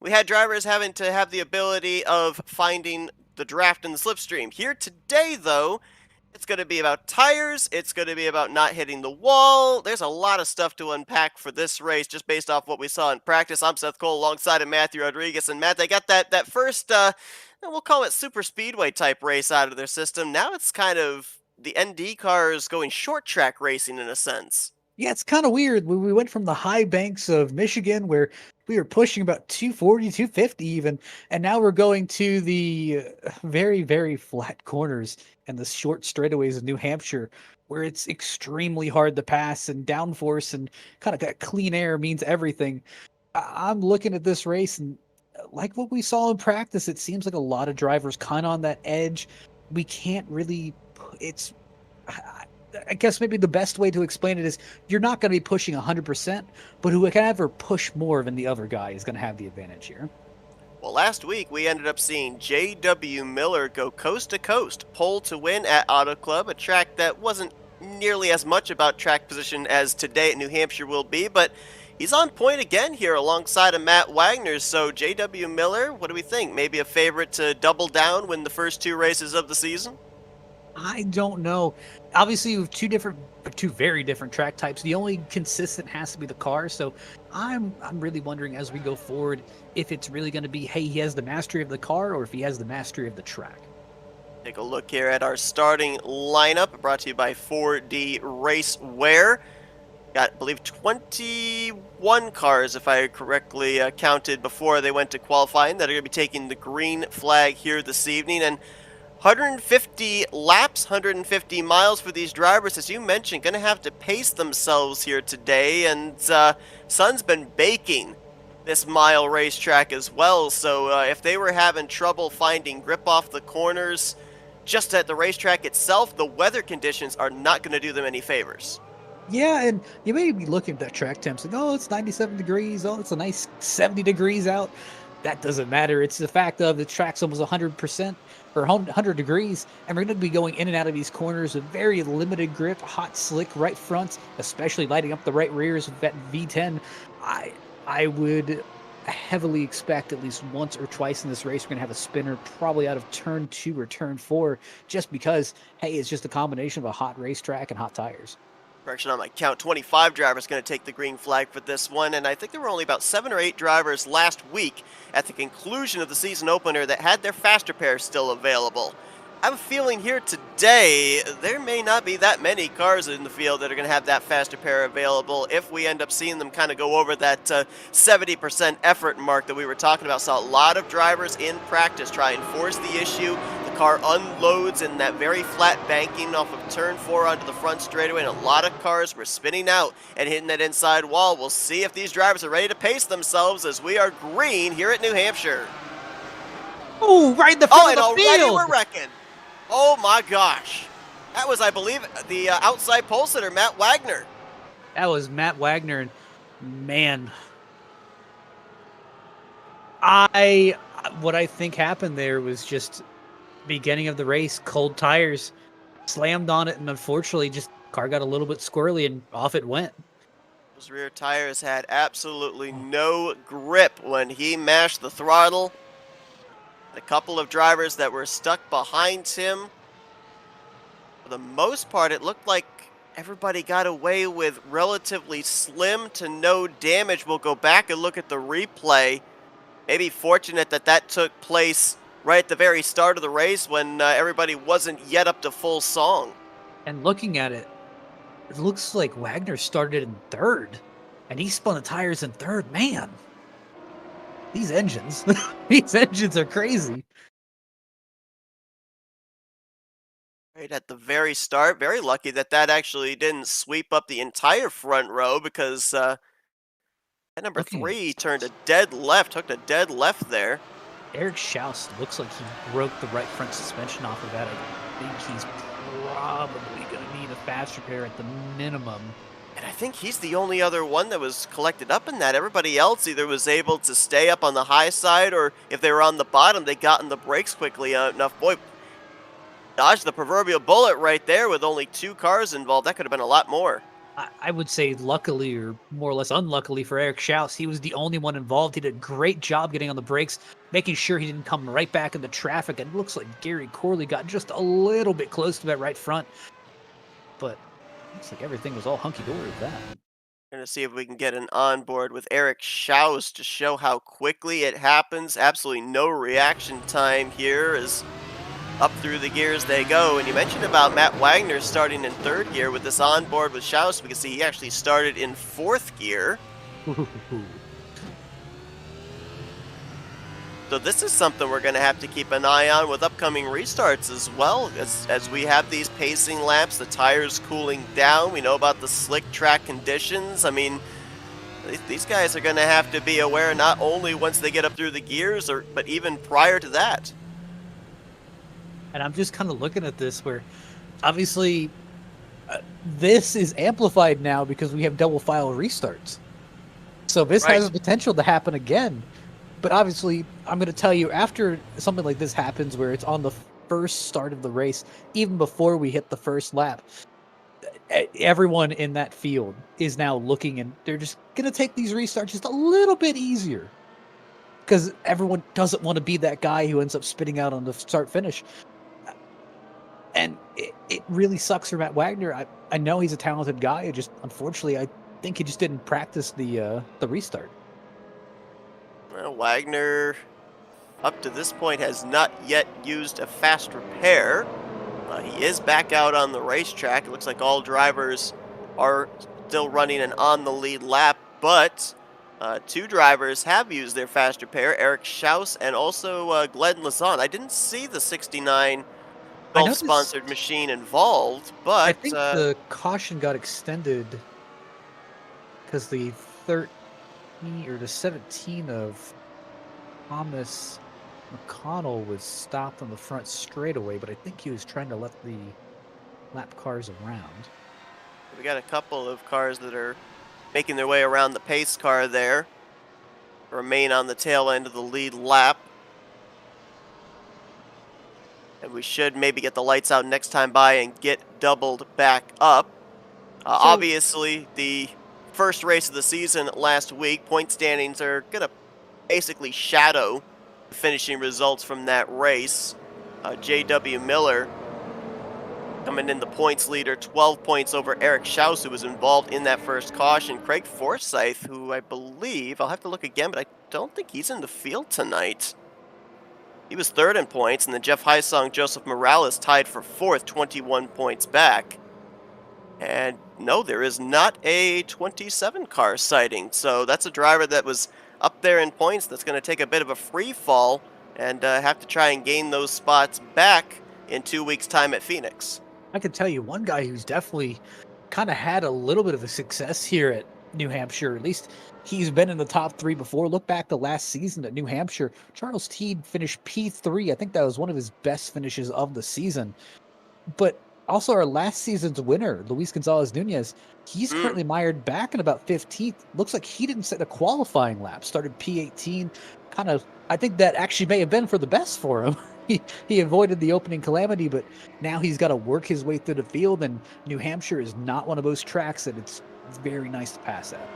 we had drivers having to have the ability of finding the draft and the slipstream. Here today, though, it's going to be about tires. It's going to be about not hitting the wall. There's a lot of stuff to unpack for this race just based off what we saw in practice. I'm Seth Cole alongside of Matthew Rodriguez. And Matt, they got that first, we'll call it super speedway type race out of their system. Now it's kind of the ND cars going short track racing in a sense. Yeah, it's kind of weird. We went from the high banks of Michigan where we were pushing about 240, 250 even, and now we're going to the very, very flat corners and the short straightaways of New Hampshire where it's extremely hard to pass and downforce and kind of that clean air means everything. I'm looking at this race and like what we saw in practice, it seems like a lot of drivers kind of on that edge. We can't really, it's I guess maybe the best way to explain it is you're not going to be pushing 100%, but who can ever push more than the other guy is going to have the advantage here. Well, last week we ended up seeing J.W. Miller go coast to coast, pole to win at Auto Club, a track that wasn't nearly as much about track position as today at New Hampshire will be, but he's on point again here alongside of Matt Wagner. So, J.W. Miller, what do we think? Maybe a favorite to double down, win the first two races of the season? I don't know. Obviously, with two very different track types. The only consistent has to be the car. So, I'm really wondering as we go forward if it's really going to be, hey, he has the mastery of the car, or if he has the mastery of the track. Take a look here at our starting lineup, brought to you by 4D Racewear. Got, I believe, 21 cars, if I correctly counted before they went to qualifying, that are going to be taking the green flag here this evening. And 150 laps, 150 miles for these drivers, as you mentioned, going to have to pace themselves here today. And sun's been baking this mile racetrack as well. So if they were having trouble finding grip off the corners just at the racetrack itself, the weather conditions are not going to do them any favors. Yeah, and you may be looking at that track temps like, oh, it's 97 degrees. Oh, it's a nice 70 degrees out. That doesn't matter. It's the fact of the track's almost 100% or 100 degrees, and we're going to be going in and out of these corners with very limited grip, hot slick right fronts, especially lighting up the right rears with that V10. I would heavily expect at least once or twice in this race we're going to have a spinner probably out of turn 2 or turn 4 just because, hey, it's just a combination of a hot racetrack and hot tires. Correction on my count, 25 drivers going to take the green flag for this one, and I think there were only about 7 or 8 drivers last week at the conclusion of the season opener that had their faster pair still available. I have a feeling here today there may not be that many cars in the field that are going to have that faster pair available if we end up seeing them kind of go over that 70% effort mark that we were talking about. Saw a lot of drivers in practice try and force the issue. The car unloads in that very flat banking off of turn 4 onto the front straightaway, and a lot of cars were spinning out and hitting that inside wall. We'll see if these drivers are ready to pace themselves as we are green here at New Hampshire. Oh, right in the front of the already field! we're wrecking. Oh my gosh. That was, I believe, the outside pole sitter, Matt Wagner. That was Matt Wagner, and man, what I think happened there was just beginning of the race, cold tires, slammed on it, and unfortunately, just car got a little bit squirrely, and off it went. Those rear tires had absolutely no grip when he mashed the throttle. A couple of drivers that were stuck behind him. For the most part, it looked like everybody got away with relatively slim to no damage. We'll go back and look at the replay. Maybe fortunate that that took place right at the very start of the race when everybody wasn't yet up to full song. And looking at it, it looks like Wagner started in third, and he spun the tires in third. Man, these engines, these engines are crazy. Right at the very start, very lucky that that actually didn't sweep up the entire front row because that number Looking 3 turned a dead left, hooked a dead left there. Eric Schaus looks like he broke the right front suspension off of that. I think he's probably going to need a faster pair at the minimum. And I think he's the only other one that was collected up in that. Everybody else either was able to stay up on the high side, or if they were on the bottom, they got in the brakes quickly enough. Boy, dodged the proverbial bullet right there with only 2 cars involved. That could have been a lot more. I would say luckily or more or less unluckily for Eric Schaus, he was the only one involved. He did a great job getting on the brakes, making sure he didn't come right back into traffic. And it looks like Gary Corley got just a little bit close to that right front. But looks like everything was all hunky-dory with that. Going to see if we can get an onboard with Eric Schaus to show how quickly it happens. Absolutely no reaction time here as up through the gears they go. And you mentioned about Matt Wagner starting in third gear with this onboard with Schaus. We can see he actually started in fourth gear. So this is something we're going to have to keep an eye on with upcoming restarts as well, as we have these pacing laps, the tires cooling down. We know about the slick track conditions. I mean, these guys are going to have to be aware not only once they get up through the gears, but even prior to that. And I'm just kind of looking at this where, obviously, this is amplified now because we have double file restarts. So this has the potential to happen again. But obviously, I'm going to tell you, after something like this happens where it's on the first start of the race, even before we hit the first lap, everyone in that field is now looking, and they're just going to take these restarts just a little bit easier. Because everyone doesn't want to be that guy who ends up spitting out on the start-finish. And it really sucks for Matt Wagner. I know he's a talented guy. Unfortunately, I think he just didn't practice the restart. Well, Wagner, up to this point, has not yet used a fast repair. He is back out on the racetrack. It looks like all drivers are still running an on-the-lead lap, but two drivers have used their fast repair, Eric Schaus and also Glenn Lazon. I didn't see the 69 Gulf-sponsored machine involved, but... I think the caution got extended because the 17 of Thomas McConnell was stopped on the front straightaway, but I think he was trying to let the lap cars around. We got a couple of cars that are making their way around the pace car there. Remain on the tail end of the lead lap. And we should maybe get the lights out next time by and get doubled back up. Obviously, the first race of the season last week, point standings are going to basically shadow the finishing results from that race. J.W. Miller coming in the points leader, 12 points over Eric Schaus, who was involved in that first caution. Craig Forsyth, who I believe, I'll have to look again, but I don't think he's in the field tonight. He was third in points, and then Jeff Hysong, Joseph Morales tied for fourth, 21 points back. And no, there is not a 27 car sighting, so that's a driver that was up there in points that's going to take a bit of a free fall and have to try and gain those spots back in 2 weeks' time at Phoenix. I can tell you one guy who's definitely kind of had a little bit of a success here at New Hampshire. At least he's been in the top three before. Look back to last season at New Hampshire. Charles Teed finished P3. I think that was one of his best finishes of the season. But also our last season's winner, Luis Gonzalez Nunez, he's currently mired back in about 15th. Looks like he didn't set a qualifying lap. Started P18. I think that actually may have been for the best for him. He avoided the opening calamity, but now he's got to work his way through the field, and New Hampshire is not one of those tracks that it's very nice to pass at.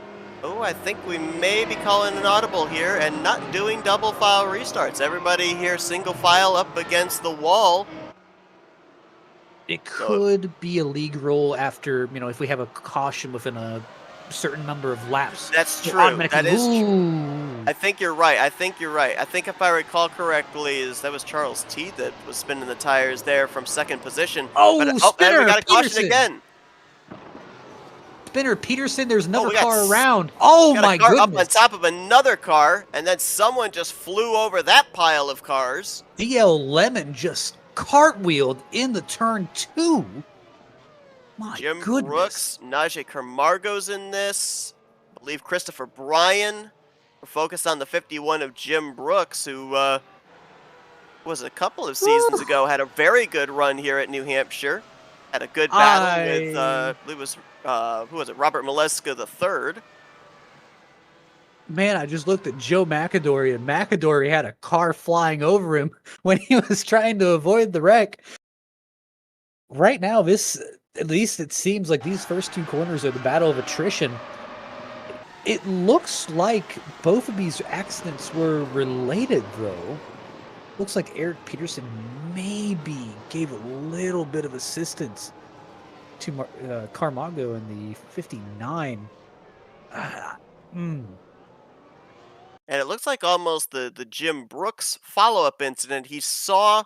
Oh, I think we may be calling an audible here and not doing double file restarts. Everybody here single file up against the wall. It could be a league rule after, if we have a caution within a certain number of laps. That's true. That is true. I think you're right. I think if I recall correctly, that was Charles Teed that was spinning the tires there from second position. Spinner, and we got a caution again. Spinner, Peterson, there's another car around. Oh my goodness. Up on top of another car, and then someone just flew over that pile of cars. DL Lemon just cartwheeled in the turn 2. My Jim goodness. Brooks, Najee Camargo's in this. I believe Christopher Bryan. We're focused on the 51 of Jim Brooks, who was a couple of seasons ago, had a very good run here at New Hampshire. Had a good battle with, who was it, Robert Mileska III. Man, I just looked at Joe McAdory, and McAdory had a car flying over him when he was trying to avoid the wreck. Right now, this at least it seems like these first two corners are the battle of attrition. It looks like both of these accidents were related, though. Looks like Eric Peterson maybe gave a little bit of assistance to Carmago in the 59. And it looks like almost the Jim Brooks follow-up incident. He saw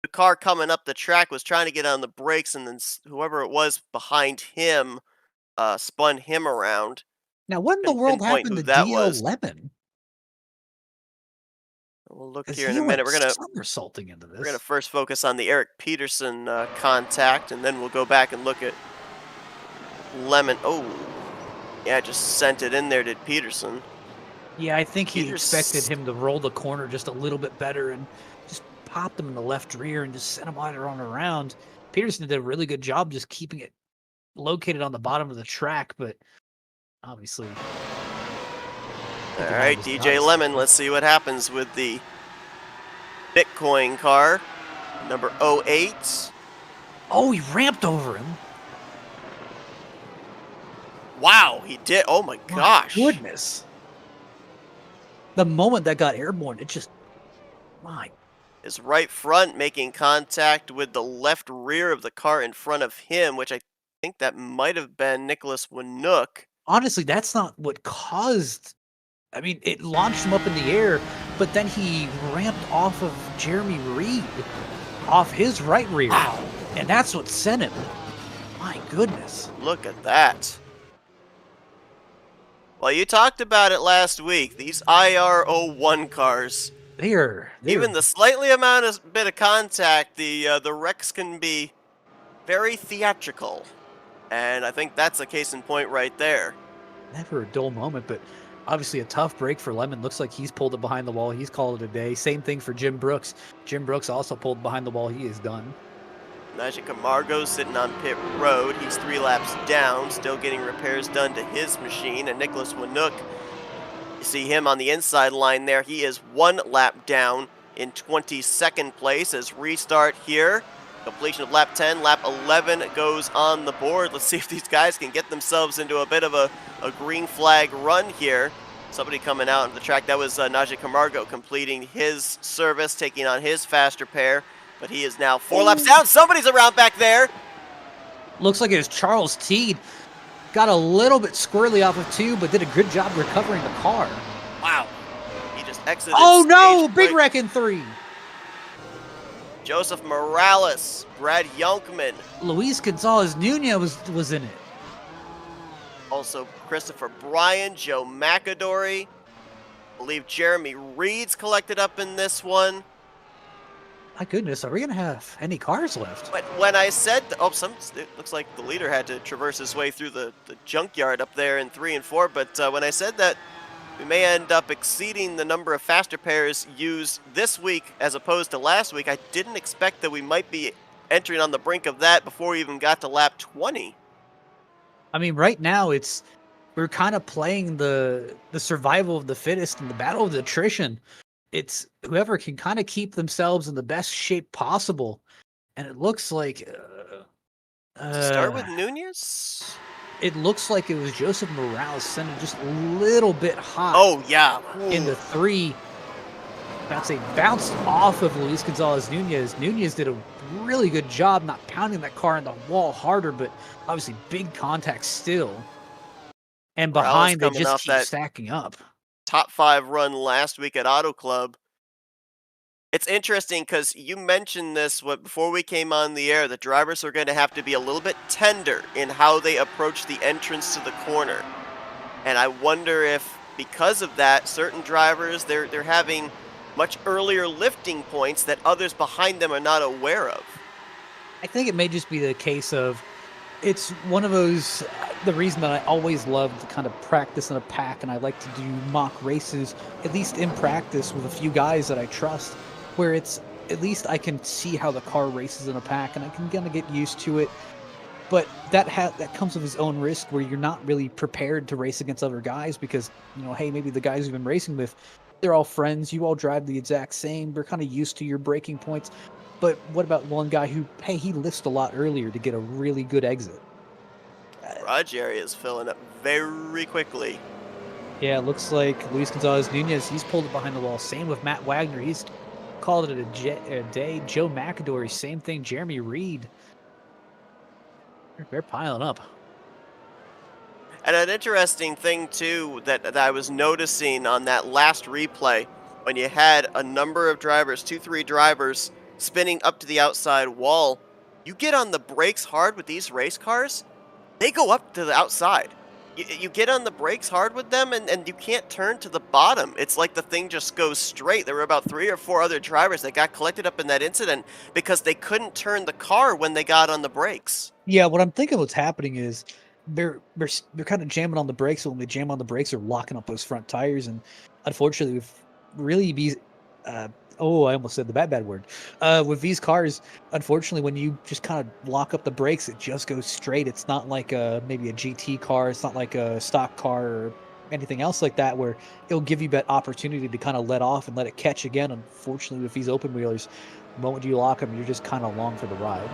the car coming up the track, was trying to get on the brakes, and then whoever it was behind him spun him around. Now, what in the Couldn't world pinpoint happened who to that DL was. Lemon? We'll look Because here in he a minute. went somersaulting into We're gonna this. first focus on the Eric Peterson contact, and then we'll go back and look at Lemon. Oh, yeah, just sent it in there to Peterson. Yeah, I think he expected Peters- him to roll the corner just a little bit better and just popped him in the left rear and just sent him on around. Peterson did a really good job just keeping it located on the bottom of the track, but obviously. All right, DJ Lemon, let's see what happens with the Bitcoin car, number 08. Oh, he ramped over him. Wow, he did. Oh my gosh. My goodness. The moment that got airborne, it just, my. His right front making contact with the left rear of the car in front of him, which I think that might have been Nicholas Winook. Honestly, that's not what caused. I mean, it launched him up in the air, but then he ramped off of Jeremy Reed, off his right rear. Wow. And that's what sent him. My goodness. Look at that. Well, you talked about it last week. These IR01 cars. They're Even the slightly bit of contact, the wrecks can be very theatrical. And I think that's a case in point right there. never a dull moment, but obviously a tough break for Lemon. Looks like he's pulled it behind the wall. He's called it a day. Same thing for Jim Brooks. Jim Brooks also pulled behind the wall. He is done. Najee Camargo sitting on pit road. He's 3 laps down, still getting repairs done to his machine. And Nicholas Winook, you see him on the inside line there. He is 1 lap down in 22nd place as restart here. Completion of lap 10. Lap 11 goes on the board. Let's see if these guys can get themselves into a bit of a green flag run here. Somebody coming out on the track. That was Najee Camargo completing his service, taking on his faster pair. But he is now 4 laps down. Somebody's around back there. Looks like it was Charles Teed. Got a little bit squirrely off of 2, but did a good job recovering the car. Wow. He just exited. Oh no! Big break. wreck in 3. Joseph Morales, Brad Yonkman. Luis Gonzalez Nunez was in it. Also Christopher Bryan, Joe McAdory. I believe Jeremy Reed's collected up in this one. My goodness, are we going to have any cars left? But when I said, it looks like the leader had to traverse his way through the junkyard up there in 3 and 4. But when I said that we may end up exceeding the number of faster pairs used this week as opposed to last week, I didn't expect that we might be entering on the brink of that before we even got to lap 20. I mean, right now we're kind of playing the survival of the fittest and the battle of the attrition. It's whoever can kind of keep themselves in the best shape possible. And it looks like... to start with Nunez? It looks like it was Joseph Morales sending just a little bit hot. Oh, yeah. In the 3. That's a bounced off of Luis Gonzalez Nunez. Nunez did a really good job not pounding that car in the wall harder, but obviously big contact still. And behind, they just keep stacking up. Top 5 run last week at Auto Club. It's interesting because you mentioned this before we came on the air. The drivers are going to have to be a little bit tender in how they approach the entrance to the corner. And I wonder if, because of that, certain drivers, they're having much earlier lifting points that others behind them are not aware of. I think it may just be the case of, it's one of those, the reason that I always love to kind of practice in a pack, and I like to do mock races, at least in practice with a few guys that I trust, where it's, at least I can see how the car races in a pack, and I can kind of get used to it. But that comes with its own risk, where you're not really prepared to race against other guys because, hey, maybe the guys you've been racing with, they're all friends, you all drive the exact same, they're kind of used to your braking points. But what about one guy who, hey, he lifts a lot earlier to get a really good exit? Garage area is filling up very quickly. Yeah, it looks like Luis Gonzalez Nunez, he's pulled it behind the wall. Same with Matt Wagner. He's called it a day. Joe McAdory, same thing. Jeremy Reed. They're piling up. And an interesting thing too that I was noticing on that last replay, when you had a number of drivers, 2, 3 drivers spinning up to the outside wall, you get on the brakes hard with these race cars, they go up to the outside. You get on the brakes hard with them and you can't turn to the bottom. It's like the thing just goes straight. There were about 3 or 4 other drivers that got collected up in that incident because they couldn't turn the car when they got on the brakes. Yeah, what I'm thinking what's happening is they're kind of jamming on the brakes. So when they jam on the brakes, they're locking up those front tires, and unfortunately, with really these, oh, I almost said the bad word. With these cars, unfortunately, when you just kind of lock up the brakes, it just goes straight. It's not like maybe a GT car. It's not like a stock car or anything else like that, where it'll give you that opportunity to kind of let off and let it catch again. Unfortunately, with these open wheelers, the moment you lock them, you're just kind of along for the ride.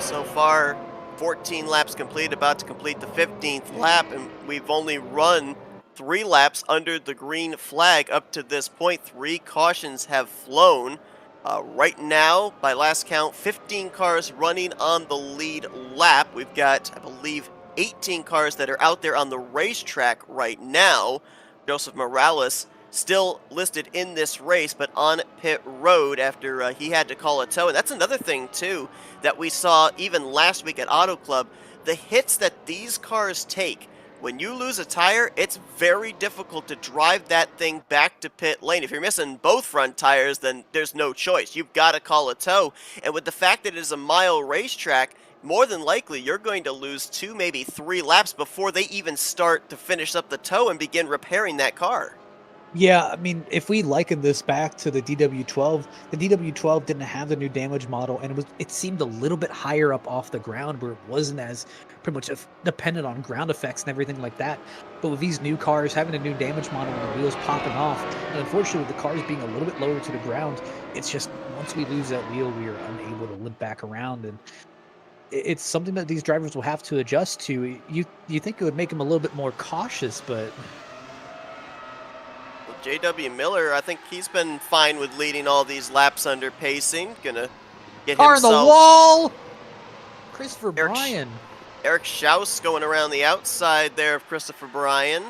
So far, 14 laps complete, about to complete the 15th lap, and we've only run 3 laps under the green flag up to this point. 3 cautions have flown. Right now, by last count, 15 cars running on the lead lap. We've got, I believe, 18 cars that are out there on the racetrack right now. Joseph Morales still listed in this race, but on pit road after he had to call a tow. And that's another thing, too, that we saw even last week at Auto Club. The hits that these cars take, when you lose a tire, it's very difficult to drive that thing back to pit lane. If you're missing both front tires, then there's no choice. You've got to call a tow. And with the fact that it is a mile racetrack, more than likely you're going to lose 2, maybe 3 laps before they even start to finish up the tow and begin repairing that car. Yeah, I mean, if we liken this back to the DW12, the DW12 didn't have the new damage model, and it seemed a little bit higher up off the ground, where it wasn't as pretty much dependent on ground effects and everything like that. But with these new cars having a new damage model and the wheels popping off, and unfortunately with the cars being a little bit lower to the ground, it's just once we lose that wheel, we are unable to limp back around, and it's something that these drivers will have to adjust to. You think it would make them a little bit more cautious, but J.W. Miller, I think he's been fine with leading all these laps under pacing. Gonna get car in the himself wall. Christopher Bryan. Eric Schaus going around the outside there of Christopher Bryan.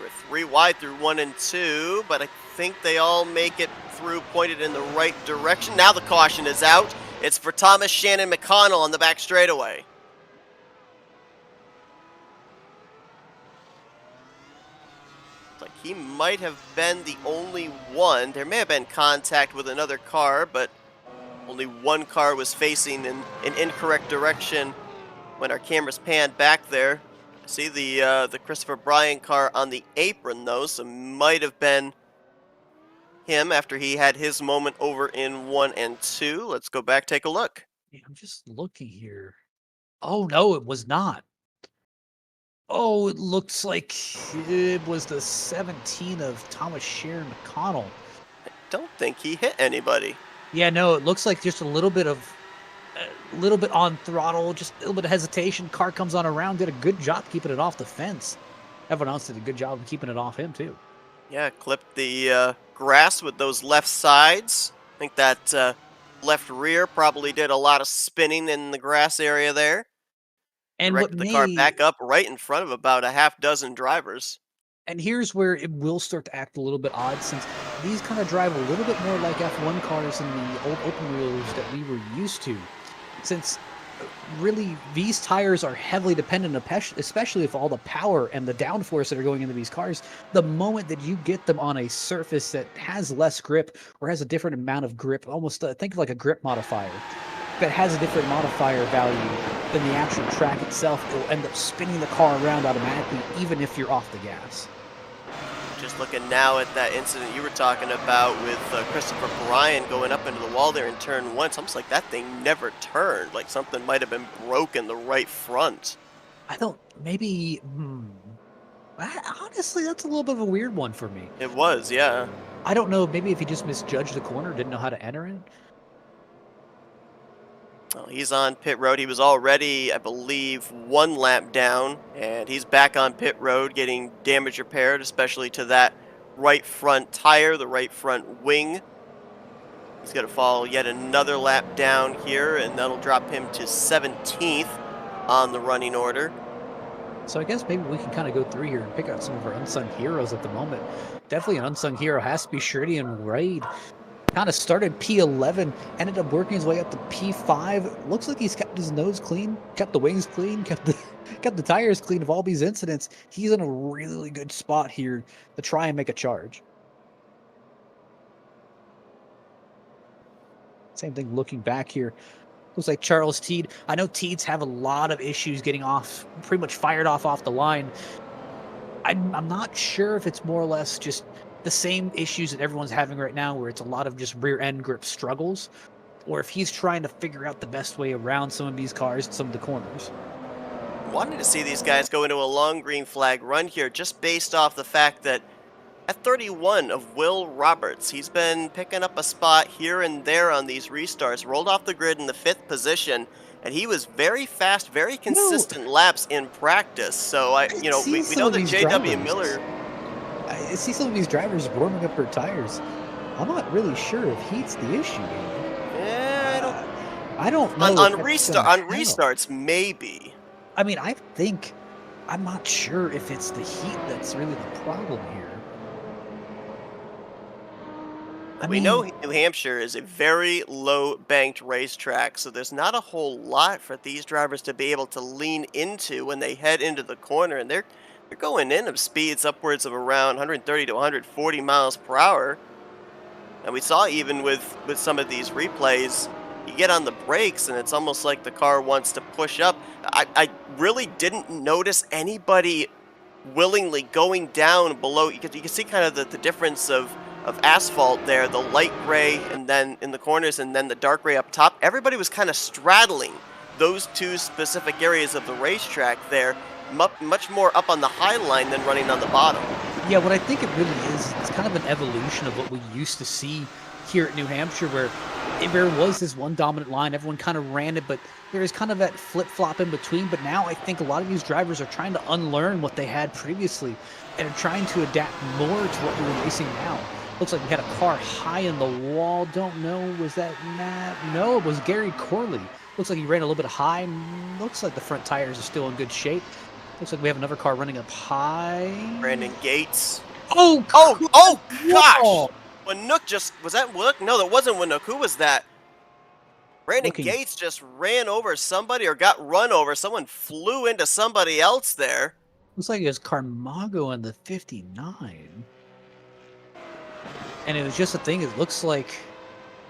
We're 3 wide through 1 and 2, but I think they all make it through, pointed in the right direction. Now the caution is out. It's for Thomas Shannon McConnell on the back straightaway. Like he might have been the only one. There may have been contact with another car, but only one car was facing in an incorrect direction when our cameras panned back there. See the Christopher Bryan car on the apron though, so might have been him after he had his moment over in 1 and 2. Let's go back, take a look. Yeah, I'm just looking here. Oh no, it was not. Oh, it looks like it was the 17 of Thomas Sharon McConnell. I don't think he hit anybody. Yeah, no, it looks like just a little bit on throttle, just a little bit of hesitation. Car comes on around, did a good job keeping it off the fence. Everyone else did a good job of keeping it off him too. Yeah, clipped the grass with those left sides. I think that left rear probably did a lot of spinning in the grass area there. And Directed the car back up right in front of about a half dozen drivers. And here's where it will start to act a little bit odd, since these kind of drive a little bit more like F1 cars in the old open wheels that we were used to. Since really these tires are heavily dependent, especially with all the power and the downforce that are going into these cars. The moment that you get them on a surface that has less grip or has a different amount of grip, almost think of like a grip modifier, that has a different modifier value than the actual track itself, it will end up spinning the car around automatically, even if you're off the gas. Just looking now at that incident you were talking about with Christopher Bryan going up into the wall there in turn 1. It's almost like that thing never turned, like something might have been broken the right front. I don't, maybe, honestly, that's a little bit of a weird one for me. It was, yeah. I don't know, maybe if he just misjudged the corner, didn't know how to enter it. Well, he's on pit road. He was already, I believe, 1 lap down, and he's back on pit road getting damage repaired, especially to that right front tire, the right front wing. He's going to fall yet another lap down here, and that'll drop him to 17th on the running order. So I guess maybe we can kind of go through here and pick out some of our unsung heroes at the moment. Definitely an unsung hero has to be Sheridan Raid. Kind of started P11, ended up working his way up to P5. Looks like he's kept his nose clean, kept the wings clean, kept the tires clean of all these incidents. He's in a really good spot here to try and make a charge. Same thing looking back here. Looks like Charles Teed. I know Teeds have a lot of issues getting off, pretty much fired off the line. I'm not sure if it's more or less just the same issues that everyone's having right now, where it's a lot of just rear end grip struggles, or if he's trying to figure out the best way around some of these cars and some of the corners. Wanted to see these guys go into a long green flag run here, just based off the fact that at 31 of Will Roberts, he's been picking up a spot here and there on these restarts, rolled off the grid in the 5th position, and he was very fast, very consistent laps in practice. So we know that J.W. Miller. I see some of these drivers warming up their tires. I'm not really sure if heat's the issue here. Yeah, I don't know. On restarts, maybe. I mean, I'm not sure if it's the heat that's really the problem here. We know New Hampshire is a very low banked racetrack, so there's not a whole lot for these drivers to be able to lean into when they head into the corner, and they're going in of speeds upwards of around 130 to 140 miles per hour. And we saw even with some of these replays, you get on the brakes and it's almost like the car wants to push up. I really didn't notice anybody willingly going down below. You can see kind of the difference of asphalt there, the light gray and then in the corners and then the dark gray up top. Everybody was kind of straddling those two specific areas of the racetrack there, much more up on the high line than running on the bottom. Yeah, what I think it really is, it's kind of an evolution of what we used to see here at New Hampshire, where there was this one dominant line, everyone kind of ran it, but there is kind of that flip-flop in between. But now I think a lot of these drivers are trying to unlearn what they had previously and are trying to adapt more to what we're racing now. Looks like we had a car high in the wall. Don't know, was that Matt? No, it was Gary Corley. Looks like he ran a little bit high. Looks like the front tires are still in good shape. Looks like we have another car running up high. Brandon Gates. Oh gosh! Winook was that Winook? No, that wasn't Winook. Who was that? Brandon Gates just ran over somebody or got run over. Someone flew into somebody else there. Looks like it was Carmago in the 59. And it was just a thing, it looks like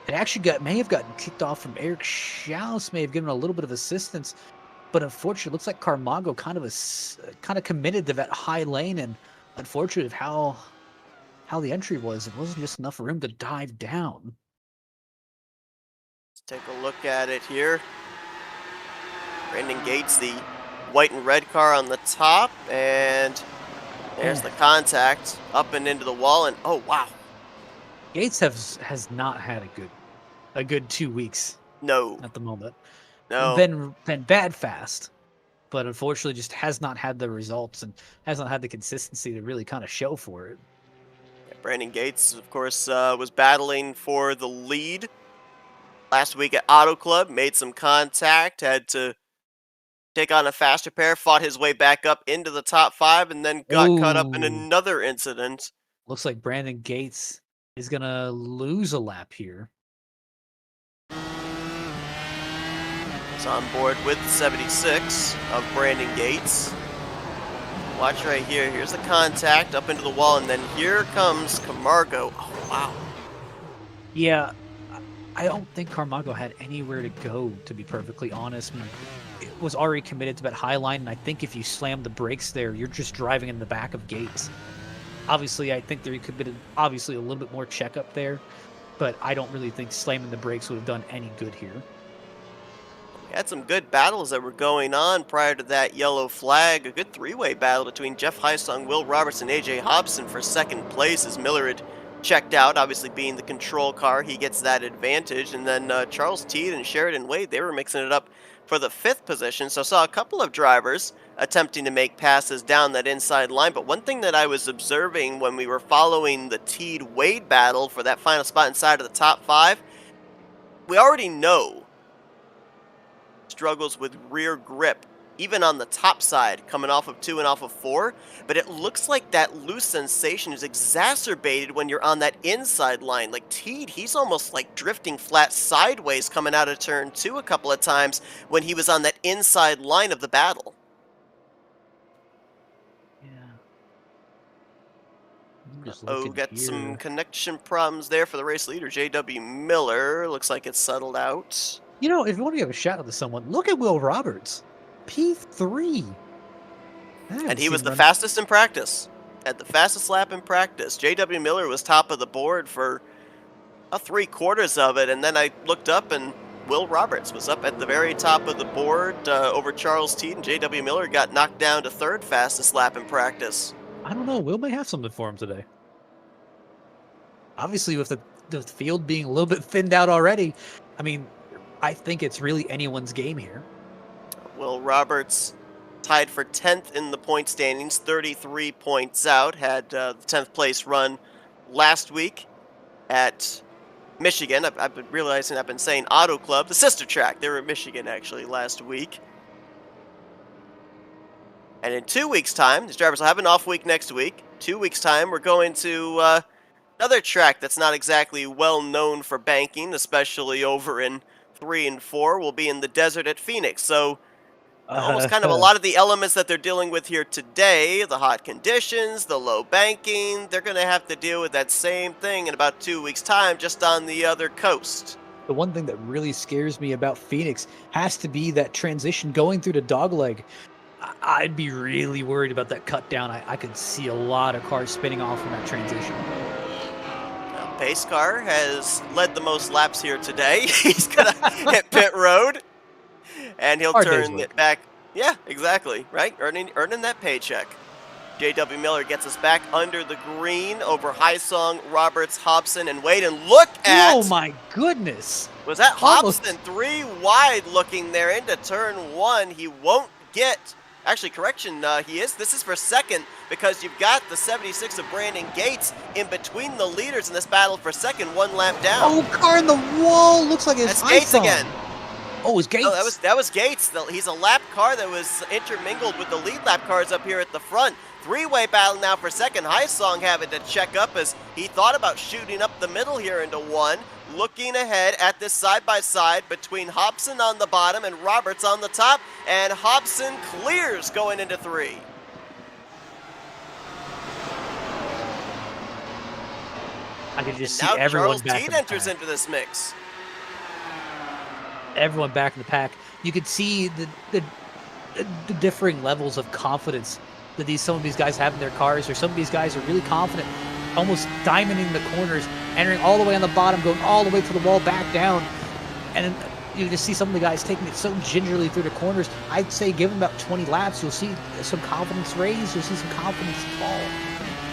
it actually may have gotten kicked off from Eric Schaus, may have given a little bit of assistance, but unfortunately it looks like Carmago kind of committed to that high lane, and unfortunately of how the entry was, it wasn't just enough for him to dive down. Let's take a look at it here. Brandon Gates, the white and red car on the top, and there's the contact up and into the wall, and oh wow. Gates has not had a good 2 weeks. No. At the moment. No. Been bad fast, but unfortunately just has not had the results and has not had the consistency to really kind of show for it. Yeah, Brandon Gates, of course, was battling for the lead last week at Auto Club, made some contact, had to take on a faster pair, fought his way back up into the top 5, and then got caught up in another incident. Looks like Brandon Gates is going to lose a lap here. It's on board with the 76 of Brandon Gates. Watch right here. Here's the contact up into the wall, and then here comes Camargo. Oh, wow. Yeah, I don't think Carmago had anywhere to go, to be perfectly honest. I mean, it was already committed to that high line, and I think if you slam the brakes there, you're just driving in the back of Gates. Obviously, I think there could be obviously a little bit more checkup there, but I don't really think slamming the brakes would have done any good here. We had some good battles that were going on prior to that yellow flag. A good three-way battle between Jeff Heisung, Will Roberts, and AJ Hobson for second place, as Miller had checked out. Obviously, being the control car, he gets that advantage. And then Charles Teed and Sheridan Wade, they were mixing it up for the 5th position. So I saw a couple of drivers attempting to make passes down that inside line. But one thing that I was observing when we were following the Teed Wade battle for that final spot inside of the top 5, we already know struggles with rear grip, even on the top side, coming off of 2 and off of 4, but it looks like that loose sensation is exacerbated when you're on that inside line. Like Teed, he's almost like drifting flat sideways coming out of turn 2 a couple of times when he was on that inside line of the battle. Yeah. I'm just Oh, looking got some here. connection problems there for the race leader, JW Miller. Looks like it's settled out. You know, if you want to give a shout out to someone, look at Will Roberts. P3. And he was the fastest in practice. Had the fastest lap in practice. JW Miller was top of the board for about 3/4 of it, and then I looked up and Will Roberts was up at the very top of the board over Charles Teed, and JW Miller got knocked down to 3rd fastest lap in practice. I don't know. Will may have something for him today. Obviously, with the field being a little bit thinned out already, I mean, I think it's really anyone's game here. Will Roberts tied for 10th in the point standings, 33 points out, had the 10th place run last week at Michigan. I've been realizing I've been saying Auto Club, the sister track. They were in Michigan actually last week. And in 2 weeks' time, these drivers will have an off week next week. 2 weeks' time, we're going to another track that's not exactly well known for banking, especially over in 3 and 4. Will be in the desert at Phoenix. So almost kind of a lot of the elements that they're dealing with here today, the hot conditions, the low banking, they're going to have to deal with that same thing in about 2 weeks' time, just on the other coast. The one thing that really scares me about Phoenix has to be that transition going through the dogleg. I'd be really worried about that cut down. I could see a lot of cars spinning off from that transition. Now, Pace Car has led the most laps here today. He's going to hit pit road, and he'll turn it back. Yeah, exactly, right? Earning that paycheck. JW Miller gets us back under the green over Hysong, Roberts, Hobson, and Wade. And look at... Oh, my goodness. Was that Hobson 3 wide looking there into turn 1? He won't get... Actually, correction, he is. This is for 2nd because you've got the 76 of Brandon Gates in between the leaders in this battle for 2nd, 1 lap down. Oh, car in the wall. Looks like it's Gates again. Oh, it was Gates. Oh, that was Gates. He's a lap car that was intermingled with the lead lap cars up here at the front. 3-way battle now for 2nd. Hysong having to check up as he thought about shooting up the middle here into 1. Looking ahead at this side-by-side between Hobson on the bottom and Roberts on the top. And Hobson clears going into 3. I can just see everyone Charles back Teed in the enters pack. into this mix. Everyone back in the pack. You could see the differing levels of confidence that some of these guys have in their cars, or some of these guys are really confident, almost diamonding the corners, entering all the way on the bottom, going all the way to the wall, back down, and you just see some of the guys taking it so gingerly through the corners. I'd say give them about 20 laps, you'll see some confidence raise, you'll see some confidence fall.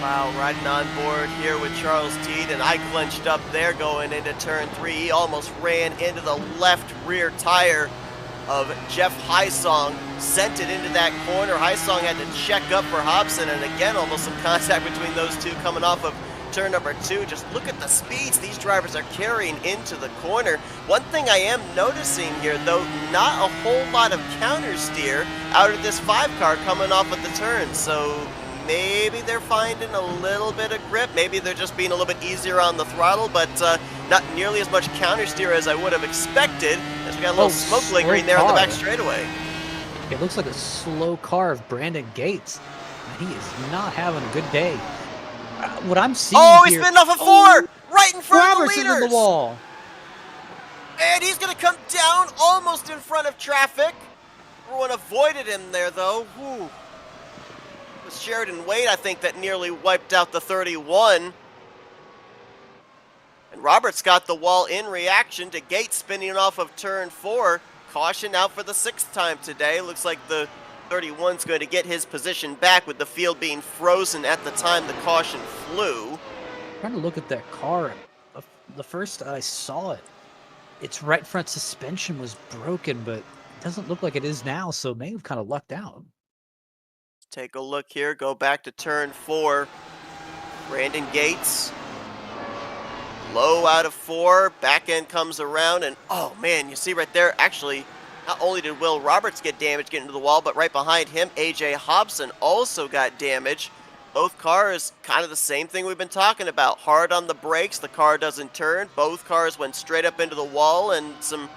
Wow, riding on board here with Charles Teed, and I clenched up there going into turn 3. He almost ran into the left rear tire of Jeff Hysong, sent it into that corner. Hysong had to check up for Hobson, and again, almost some contact between those two coming off of turn number 2. Just look at the speeds these drivers are carrying into the corner. One thing I am noticing here, though, not a whole lot of counter steer out of this 5 car coming off of the turn, so maybe they're finding a little bit of grip. Maybe they're just being a little bit easier on the throttle, but not nearly as much counter steer as I would have expected, as we got a little smoke lingering there on the back straightaway. It looks like a slow car of Brandon Gates. He is not having a good day. What I'm seeing he's spinning off a 4! Right in front of the leaders! Into the wall. And he's going to come down almost in front of traffic. Everyone avoided him there, though. Whew. It was Sheridan Wade, I think, that nearly wiped out the 31. And Roberts got the wall in reaction to Gates spinning off of turn 4. Caution out for the 6th time today. Looks like the 31's going to get his position back with the field being frozen at the time the caution flew. Trying to look at that car. The first I saw it, its right front suspension was broken, but it doesn't look like it is now, so may have kind of lucked out. Take a look here. Go back to turn 4. Brandon Gates, low out of 4. Back end comes around, and oh man, you see right there, actually, not only did Will Roberts get damaged getting into the wall, but right behind him, AJ Hobson also got damage. Both cars, kind of the same thing we've been talking about. Hard on the brakes, the car doesn't turn. Both cars went straight up into the wall, and some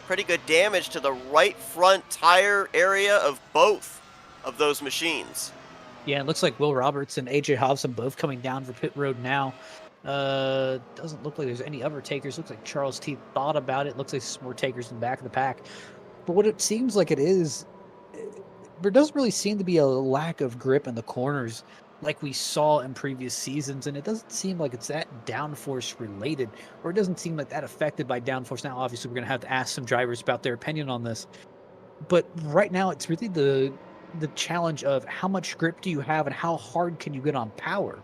pretty good damage to the right front tire area of both of those machines. Yeah, it looks like Will Roberts and AJ Hobson both coming down for pit road now. Doesn't look like there's any other takers. Looks like Charles T thought about it. Looks like there's more takers in the back of the pack. But what it seems like it is, there doesn't really seem to be a lack of grip in the corners like we saw in previous seasons, and it doesn't seem like it's that downforce related, or it doesn't seem like that affected by downforce. Now, obviously, we're going to have to ask some drivers about their opinion on this, but right now it's really the challenge of how much grip do you have and how hard can you get on power,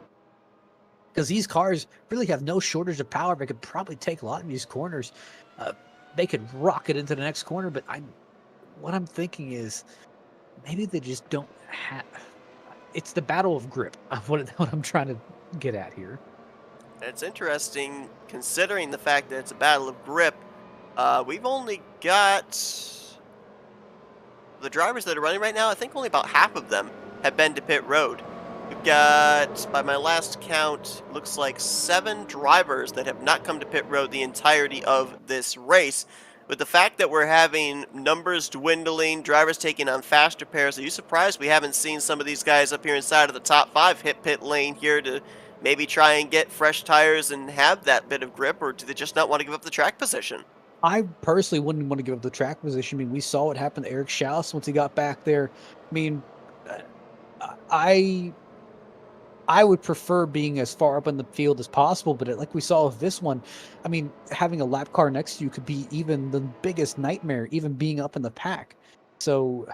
because these cars really have no shortage of power. They could probably take a lot of these corners. They could rock it into the next corner, but what I'm thinking is maybe they just don't have. It's the battle of grip. What I'm trying to get at here. It's interesting considering the fact that it's a battle of grip. We've only got the drivers that are running right now. I think only about half of them have been to pit road. We've got, by my last count, looks like 7 drivers that have not come to pit road the entirety of this race. With the fact that we're having numbers dwindling, drivers taking on faster pairs, are you surprised we haven't seen some of these guys up here inside of the top 5 hit pit lane here to maybe try and get fresh tires and have that bit of grip, or do they just not want to give up the track position? I personally wouldn't want to give up the track position. I mean, we saw what happened to Eric Schaus once he got back there. I mean, I I would prefer being as far up in the field as possible, but like we saw with this one, I mean, having a lap car next to you could be even the biggest nightmare, even being up in the pack. So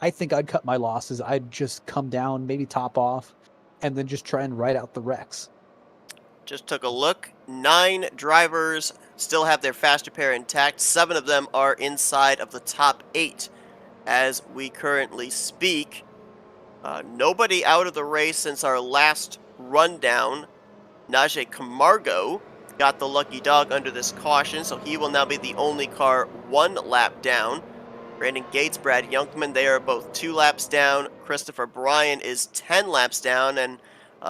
I I think I'd cut my losses. I'd just come down, maybe top off, and then just try and ride out the wrecks. Just took a look. 9 drivers still have their faster pair intact. 7 of them are inside of the top 8 as we currently speak. Nobody out of the race since our last rundown. Najee Camargo got the lucky dog under this caution, so he will now be the only car 1 lap down. Brandon Gates, Brad Youngman, they are both 2 laps down. Christopher Bryan is 10 laps down and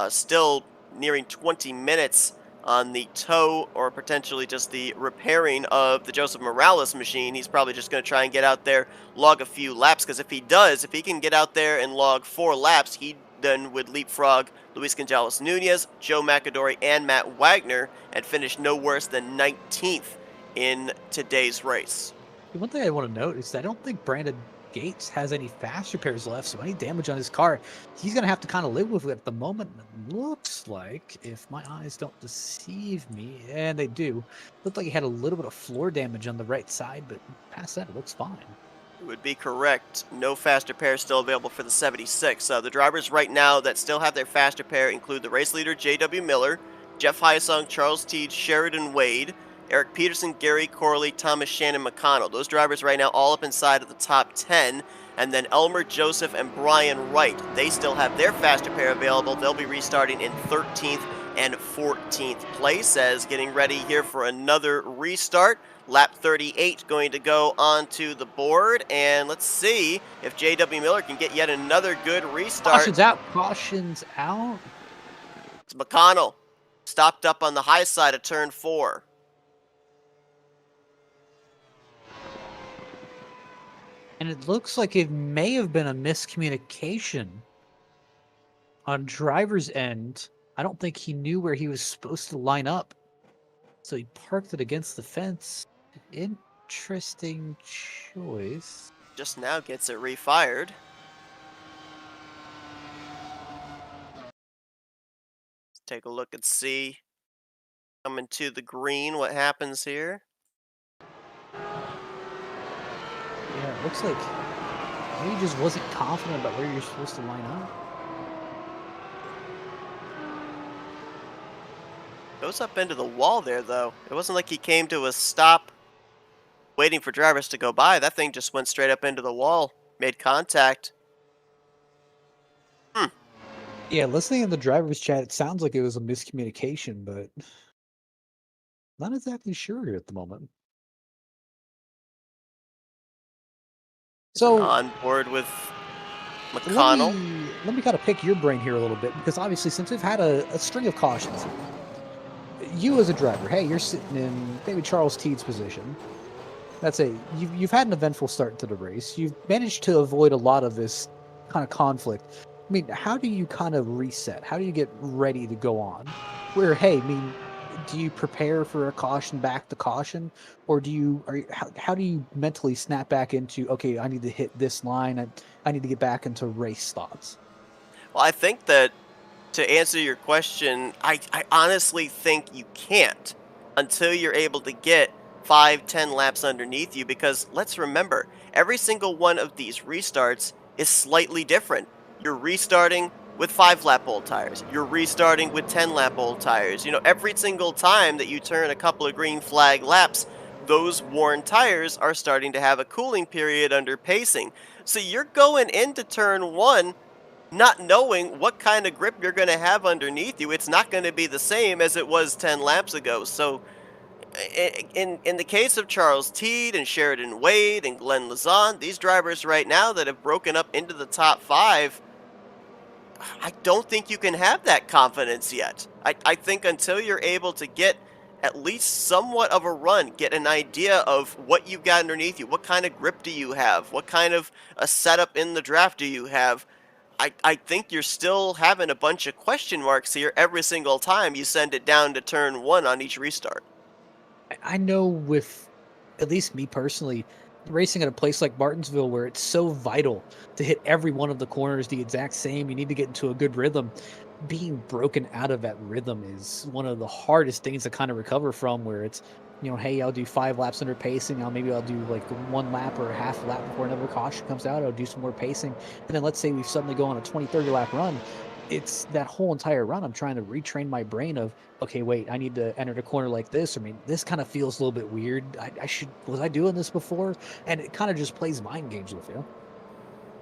still nearing 20 minutes on the tow or potentially just the repairing of the Joseph Morales machine. He's probably just going to try and get out there, log a few laps, because if he can get out there and log 4 laps, he then would leapfrog Luis Gonzalez Nunez, Joe McAdory, and Matt Wagner and finish no worse than 19th in today's race. The one thing I want to note is that I don't think Brandon Gates has any fast repairs left, so any damage on his car, he's going to have to kind of live with it at the moment. It looks like, if my eyes don't deceive me, and they do, looked like he had a little bit of floor damage on the right side, but past that, it looks fine. It would be correct. No faster pair still available for the 76. The drivers right now that still have their faster pair include the race leader J.W. Miller, Jeff Hysong, Charles Teed, Sheridan Wade, Eric Peterson, Gary Corley, Thomas Shannon, McConnell. Those drivers right now all up inside of the top 10. And then Elmer Joseph and Brian Wright, they still have their faster pair available. They'll be restarting in 13th and 14th place as getting ready here for another restart. Lap 38 going to go onto the board. And let's see if J.W. Miller can get yet another good restart. Caution's out. Caution's out. It's McConnell. Stopped up on the high side of turn 4. And it looks like it may have been a miscommunication on driver's end. I don't think he knew where he was supposed to line up, so he parked it against the fence. Interesting choice. Just now gets it refired. Let's take a look and see. Coming to the green, what happens here? Yeah, it looks like maybe he just wasn't confident about where you're supposed to line up. Goes up into the wall there, though. It wasn't like he came to a stop waiting for drivers to go by. That thing just went straight up into the wall, made contact. Hmm. Yeah, listening in the driver's chat, it sounds like it was a miscommunication, but not exactly sure at the moment. Isn't So on board with let McConnell. me kind of pick your brain here a little bit because obviously since we've had a string of cautions here, you as a driver, hey, you're sitting in maybe Charles Teed's position. That's you've had an eventful start to the race. You've managed to avoid a lot of this kind of conflict. I mean, how do you kind of reset? How do you get ready to go on? Where, hey, I mean, do you prepare for a caution back to caution, or how do you mentally snap back into okay, I need to hit this line, I need to get back into race thoughts? Well, I think that to answer your question, I honestly think you can't until you're able to get 5, 10 laps underneath you because let's remember, every single one of these restarts is slightly different. You're restarting with 5 lap old tires. You're restarting with 10 lap old tires. You know, every single time that you turn a couple of green flag laps, those worn tires are starting to have a cooling period under pacing. So you're going into turn one not knowing what kind of grip you're going to have underneath you. It's not going to be the same as it was 10 laps ago. So in the case of Charles Teed and Sheridan Wade and Glenn Lazon, these drivers right now that have broken up into the top 5, I don't think you can have that confidence yet. I think until you're able to get at least somewhat of a run, get an idea of what you've got underneath you, what kind of grip do you have, what kind of a setup in the draft do you have, I think you're still having a bunch of question marks here every single time you send it down to turn one on each restart. I know with at least me personally, racing at a place like Martinsville where it's so vital to hit every one of the corners the exact same, you need to get into a good rhythm. Being broken out of that rhythm is one of the hardest things to kind of recover from where it's, hey, I'll do 5 laps under pacing. Maybe I'll do like 1 lap or a half lap before another caution comes out. I'll do some more pacing. And then let's say we suddenly go on a 20, 30 lap run. It's that whole entire run. I'm trying to retrain my brain of, okay, wait, I need to enter the corner like this. I mean, this kind of feels a little bit weird. Was I doing this before? And it kind of just plays mind games with you.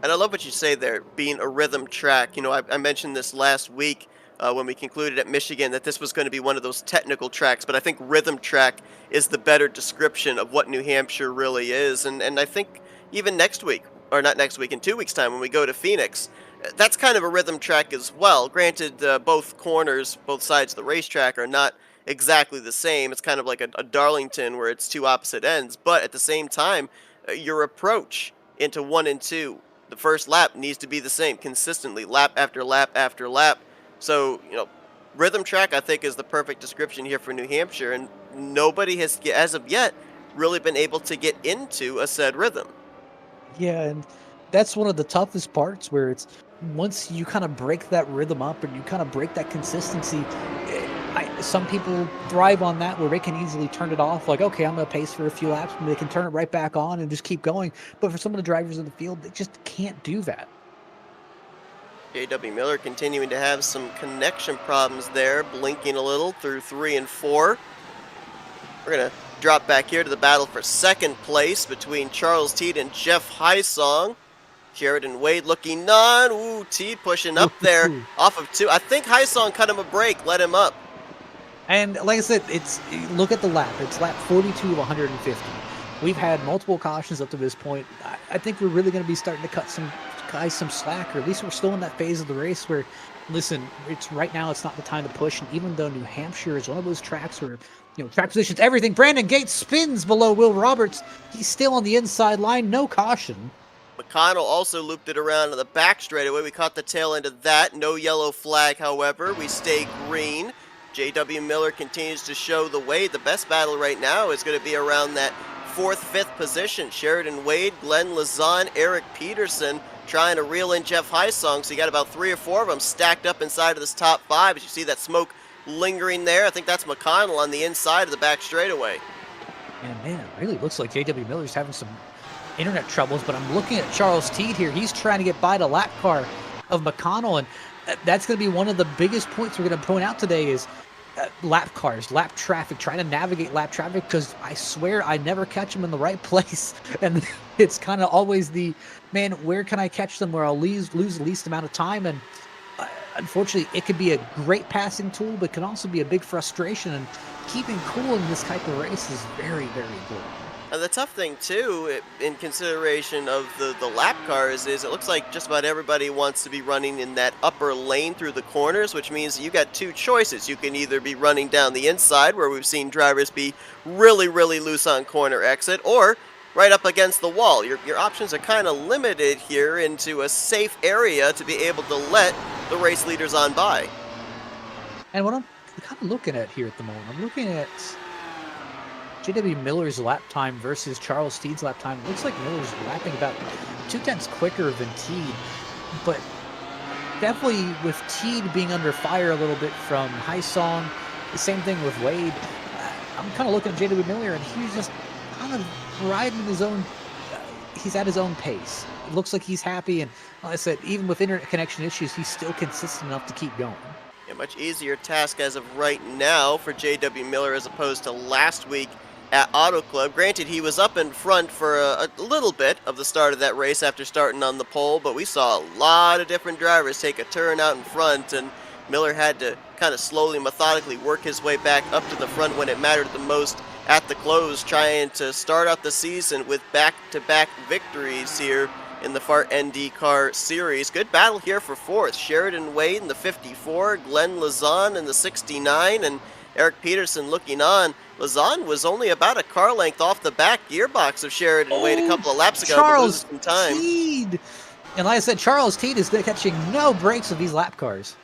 And I love what you say there, being a rhythm track. You know, I mentioned this last week when we concluded at Michigan that this was going to be one of those technical tracks, but I think rhythm track is the better description of what New Hampshire really is. And I think even next week, or not next week, in 2 weeks' time when we go to Phoenix, that's kind of a rhythm track as well. Granted, both corners, both sides of the racetrack are not exactly the same. It's kind of like a Darlington where it's two opposite ends, but at the same time, your approach into 1 and 2, the first lap needs to be the same consistently, lap after lap after lap. So, rhythm track, I think, is the perfect description here for New Hampshire, and nobody has, as of yet, really been able to get into a said rhythm. Yeah, and that's one of the toughest parts where it's once you kind of break that rhythm up and you kind of break that consistency. Some people thrive on that where they can easily turn it off. Like, okay, I'm going to pace for a few laps, and they can turn it right back on and just keep going. But for some of the drivers in the field, they just can't do that. J.W. Miller continuing to have some connection problems there, blinking a little through 3 and 4. We're going to drop back here to the battle for second place between Charles Teed and Jeff Hysong. Sheridan Wade looking none. Ooh, Teed pushing up there off of 2. I think Hysong cut him a break, let him up. And like I said, look at the lap. It's lap 42 of 150. We've had multiple cautions up to this point. I think we're really going to be starting to cut some guys some slack, or at least we're still in that phase of the race where, listen, it's right now it's not the time to push. And even though New Hampshire is one of those tracks where, track positions, everything, Brandon Gates spins below Will Roberts. He's still on the inside line, no caution. McConnell also looped it around to the back straightaway. We caught the tail end of that. No yellow flag, however. We stay green. J.W. Miller continues to show the way. The best battle right now is going to be around that 4th, 5th position. Sheridan Wade, Glenn Lazon, Eric Peterson trying to reel in Jeff Hysong. So you got about 3 or 4 of them stacked up inside of this top 5. As you see that smoke lingering there, I think that's McConnell on the inside of the back straightaway. And man, it really looks like J.W. Miller's having some internet troubles, but I'm looking at Charles Teed here. He's trying to get by the lap car of McConnell, and that's going to be one of the biggest points we're going to point out today is lap cars, lap traffic, trying to navigate lap traffic because I swear I never catch them in the right place. And it's kind of always the man, where can I catch them where I'll lose the least amount of time? And unfortunately, it could be a great passing tool, but can also be a big frustration. And keeping cool in this type of race is very, very important. And the tough thing too, in consideration of the lap cars, is it looks like just about everybody wants to be running in that upper lane through the corners, which means you got two choices. You can either be running down the inside, where we've seen drivers be really, really loose on corner exit, or right up against the wall. Your options are kind of limited here into a safe area to be able to let the race leaders on by. And what I'm kind of looking at here at the moment, I'm looking at JW Miller's lap time versus Charles Steed's lap time. It looks like Miller's lapping about 2/10 quicker than Teed, but definitely with Teed being under fire a little bit from Song, the same thing with Wade. I'm kind of looking at JW Miller, and he's just kind of riding his own. He's at his own pace. It looks like he's happy, and like I said, even with internet connection issues, he's still consistent enough to keep going. A much easier task as of right now for JW Miller as opposed to last week at Auto Club. Granted, he was up in front for a little bit of the start of that race after starting on the pole, but we saw a lot of different drivers take a turn out in front, and Miller had to kind of slowly, methodically work his way back up to the front when it mattered the most at the close, trying to start out the season with back-to-back victories here in the FART NDCar series. Good battle here for fourth. Sheridan Wade in the 54, Glenn Lazan in the 69, and Eric Peterson looking on. Lazan was only about a car length off the back gearbox of Sheridan Wade a couple of laps ago, but losing some time. Teed. And like I said, Charles Teed is catching no breaks with these lap cars.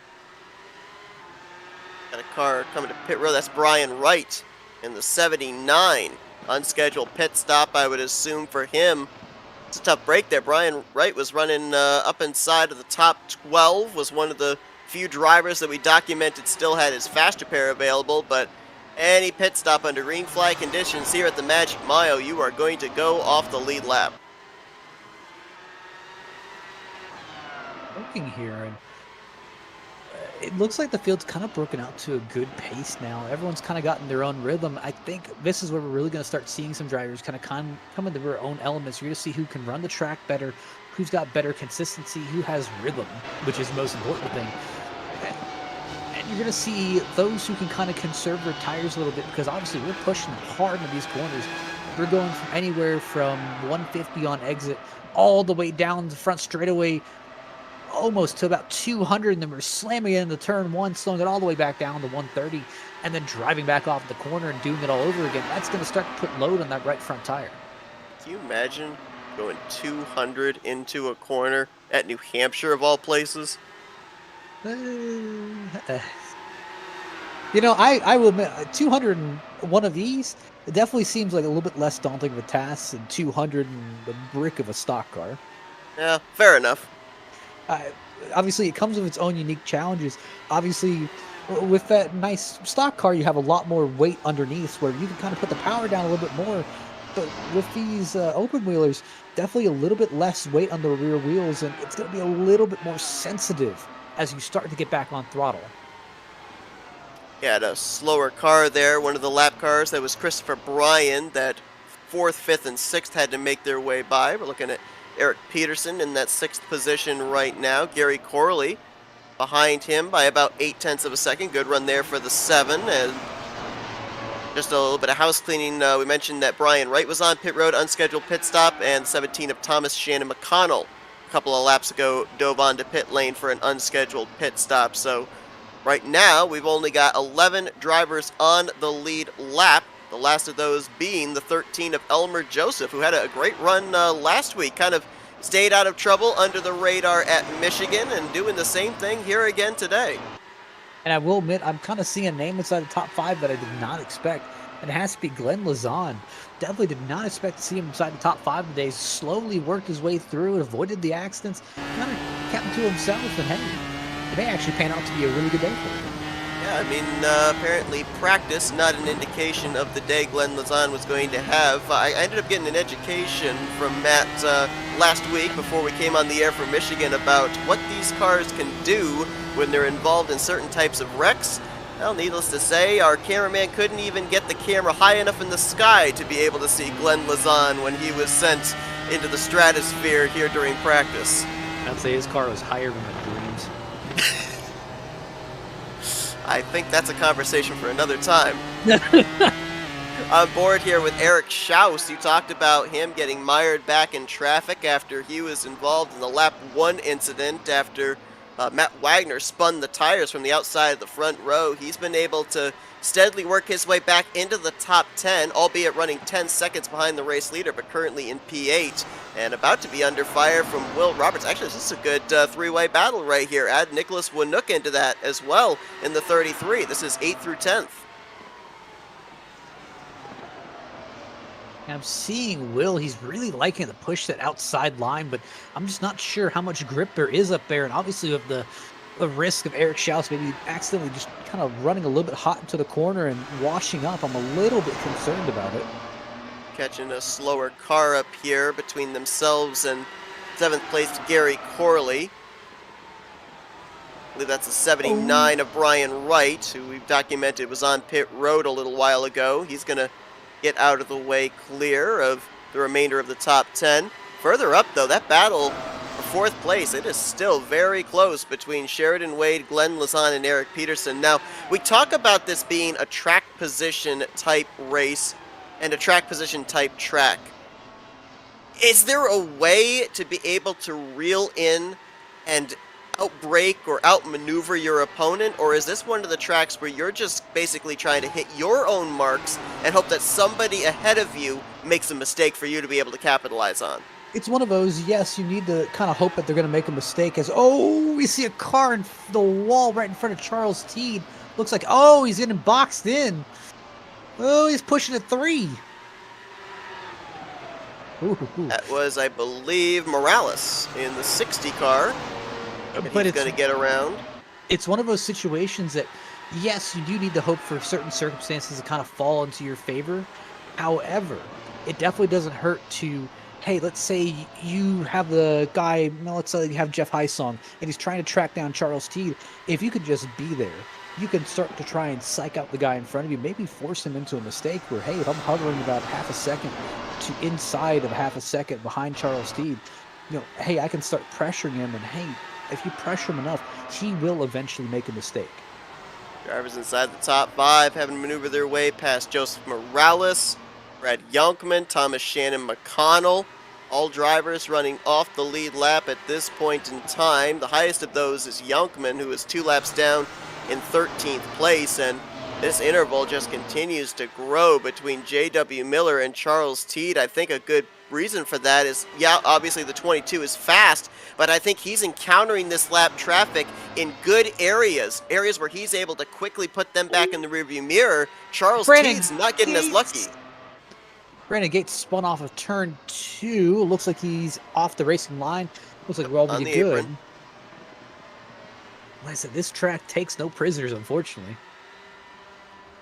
Got a car coming to pit road. That's Brian Wright in the 79. Unscheduled pit stop, I would assume, for him. It's a tough break there. Brian Wright was running up inside of the top 12, was one of the few drivers that we documented still had his faster pair available, but any pit stop under green flag conditions here at the Magic Mile, you are going to go off the lead lap. Looking here, and it looks like the field's kind of broken out to a good pace now. Everyone's kind of gotten their own rhythm. I think this is where we're really going to start seeing some drivers kind of come into their own elements. You're going to see who can run the track better, who's got better consistency, who has rhythm, which is the most important thing. And you're going to see those who can kind of conserve their tires a little bit, because obviously we're pushing hard into these corners. We're going from anywhere from 150 on exit all the way down the front straightaway, almost to about 200, and then we're slamming it into turn one, slowing it all the way back down to 130, and then driving back off the corner and doing it all over again. That's going to start to put load on that right front tire. Can you imagine going 200 into a corner at New Hampshire, of all places? I will admit, 201 of these, it definitely seems like a little bit less daunting of a task than 200 and the brick of a stock car. Yeah, fair enough. Obviously, it comes with its own unique challenges. Obviously, with that nice stock car, you have a lot more weight underneath, where you can kind of put the power down a little bit more. But with these open wheelers, definitely a little bit less weight on the rear wheels, and it's going to be a little bit more sensitive as you start to get back on throttle. Yeah, a slower car there. One of the lap cars, that was Christopher Bryan, that 4th, 5th, and 6th had to make their way by. We're looking at Eric Peterson in that 6th position right now. Gary Corley behind him by about 0.8 of a second. Good run there for the 7. And just a little bit of house cleaning. We mentioned that Brian Wright was on pit road, unscheduled pit stop, and 17 of Thomas Shannon McConnell a couple of laps ago dove onto pit lane for an unscheduled pit stop. So right now, we've only got 11 drivers on the lead lap. The last of those being the 13 of Elmer Joseph, who had a great run last week. Kind of stayed out of trouble under the radar at Michigan, and doing the same thing here again today. And I will admit, I'm kind of seeing a name inside the top 5 that I did not expect. And it has to be Glenn Lazan. Definitely did not expect to see him inside the top 5 today. Slowly worked his way through, avoided the accidents, kind of kept to himself, and hey, it may actually pan out to be a really good day for him. Yeah, I mean, apparently practice, not an indication of the day Glenn Lazan was going to have. I ended up getting an education from Matt last week before we came on the air for Michigan about what these cars can do when they're involved in certain types of wrecks. Well, needless to say, our cameraman couldn't even get the camera high enough in the sky to be able to see Glenn Lazan when he was sent into the stratosphere here during practice. I'd say his car was higher than my dreams. I think that's a conversation for another time. On board here with Eric Schaus. You talked about him getting mired back in traffic after he was involved in the lap 1 incident after Matt Wagner spun the tires from the outside of the front row. He's been able to steadily work his way back into the top 10, albeit running 10 seconds behind the race leader, but currently in P8 and about to be under fire from Will Roberts. Actually, this is a good three-way battle right here. Add Nicholas Winook into that as well in the 33. This is 8th through 10th. I'm seeing Will, he's really liking to push that outside line, but I'm just not sure how much grip there is up there. And obviously with the risk of Eric Schaus maybe accidentally just kind of running a little bit hot into the corner and washing up, I'm a little bit concerned about it. Catching a slower car up here between themselves and 7th place Gary Corley. I believe that's a 79 of Brian Wright, who we've documented was on pit road a little while ago. He's going to get out of the way clear of the remainder of the top 10. Further up, though, that battle for 4th place, it is still very close between Sheridan Wade, Glenn Lazan, and Eric Peterson. Now, we talk about this being a track position type race and a track position type track. Is there a way to be able to reel in and outbrake or outmaneuver your opponent, or is this one of the tracks where you're just basically trying to hit your own marks and hope that somebody ahead of you makes a mistake for you to be able to capitalize on? It's one of those, yes, you need to kind of hope that they're going to make a mistake as, oh, we see a car in the wall right in front of Charles Teed. Looks like, oh, he's getting boxed in. Oh, he's pushing a 3. Ooh. That was, I believe, Morales in the 60 car. But he's going to get around. It's one of those situations that, yes, you do need to hope for certain circumstances to kind of fall into your favor. However, it definitely doesn't hurt to, hey, let's say you have the guy, let's say you have Jeff Heisong, and he's trying to track down Charles Teed. If you could just be there, you can start to try and psych out the guy in front of you, maybe force him into a mistake where, hey, if I'm hovering about half a second to inside of half a second behind Charles Teed, hey, I can start pressuring him, and hey, if you pressure him enough, he will eventually make a mistake. Drivers inside the top 5 having to maneuver their way past Joseph Morales, Brad Youngman, Thomas Shannon McConnell. All drivers running off the lead lap at this point in time. The highest of those is Youngman, who is 2 laps down in 13th place, and this interval just continues to grow between J.W. Miller and Charles Teed. I think a good reason for that is, yeah, obviously the 22 is fast, but I think he's encountering this lap traffic in good areas where he's able to quickly put them back in the rearview mirror. Charles Teed's not getting as lucky. Brandon Gates spun off of turn 2. Looks like he's off the racing line. Looks like we're all going to be good. Like I said, this track takes no prisoners, unfortunately.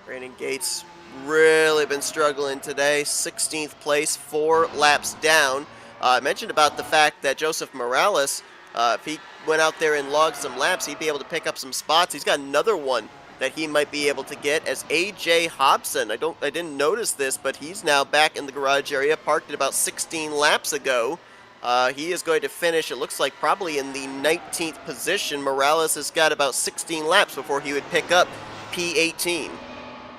Brandon Gates really been struggling today. 16th place, 4 laps down. I mentioned about the fact that Joseph Morales, if he went out there and logged some laps, he'd be able to pick up some spots. He's got another one that he might be able to get as A.J. Hobson. I didn't notice this, but he's now back in the garage area, parked at about 16 laps ago. He is going to finish, it looks like, probably in the 19th position. Morales has got about 16 laps before he would pick up P18.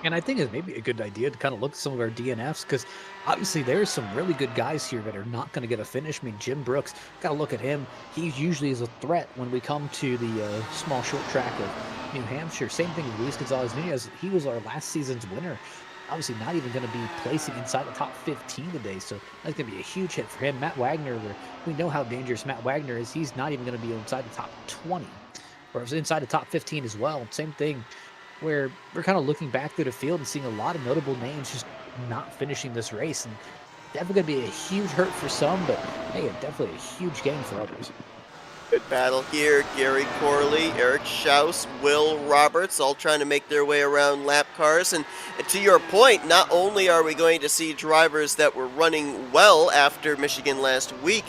And I think it's maybe a good idea to kind of look at some of our DNFs, because obviously there's some really good guys here that are not going to get a finish. I mean, Jim Brooks, got to look at him. He usually is a threat when we come to the small short track of New Hampshire. Same thing with Luis Gonzalez Nunez. He was our last season's winner. Obviously not even going to be placing inside the top 15 today, so that's going to be a huge hit for him. Matt Wagner, we know how dangerous Matt Wagner is. He's not even going to be inside the top 20, or inside the top 15 as well. Same thing, where we're kind of looking back through the field and seeing a lot of notable names just not finishing this race. And definitely going to be a huge hurt for some, but hey, definitely a huge gain for others. Good battle here. Gary Corley, Eric Schaus, Will Roberts, all trying to make their way around lap cars. And to your point, not only are we going to see drivers that were running well after Michigan last week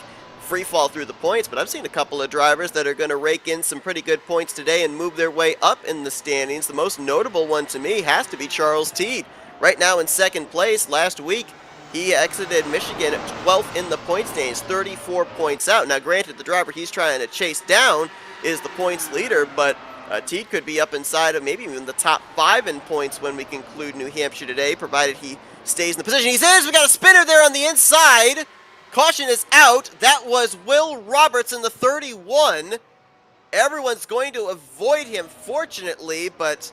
free fall through the points, but I've seen a couple of drivers that are going to rake in some pretty good points today and move their way up in the standings. The most notable one to me has to be Charles Teed. Right now in second place. Last week, he exited Michigan at 12th in the point standings, 34 points out. Now, granted, the driver he's trying to chase down is the points leader, but Teed could be up inside of maybe even the top 5 in points when we conclude New Hampshire today, provided he stays in the position he's in. We got a spinner there on the inside. Caution is out. That was Will Roberts in the 31. Everyone's going to avoid him, fortunately, but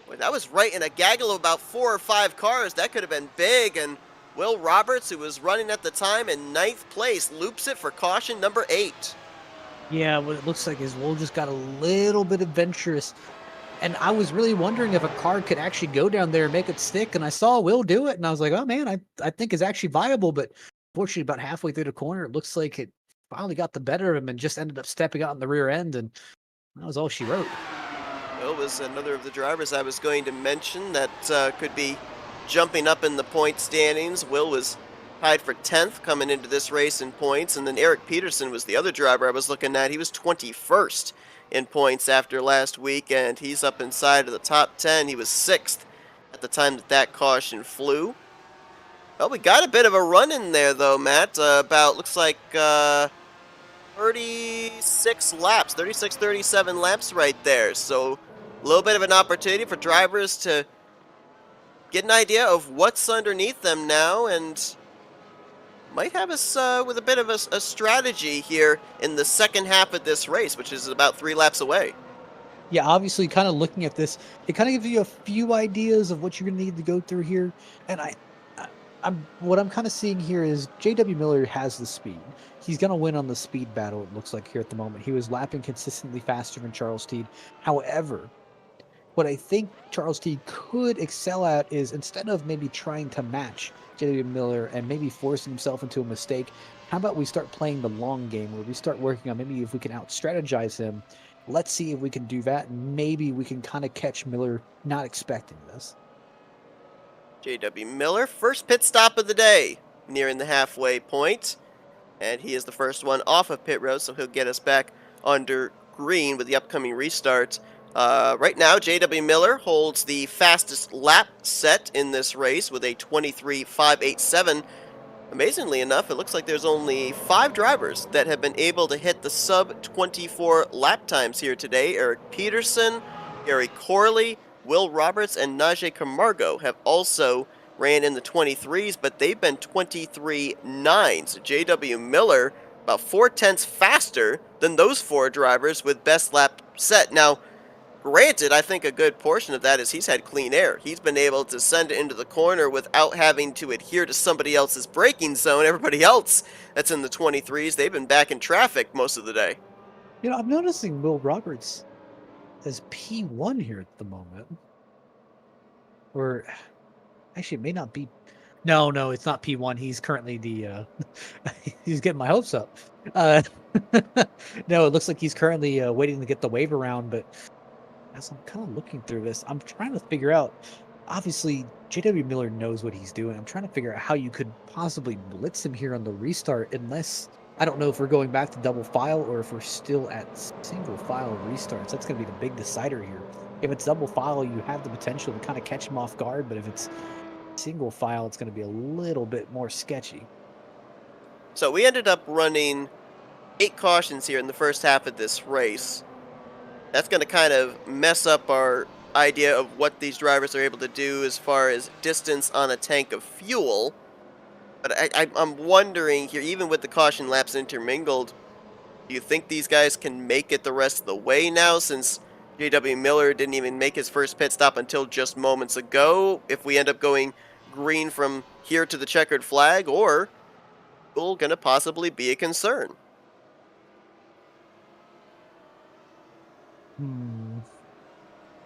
boy, that was right in a gaggle of about 4 or 5 cars. That could have been big, and Will Roberts, who was running at the time in 9th place, loops it for caution number 8. Yeah, what it looks like is Will just got a little bit adventurous. And I was really wondering if a car could actually go down there and make it stick. And I saw Will do it, and I was like, oh, man, I think it's actually viable. But fortunately, about halfway through the corner, it looks like it finally got the better of him and just ended up stepping out in the rear end. And that was all she wrote. Will was another of the drivers I was going to mention that could be jumping up in the point standings. Will was tied for 10th coming into this race in points, and then Eric Peterson was the other driver I was looking at. He was 21st in points after last week, and he's up inside of the top 10. He was 6th at the time that caution flew. Well, we got a bit of a run in there, though, Matt. Looks like 36 laps, 36, 37 laps right there. So a little bit of an opportunity for drivers to get an idea of what's underneath them now, and might have us with a bit of a strategy here in the second half of this race, which is about 3 laps away. Yeah, obviously, kind of looking at this, it kind of gives you a few ideas of what you're going to need to go through here. And what I'm kind of seeing here is J.W. Miller has the speed. He's going to win on the speed battle, it looks like, here at the moment. He was lapping consistently faster than Charles Teed. However, what I think Charles Teed could excel at is, instead of maybe trying to match J.W. Miller and maybe forcing himself into a mistake, how about we start playing the long game, where we start working on maybe if we can out-strategize him. Let's see if we can do that, and maybe we can kind of catch Miller not expecting this. J.W. Miller, first pit stop of the day, nearing the halfway point, and he is the first one off of pit road, so he'll get us back under green with the upcoming restart. Right now, J.W. Miller holds the fastest lap set in this race with a 23.587. Amazingly enough, it looks like there's only 5 drivers that have been able to hit the sub-24 lap times here today. Eric Peterson, Gary Corley, Will Roberts, and Najee Camargo have also ran in the 23s, but they've been 23.9. So J.W. Miller, about 0.4 faster than those 4 drivers with best lap set. Now, granted, I think a good portion of that is he's had clean air. He's been able to send it into the corner without having to adhere to somebody else's braking zone. Everybody else that's in the 23s, they've been back in traffic most of the day. You know, I'm noticing Will Roberts as P1 here at the moment. Or, actually, it may not be. No, it's not P1. He's currently the. He's getting my hopes up. No, it looks like he's currently waiting to get the wave around, but as I'm kind of looking through this, I'm trying to figure out, obviously, J.W. Miller knows what he's doing. I'm trying to figure out how you could possibly blitz him here on the restart, unless, I don't know if we're going back to double file or if we're still at single file restarts. That's going to be the big decider here. If it's double file, you have the potential to kind of catch him off guard, but if it's single file, it's going to be a little bit more sketchy. So we ended up running 8 cautions here in the first half of this race. That's going to kind of mess up our idea of what these drivers are able to do as far as distance on a tank of fuel. But I'm wondering here, even with the caution laps intermingled, do you think these guys can make it the rest of the way now, since J.W. Miller didn't even make his first pit stop until just moments ago? If we end up going green from here to the checkered flag, or will going to possibly be a concern?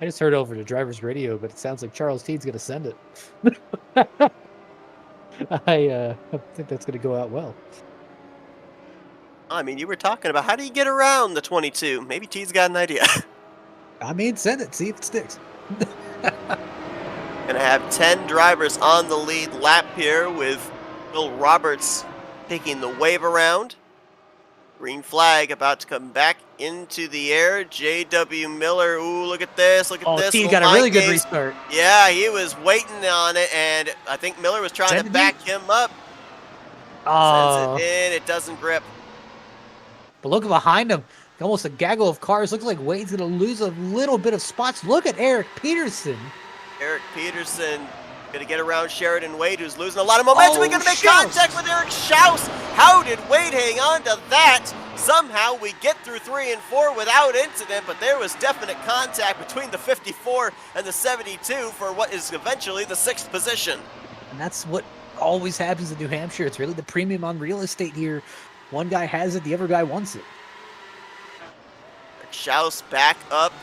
I just heard over the driver's radio, but it sounds like Charles Teed's going to send it. I think that's going to go out well. I mean, you were talking about how do you get around the 22? Maybe Teed's got an idea. I mean, send it. See if it sticks. Gonna have 10 drivers on the lead lap here, with Will Roberts taking the wave around. Green flag about to come back into the air. J.W. Miller, ooh, look at this, look at Oh, this, T little got a mind really good games. restart. Yeah, he was waiting on it, and I think Miller was trying to Sending you? back him up. Sends it Oh, in, it doesn't grip. but look behind him. Almost a gaggle of cars. Looks like Wade's going to lose a little bit of spots. Look at Eric Peterson. Eric Peterson going to get around Sheridan Wade, who's losing a lot of momentum. Oh, We're going to make Schaus. contact with Eric Schaus. How did Wade hang on to that? Somehow we get through 3 and 4 without incident, but there was definite contact between the 54 and the 72 for what is eventually the 6th position. And that's what always happens in New Hampshire. It's really the premium on real estate here. One guy has it, the other guy wants it. Schaus back up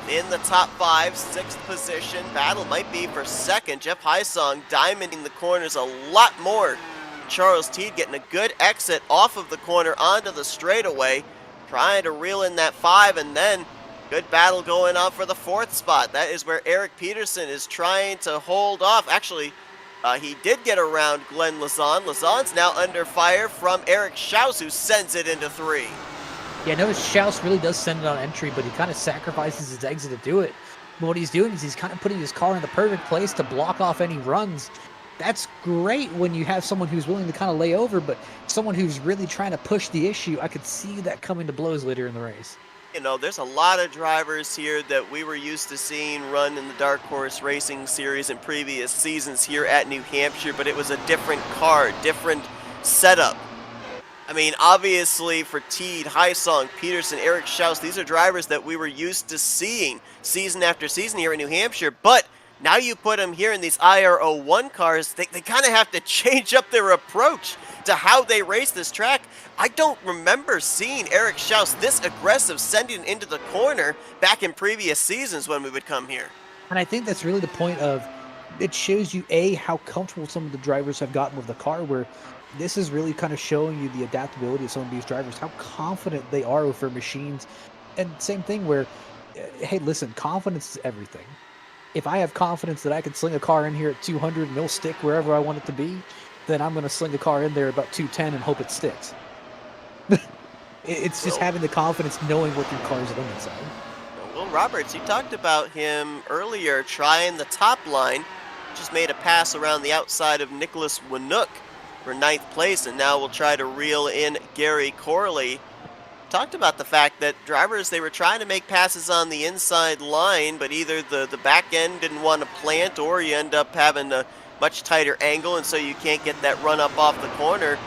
in the top 5, 6th position. Battle might be for 2nd. Jeff Hysong diamonding the corners a lot more. Charles Teed getting a good exit off of the corner onto the straightaway, trying to reel in that 5, and then good battle going on for the 4th spot. That is where Eric Peterson is trying to hold off. Actually, he did get around Glenn Lazan. Lazan's now under fire from Eric Schaus, who sends it into 3. Yeah, notice Schaus really does send it on entry, but he kind of sacrifices his exit to do it. But what he's doing is he's kind of putting his car in the perfect place to block off any runs. That's great when you have someone who's willing to kind of lay over, but someone who's really trying to push the issue, I could see that coming to blows later in the race. You know, there's a lot of drivers here that we were used to seeing run in the Dark Horse Racing Series in previous seasons here at New Hampshire, but it was a different car, different setup. I mean, obviously for Teed, Hysong, Peterson, Eric Schaus, these are drivers that we were used to seeing season after season here in New Hampshire, but now you put them here in these IR01 cars, they kind of have to change up their approach to how they race this track. I don't remember seeing Eric Schaus this aggressive sending into the corner back in previous seasons when we would come here. And I think that's really the point of, it shows you, A, how comfortable some of the drivers have gotten with the car, where this is really kind of showing you the adaptability of some of these drivers, how confident they are with their machines. And same thing where, hey, listen, confidence is everything. If I have confidence that I can sling a car in here at 200 and it'll stick wherever I want it to be, then I'm going to sling a car in there about 210 and hope it sticks. It's just having the confidence, knowing what your car's limits are. Will Roberts, you talked about him earlier trying the top line, just made a pass around the outside of Nicholas Winook for 9th place, and now we'll try to reel in Gary Corley. Talked about the fact that drivers, they were trying to make passes on the inside line, but either the back end didn't want to plant, or you end up having a much tighter angle, and so you can't get that run up off the corner.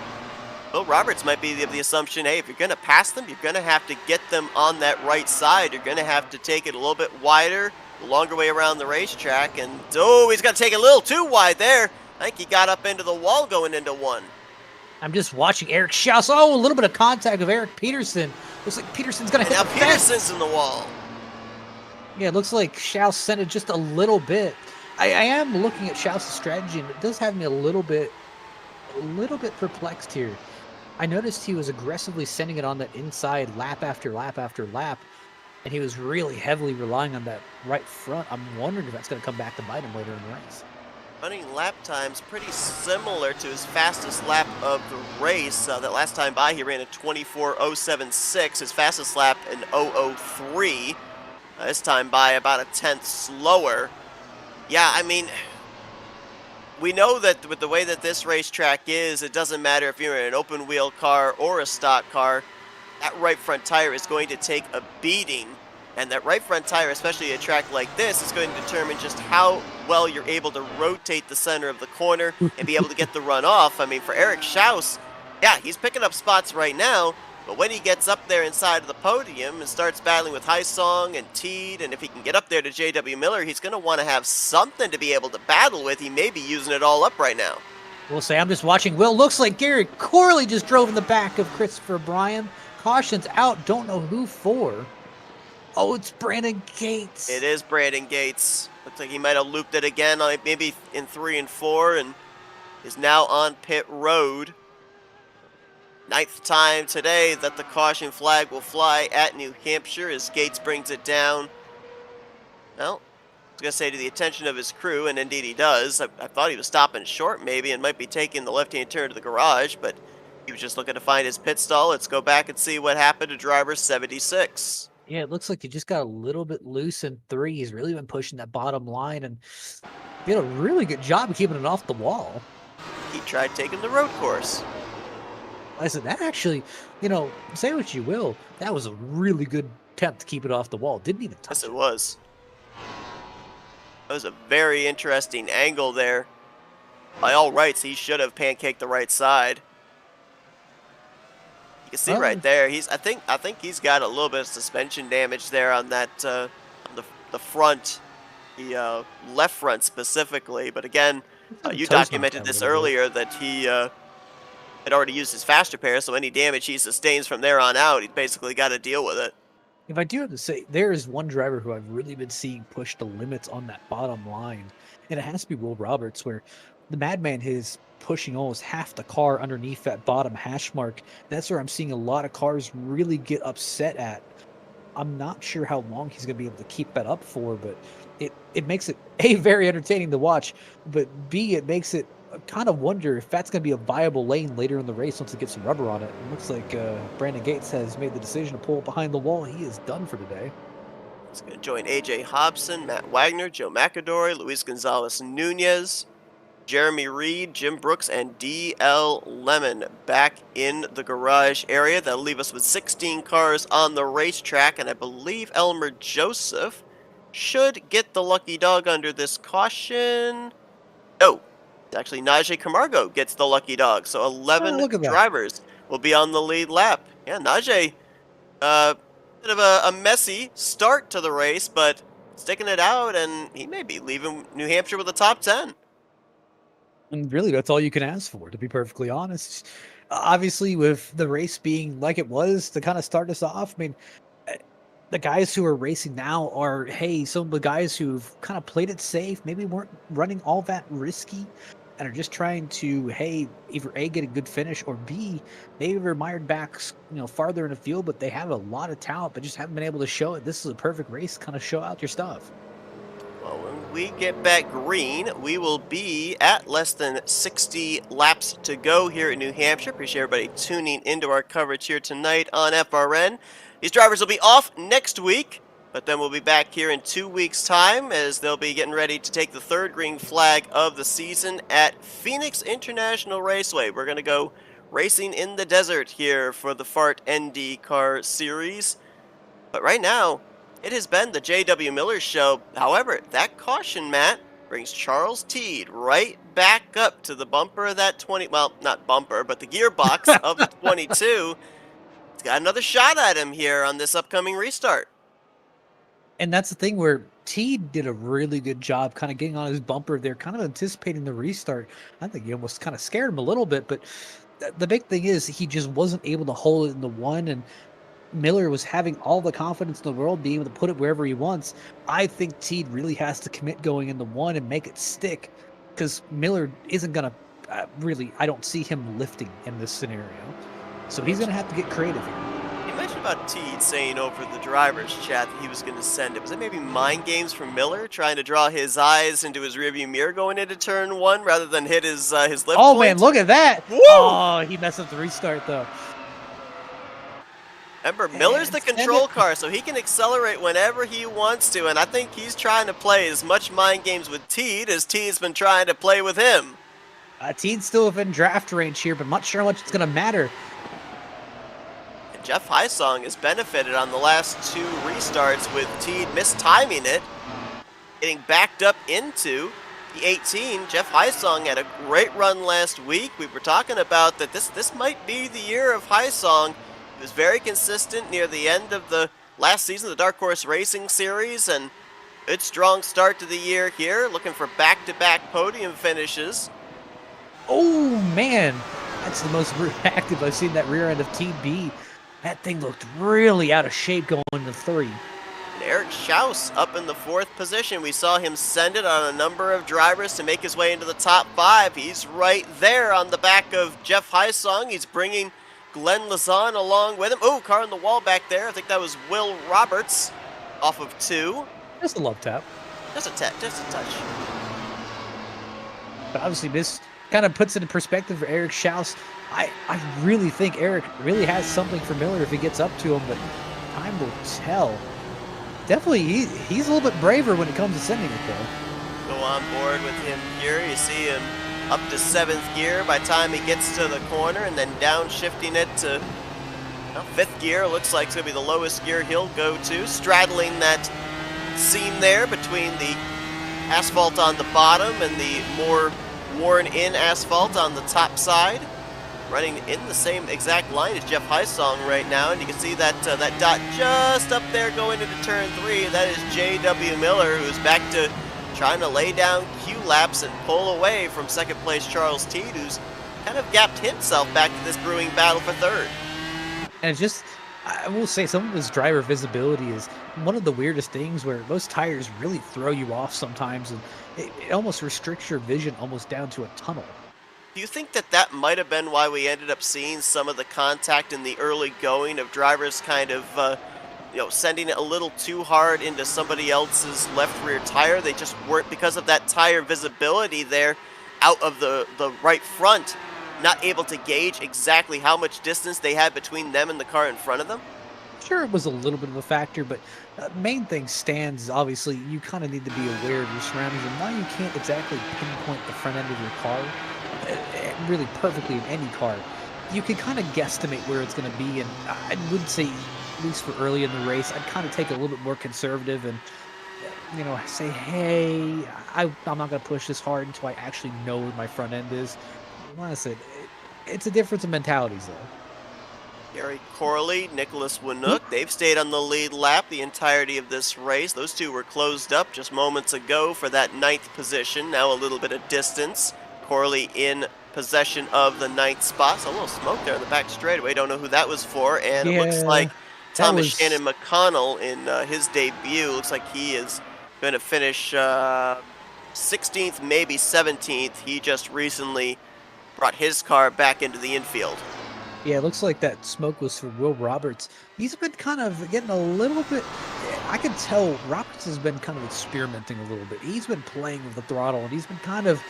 Will Roberts might be of the assumption, hey, if you're going to pass them, you're going to have to get them on that right side. You're going to have to take it a little bit wider, a longer way around the racetrack, and oh, he's got to take it a little too wide there. I think he got up into the wall going into 1. I'm just watching Eric Schaus. Oh, a little bit of contact with Eric Peterson. Looks like Peterson's going to hit now the fence. Peterson's in the wall. Yeah, it looks like Schaus sent it just a little bit. I am looking at Schaus' strategy, and it does have me a little bit perplexed here. I noticed he was aggressively sending it on that inside lap after lap after lap, and he was really heavily relying on that right front. I'm wondering if that's going to come back to bite him later in the race. Running lap times pretty similar to his fastest lap of the race. That last time by, he ran a 24.076, his fastest lap in 0.003. This time by about a 10th slower. Yeah, I mean, we know that with the way that this racetrack is, it doesn't matter if you're in an open wheel car or a stock car, that right front tire is going to take a beating. And that right front tire, especially at a track like this, is going to determine just how well you're able to rotate the center of the corner and be able to get the run off. I mean, for Eric Schaus, yeah, he's picking up spots right now, but when he gets up there inside of the podium and starts battling with Hysong and Teed, and if he can get up there to J.W. Miller, he's going to want to have something to be able to battle with. He may be using it all up right now. We'll say, I'm just watching. Will, looks like Gary Corley just drove in the back of Christopher Bryan. Caution's out. Don't know who for. Oh, it's Brandon Gates. It is Brandon Gates. Looks like he might have looped it again, maybe in 3 and 4, and is now on pit road. 9th time today that the caution flag will fly at New Hampshire as Gates brings it down. Well, I was going to say to the attention of his crew, and indeed he does. I thought he was stopping short maybe and might be taking the left-hand turn to the garage, but He was just looking to find his pit stall. Let's go back and see what happened to driver 76. Yeah, it looks like he just got a little bit loose in 3. He's really been pushing that bottom line and did a really good job of keeping it off the wall. He tried taking the road course. I said, that actually, say what you will, that was a really good attempt to keep it off the wall. Didn't even touch Yes, it. it was. That was a very interesting angle there. By all rights, he should have pancaked the right side. You can see right there. I think he's got a little bit of suspension damage there on that on the front, the left front specifically. But again, you documented this earlier that he had already used his faster pair, so any damage he sustains from there on out, he's basically got to deal with it. If I do have to say, there is one driver who I've really been seeing push the limits on that bottom line, and it has to be Will Roberts, where the Madman is pushing almost half the car underneath that bottom hash mark. That's where I'm seeing a lot of cars really get upset at. I'm not sure how long he's going to be able to keep that up for, but it makes it, A, very entertaining to watch, but B, it makes it kind of wonder if that's going to be a viable lane later in the race once it gets some rubber on it. It looks like Brandon Gates has made the decision to pull it behind the wall. He is done for today. He's going to join AJ Hobson, Matt Wagner, Joe McAdory, Luis Gonzalez Nunez, Jeremy Reed, Jim Brooks, and DL Lemon back in the garage area. That'll leave us with 16 cars on the racetrack, and I believe Elmer Joseph should get the lucky dog under this caution. Oh, actually Najee Camargo gets the lucky dog, so 11 drivers will be on the lead lap. Yeah, Najee, bit of a messy start to the race, but sticking it out, and he may be leaving New Hampshire with a top 10. And really, that's all you can ask for, to be perfectly honest. Obviously, with the race being like it was to kind of start us off, I mean, the guys who are racing now are, hey, some of the guys who've kind of played it safe, maybe weren't running all that risky, and are just trying to, hey, either A, get a good finish, or B, maybe they're mired back, farther in the field, but they have a lot of talent, but just haven't been able to show it. This is a perfect race, kind of show out your stuff. Well, when we get back green, we will be at less than 60 laps to go here in New Hampshire. Appreciate everybody tuning into our coverage here tonight on FRN. These drivers will be off next week, but then we'll be back here in 2 weeks' time as they'll be getting ready to take the third green flag of the season at Phoenix International Raceway. We're going to go racing in the desert here for the FART NDCar series. But right now, it has been the J.W. Miller Show. However, that caution, Matt, brings Charles Teed right back up to the bumper of that 20, well, not bumper, but the gearbox of the 22. He's got another shot at him here on this upcoming restart. And that's the thing where Teed did a really good job kind of getting on his bumper there, kind of anticipating the restart. I think he almost kind of scared him a little bit, but the big thing is he just wasn't able to hold it in the one, and Miller was having all the confidence in the world, being able to put it wherever he wants. I think Teed really has to commit going in the one and make it stick, because Miller isn't going to really, I don't see him lifting in this scenario. So he's going to have to get creative here. You mentioned about Teed saying over the driver's chat that he was going to send it. Was it maybe mind games from Miller, trying to draw his eyes into his rearview mirror going into turn one rather than hit his lift Oh, point? man, look at that. Woo! Oh, he messed up the restart, though. Remember, Miller's the control car, so he can accelerate whenever he wants to, and I think he's trying to play as much mind games with Teed as Teed's been trying to play with him. Teed's still within draft range here, but I'm not sure how much it's going to matter. And Jeff Hysong has benefited on the last 2 restarts with Teed mistiming it, getting backed up into the 18. Jeff Hysong had a great run last week. We were talking about that this might be the year of Hysong. He was very consistent near the end of the last season, the Dark Horse Racing Series, and good strong start to the year here, looking for back-to-back podium finishes. Oh, man. That's the most reactive I've seen that rear end of TB. That thing looked really out of shape going to 3. And Eric Schaus up in the 4th position. We saw him send it on a number of drivers to make his way into the top 5. He's right there on the back of Jeff Hysong. He's bringing Glenn Lazan along with him. Oh, car on the wall back there. I think that was Will Roberts off of 2. Just a love tap. Just a touch. But obviously kind of puts it in perspective for Eric Schaus. I really think Eric really has something for Miller if he gets up to him, but time will tell. Definitely, he's a little bit braver when it comes to sending it, though. Go on board with him here. You see him up to 7th gear by the time he gets to the corner, and then downshifting it to 5th gear. Looks like it's going to be the lowest gear he'll go to, straddling that seam there between the asphalt on the bottom and the more worn-in asphalt on the top side. Running in the same exact line as Jeff Heisong right now, and you can see that that dot just up there going into turn 3. That is J.W. Miller, who's back to trying to lay down Q laps and pull away from second place Charles Teed, who's kind of gapped himself back to this brewing battle for third. And it's just, I will say, some of his driver visibility is one of the weirdest things where most tires really throw you off sometimes, and it almost restricts your vision almost down to a tunnel. Do you think that that might have been why we ended up seeing some of the contact in the early going of drivers kind of, sending it a little too hard into somebody else's left rear tire? They just weren't, because of that tire visibility there out of the right front, not able to gauge exactly how much distance they had between them and the car in front of them? Sure, it was a little bit of a factor, but main thing stands, obviously, you kind of need to be aware of your surroundings, and while you can't exactly pinpoint the front end of your car, really perfectly in any car, you can kind of guesstimate where it's going to be, and I would say, at least for early in the race, I'd kind of take a little bit more conservative and, say, hey, I'm not going to push this hard until I actually know where my front end is. Like I said, it's a difference in mentalities, though. Gary Corley, Nicholas Winook, they've stayed on the lead lap the entirety of this race. Those two were closed up just moments ago for that 9th position. Now a little bit of distance. Corley in possession of the 9th spot. So a little smoke there in the back straightaway. Don't know who that was for. And it looks like Thomas Shannon McConnell in his debut. Looks like he is going to finish 16th, maybe 17th. He just recently brought his car back into the infield. Yeah, it looks like that smoke was for Will Roberts. He's been kind of getting a little bit, I can tell Roberts has been kind of experimenting a little bit. He's been playing with the throttle, and he's been kind of,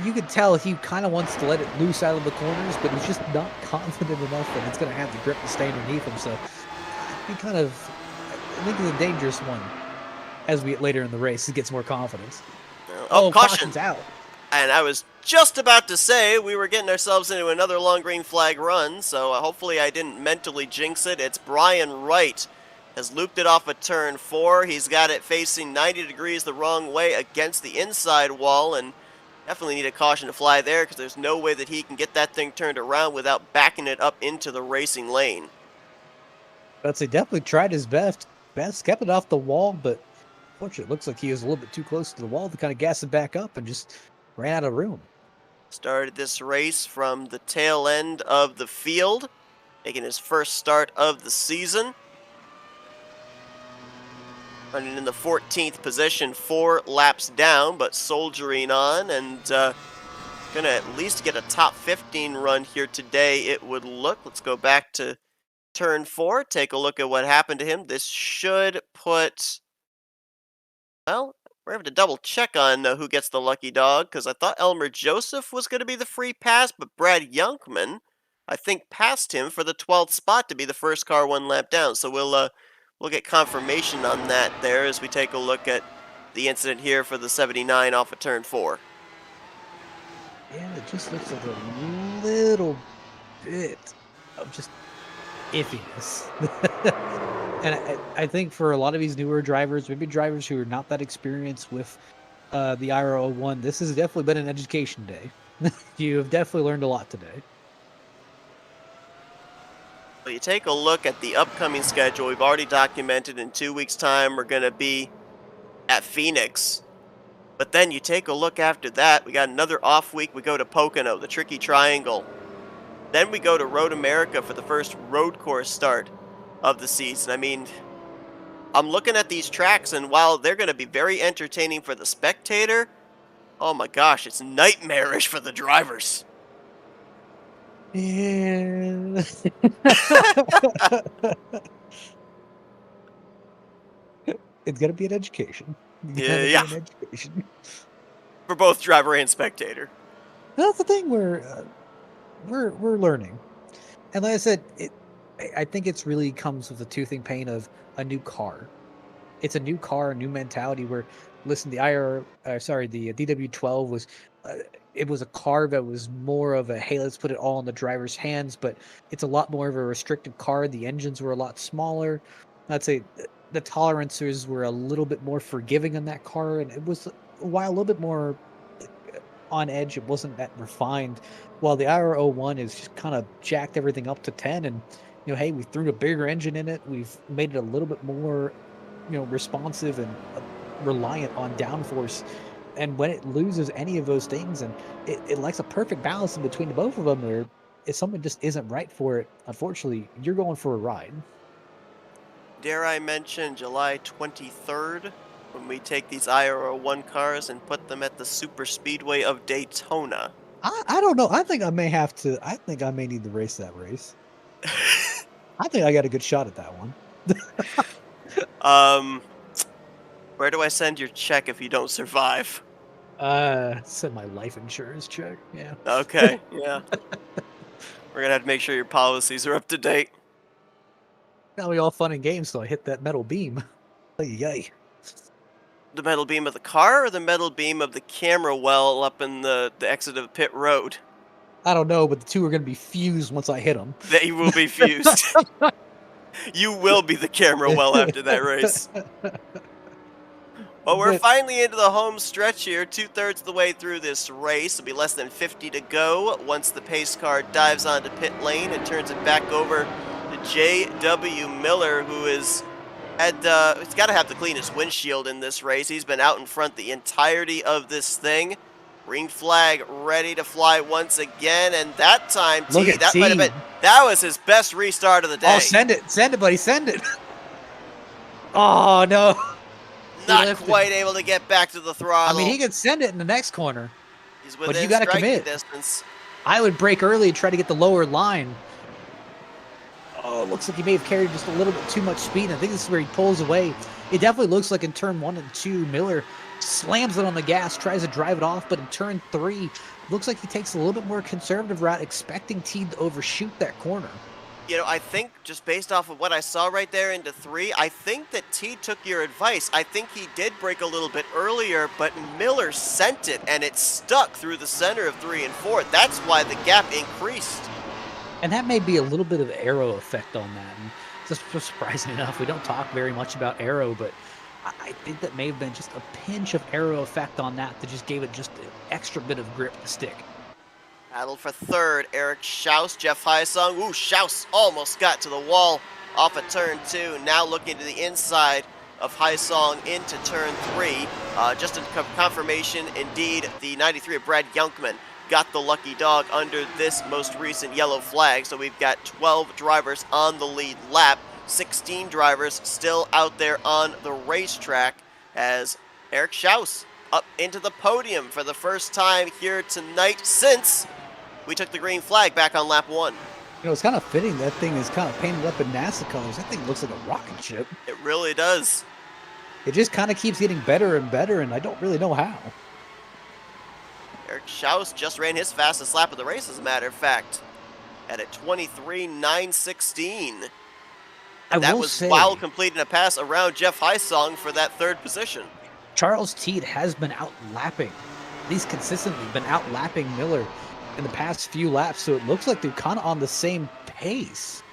you can tell he kind of wants to let it loose out of the corners, but he's just not confident enough that it's going to have the grip to stay underneath him. So he kind of, I think he's a dangerous one as we get later in the race. He gets more confidence. Oh, caution's out. And I was just about to say we were getting ourselves into another long green flag run, so hopefully I didn't mentally jinx it. It's Brian Wright has looped it off of turn 4. He's got it facing 90 degrees the wrong way against the inside wall, and definitely need a caution to fly there because there's no way that he can get that thing turned around without backing it up into the racing lane. But he definitely tried his best, kept it off the wall, but unfortunately it looks like he was a little bit too close to the wall to kind of gas it back up and just ran out of room. Started this race from the tail end of the field, making his first start of the season. Running in the 14th position, 4 laps down, but soldiering on, and gonna at least get a top 15 run here today, it would look. Let's go back to turn 4, take a look at what happened to him. This should put, well, we're having to double check on who gets the lucky dog, because I thought Elmer Joseph was going to be the free pass, but Brad Youngman, I think, passed him for the 12th spot to be the first car 1 lap down. So we'll get confirmation on that there as we take a look at the incident here for the 79 off of turn 4. Yeah, it just looks like a little bit of just iffiness. And I think for a lot of these newer drivers, maybe drivers who are not that experienced with the IRO 01, this has definitely been an education day. You have definitely learned a lot today. Well, you take a look at the upcoming schedule. We've already documented in 2 weeks' time we're going to be at Phoenix. But then you take a look after that. We got another off week. We go to Pocono, the Tricky Triangle. Then we go to Road America for the first road course start of the season. I mean, I'm looking at these tracks, and while they're going to be very entertaining for the spectator, oh my gosh, it's nightmarish for the drivers. Yeah. It's going to be an education. Yeah. An education. For both driver and spectator. That's the thing. We're learning, and like I said, I think it's really comes with the toothing pain of a new car. It's a new car, a new mentality. Where listen, the DW12 was, uh, it was a car that was more of a hey, let's put it all in the driver's hands. But it's a lot more of a restricted car. The engines were a lot smaller. I'd say the tolerances were a little bit more forgiving in that car, and it was while a little bit more on edge. It wasn't that refined. While the IR01 is just kind of jacked everything up to 10, and hey, we threw a bigger engine in it. We've made it a little bit more responsive and reliant on downforce. And when it loses any of those things, and it likes a perfect balance in between the both of them, where if something just isn't right for it, unfortunately, you're going for a ride. Dare I mention July 23rd, when we take these IRO1 cars and put them at the Super Speedway of Daytona? I don't know. I think I may have to. I think I may need to race that race. I think I got a good shot at that one. um, where do I send your check if you don't survive? Send my life insurance check. Yeah. Okay, yeah. We're gonna have to make sure your policies are up to date. Now we all fun and games, so I hit that metal beam. Yay. The metal beam of the car or the metal beam of the camera well up in the exit of pit road? I don't know, but the two are going to be fused once I hit them. They will be fused. You will be the camera well after that race. Well, we're finally into the home stretch here, 2/3 of the way through this race. It'll be less than 50 to go once the pace car dives onto pit lane and turns it back over to J.W. Miller, who he's got to have the cleanest windshield in this race. He's been out in front the entirety of this thing. Green flag ready to fly once again, and that time, that was his best restart of the day. Oh, send it, buddy, send it. Oh no. Not quite able to get back to the throttle. I mean, he could send it in the next corner. He's within, but you got to commit. Distance. I would brake early and try to get the lower line. Oh, it looks like he may have carried just a little bit too much speed. I think this is where he pulls away. It definitely looks like in turn 1 and 2, Miller slams it on the gas, tries to drive it off, but in turn 3, looks like he takes a little bit more conservative route, expecting Teed to overshoot that corner. I think just based off of what I saw right there into 3, I think that Teed took your advice. I think he did brake a little bit earlier, but Miller sent it, and it stuck through the center of 3 and 4. That's why the gap increased. And that may be a little bit of aero effect on that. And just surprising enough, we don't talk very much about aero, but I think that may have been just a pinch of aero effect on that just gave it just an extra bit of grip to stick. Battle for third, Eric Schaus, Jeff Hysong. Ooh, Schaus almost got to the wall off of turn 2. Now looking to the inside of Hysong into turn 3. Just a confirmation, indeed, the 93 of Brad Youngman got the lucky dog under this most recent yellow flag. So we've got 12 drivers on the lead lap, 16 drivers still out there on the racetrack as Eric Schaus up into the podium for the first time here tonight since we took the green flag back on lap 1. It's kind of fitting that thing is kind of painted up in NASA colors. That thing looks like a rocket ship. It really does. It just kind of keeps getting better and better, and I don't really know how. Eric Schaus just ran his fastest lap of the race, as a matter of fact, at a 23:916. And that was while completing a pass around Jeff Hysong for that third position. Charles Teed has been out-lapping. He's consistently been out-lapping Miller in the past few laps, so it looks like they're kind of on the same pace.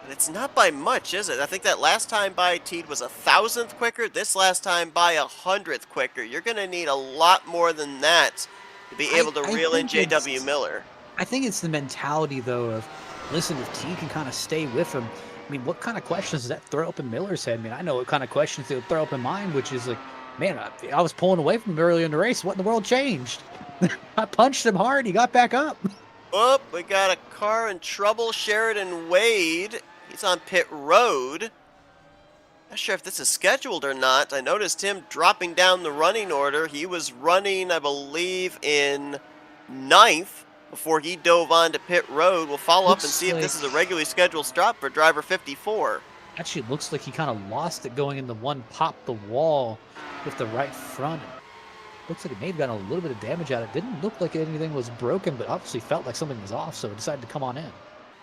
But it's not by much, is it? I think that last time by Teed was 1,000th quicker. This last time by 100th quicker. You're going to need a lot more than that to be able to reel in J.W. Miller. I think it's the mentality, though, of, listen, if Teed can kind of stay with him, I mean, what kind of questions does that throw up in Miller's head? I mean, I know what kind of questions it would throw up in mine, which is like, man, I was pulling away from him earlier in the race. What in the world changed? I punched him hard. He got back up. Oh, we got a car in trouble. Sheridan Wade. He's on pit road. Not sure if this is scheduled or not. I noticed him dropping down the running order. He was running, I believe, in 9th before he dove onto pit road. We'll follow up and see if this is a regularly scheduled stop for driver 54. Actually, it looks like he kind of lost it going into one, popped the wall with the right front. Looks like it may have gotten a little bit of damage out of it. Didn't look like anything was broken, but obviously felt like something was off, so it decided to come on in.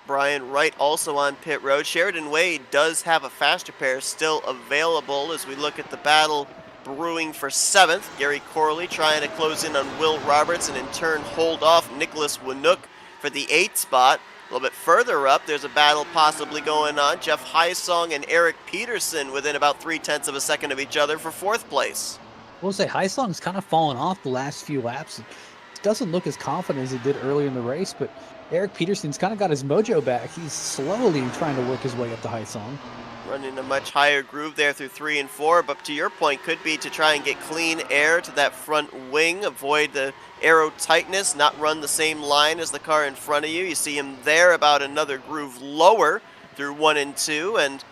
Brian Wright also on pit road. Sheridan Wade does have a faster pair still available as we look at the battle brewing for 7th. Gary Corley trying to close in on Will Roberts and in turn hold off Nicholas Winook for the 8th spot. A little bit further up, there's a battle possibly going on. Jeff Hysong and Eric Peterson within about 0.3 of a second of each other for 4th place. We'll say Hysong's kind of fallen off the last few laps. It doesn't look as confident as he did earlier in the race, but Eric Peterson's kind of got his mojo back. He's slowly trying to work his way up to Hysong. Running a much higher groove there through 3 and 4, but to your point, could be to try and get clean air to that front wing, avoid the aero tightness, not run the same line as the car in front of you. You see him there about another groove lower through 1 and 2, and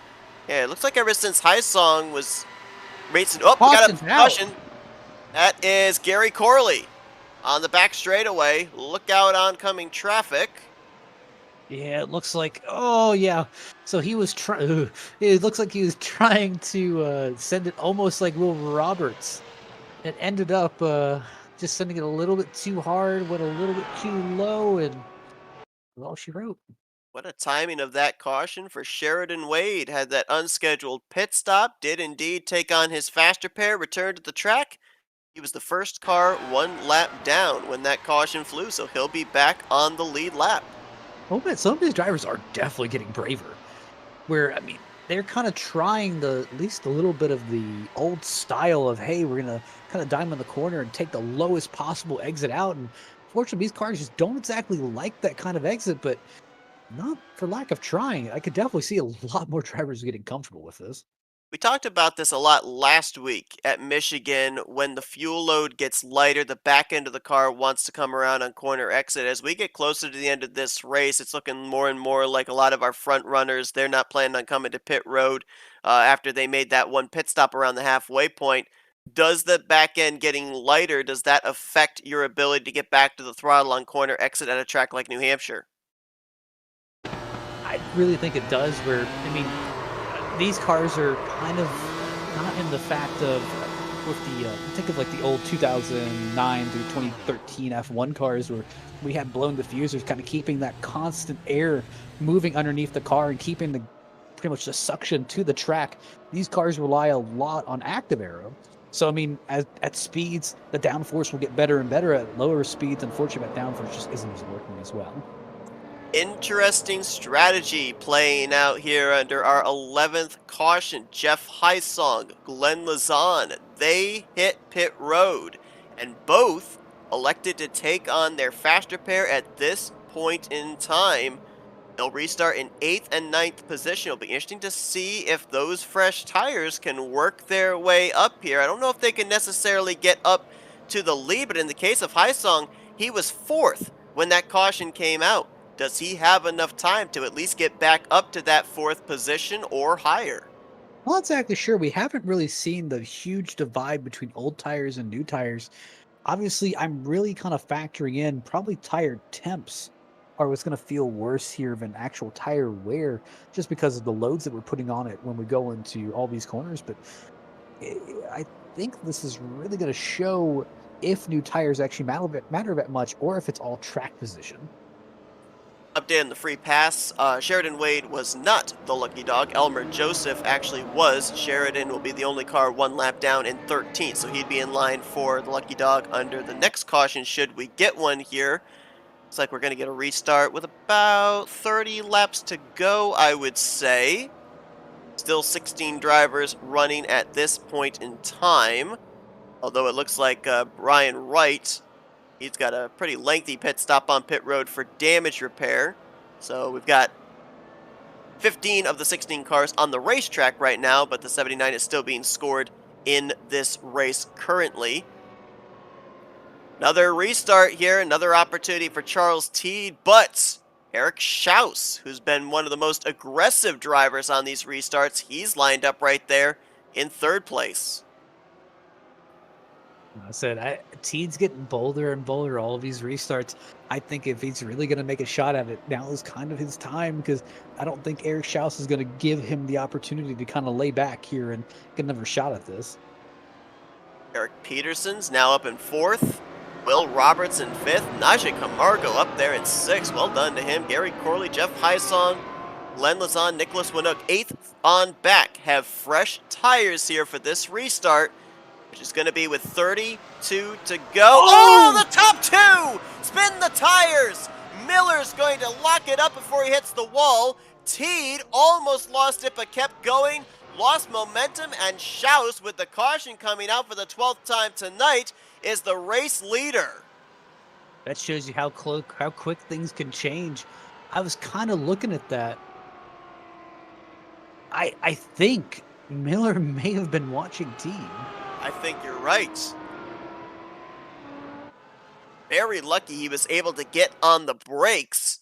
yeah, it looks like ever since Hysong was racing, oh, we got a caution. That is Gary Corley on the back straightaway. Look out oncoming traffic. Yeah, it looks like, oh yeah. So he was trying, it looks like he was trying to send it almost like Will Roberts. It ended up just sending it a little bit too hard, went a little bit too low, and well, she wrote. What a timing of that caution for Sheridan Wade. Had that unscheduled pit stop, did indeed take on his faster pair, returned to the track. He was the first car 1 lap down when that caution flew, so he'll be back on the lead lap. Oh man, some of these drivers are definitely getting braver. Where, I mean, they're kind of trying at least a little bit of the old style of, hey, we're going to kind of dime in the corner and take the lowest possible exit out. And fortunately, these cars just don't exactly like that kind of exit, but not for lack of trying. I could definitely see a lot more drivers getting comfortable with this. We talked about this a lot last week at Michigan. When the fuel load gets lighter, the back end of the car wants to come around on corner exit. As we get closer to the end of this race, it's looking more and more like a lot of our front runners. They're not planning on coming to pit road after they made that one pit stop around the halfway point. Does the back end getting lighter, does that affect your ability to get back to the throttle on corner exit at a track like New Hampshire? I really think it does. Where, I mean, these cars are kind of not in the fact of with the think of like the old 2009 through 2013 F1 cars where we had blown diffusers, kind of keeping that constant air moving underneath the car and keeping the pretty much the suction to the track. These cars rely a lot on active aero. So I mean, at speeds, the downforce will get better and better. At lower speeds, unfortunately, that downforce just isn't as working as well. Interesting strategy playing out here under our 11th caution. Jeff Hysong, Glenn Lazan, they hit pit road and both elected to take on their faster pair at this point in time. They'll restart in 8th and 9th position. It'll be interesting to see if those fresh tires can work their way up here. I don't know if they can necessarily get up to the lead, but in the case of Hysong, he was 4th when that caution came out. Does he have enough time to at least get back up to that 4th position or higher? Not exactly sure. We haven't really seen the huge divide between old tires and new tires. Obviously, I'm really kind of factoring in probably tire temps are what's going to feel worse here than actual tire wear, just because of the loads that we're putting on it when we go into all these corners. But I think this is really going to show if new tires actually matter that much, or if it's all track position. Update on the free pass. Sheridan Wade was not the lucky dog. Elmer Joseph actually was. Sheridan will be the only car 1 lap down in 13th, so he'd be in line for the lucky dog under the next caution should we get one here. Looks like we're going to get a restart with about 30 laps to go, I would say. Still 16 drivers running at this point in time, although it looks like Brian Wright, he's got a pretty lengthy pit stop on pit road for damage repair. So we've got 15 of the 16 cars on the racetrack right now, but the 79 is still being scored in this race currently. Another restart here, another opportunity for Charles Teed, but Eric Schaus, who's been one of the most aggressive drivers on these restarts, he's lined up right there in 3rd place. I said, Teed's getting bolder and bolder all of these restarts. I think if he's really going to make a shot at it, now is kind of his time, because I don't think Eric Schaus is going to give him the opportunity to kind of lay back here and get another shot at this. Eric Peterson's now up in 4th. Will Roberts in 5th. Najee Camargo up there in 6th. Well done to him. Gary Corley, Jeff Heisong, Len Lazon, Nicholas Winook, 8th on back. Have fresh tires here for this restart, which is going to be with 32 to go. Oh, the top 2! Spin the tires! Miller's going to lock it up before he hits the wall. Teed almost lost it but kept going. Lost momentum, and Schaus, with the caution coming out for the 12th time tonight, is the race leader. That shows you how quick things can change. I was kind of looking at that. I think Miller may have been watching Teed. I think you're right. Very lucky he was able to get on the brakes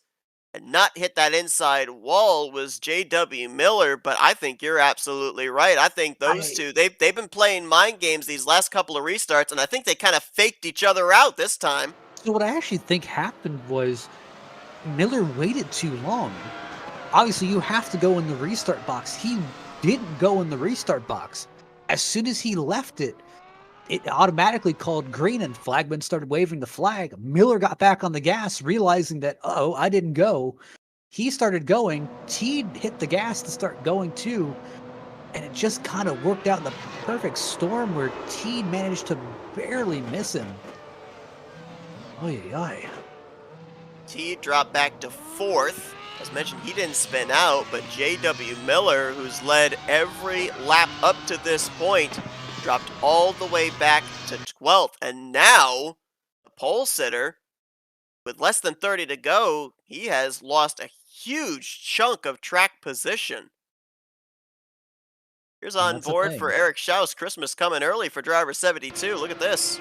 and not hit that inside wall was J.W. Miller, but I think you're absolutely right. I think those two, they've been playing mind games these last couple of restarts, and I think they kind of faked each other out this time. So what I actually think happened was Miller waited too long. Obviously, you have to go in the restart box. He didn't go in the restart box. As soon as he left it, it automatically called green and flagman started waving the flag. Miller got back on the gas, realizing that, uh-oh, I didn't go. He started going. Teed hit the gas to start going too. And it just kind of worked out in the perfect storm where Teed managed to barely miss him. Oy. Teed dropped back to 4th. As mentioned, he didn't spin out, but J.W. Miller, who's led every lap up to this point, dropped all the way back to 12th. And now, the pole sitter, with less than 30 to go, he has lost a huge chunk of track position. Here's on board for Eric Schaus. Christmas coming early for driver 72. Look at this.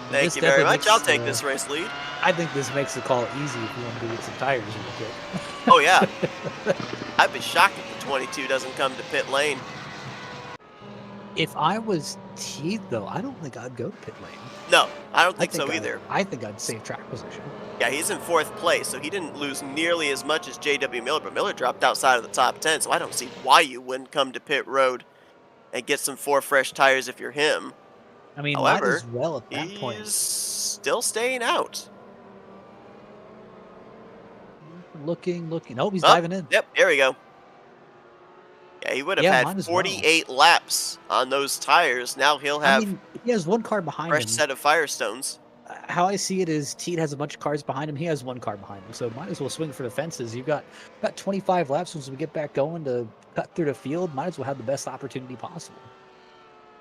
Thank you very much. I'll take this race lead. I think this makes the call easy if you want to get some tires real quick. Oh, yeah. I'd be shocked if the 22 doesn't come to pit lane. If I was Teed, though, I don't think I'd go to pit lane. No, I don't think so either. I think I'd save track position. Yeah, he's in 4th place, so he didn't lose nearly as much as J.W. Miller, but Miller dropped outside of the top 10, so I don't see why you wouldn't come to pit road and get some 4 fresh tires if you're him. I mean, however, might as well at that point. He's still staying out. Looking. Oh, he's diving in. Yep, there we go. Yeah, he would have had 48 laps on those tires. Now he'll have he has one car behind him. Fresh set of Firestones. How I see it is Teed has a bunch of cars behind him. He has one car behind him. So might as well swing for the fences. You've got 25 laps once we get back going to cut through the field. Might as well have the best opportunity possible.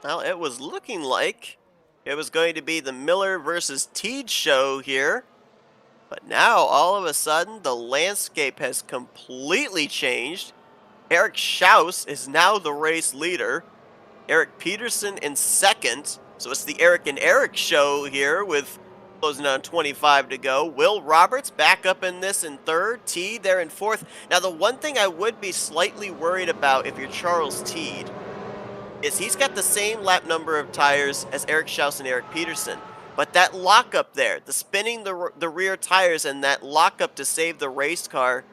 Well, it was looking like it was going to be the Miller versus Teed show here. But now, all of a sudden, the landscape has completely changed. Eric Schaus is now the race leader. Eric Peterson in 2nd. So it's the Eric and Eric show here with closing on 25 to go. Will Roberts back up in this in 3rd. Teed there in 4th. Now, the one thing I would be slightly worried about if you're Charles Teed is he's got the same lap number of tires as Eric Schaus and Eric Peterson. But that lockup there, the spinning the rear tires and that lockup to save the race car,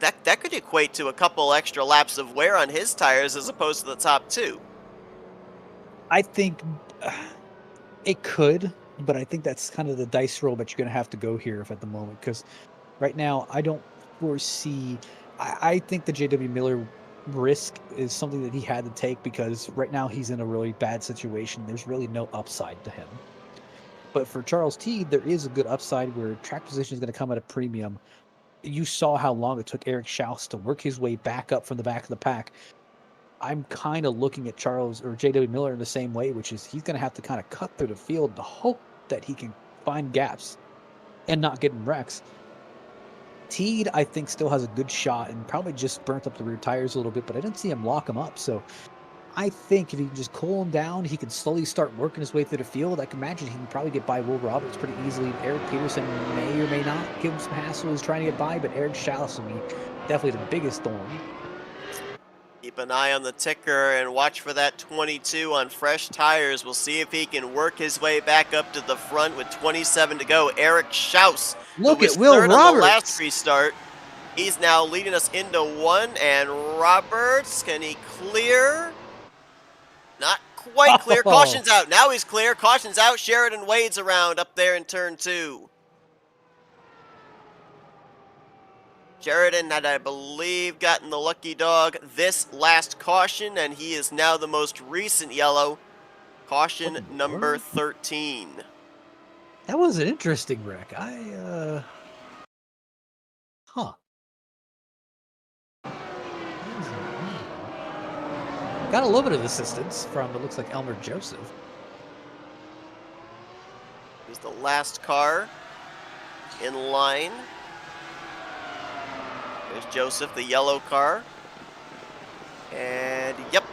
that could equate to a couple extra laps of wear on his tires as opposed to the top 2. I think it could, but I think that's kind of the dice roll that you're going to have to go here at the moment. Because right now, I don't foresee... I think the J.W. Miller risk is something that he had to take because right now he's in a really bad situation. There's really no upside to him. But for Charles Teed, there is a good upside where track position is going to come at a premium. You saw how long it took Eric Schaus to work his way back up from the back of the pack. I'm kind of looking at Charles or J.W. Miller in the same way, which is he's going to have to kind of cut through the field to hope that he can find gaps and not get in wrecks. Teed, I think, still has a good shot and probably just burnt up the rear tires a little bit, but I didn't see him lock him up. So I think if he can just cool him down, he can slowly start working his way through the field. I can imagine he can probably get by Will Roberts pretty easily. Eric Peterson may or may not give him some hassle. He's trying to get by, but Eric Schaus will be definitely the biggest thorn. Keep an eye on the ticker and watch for that 22 on fresh tires. We'll see if he can work his way back up to the front with 27 to go. Eric Schaus, look at Will Roberts on the Roberts. last restart. He's now leading us into 1, and Roberts, can he clear? quite clear. Oh, Caution's out. Now he's clear. Caution's out. Sheridan Wade's around up there in turn 2. Sheridan had, I believe, gotten the lucky dog this last caution, and he is now the most recent yellow. what Caution in the number world? 13. That was an interesting wreck. Huh. That was got a little bit of assistance from, it looks like Elmer Joseph. He's the last car in line. There's Joseph, the yellow car. And, yep.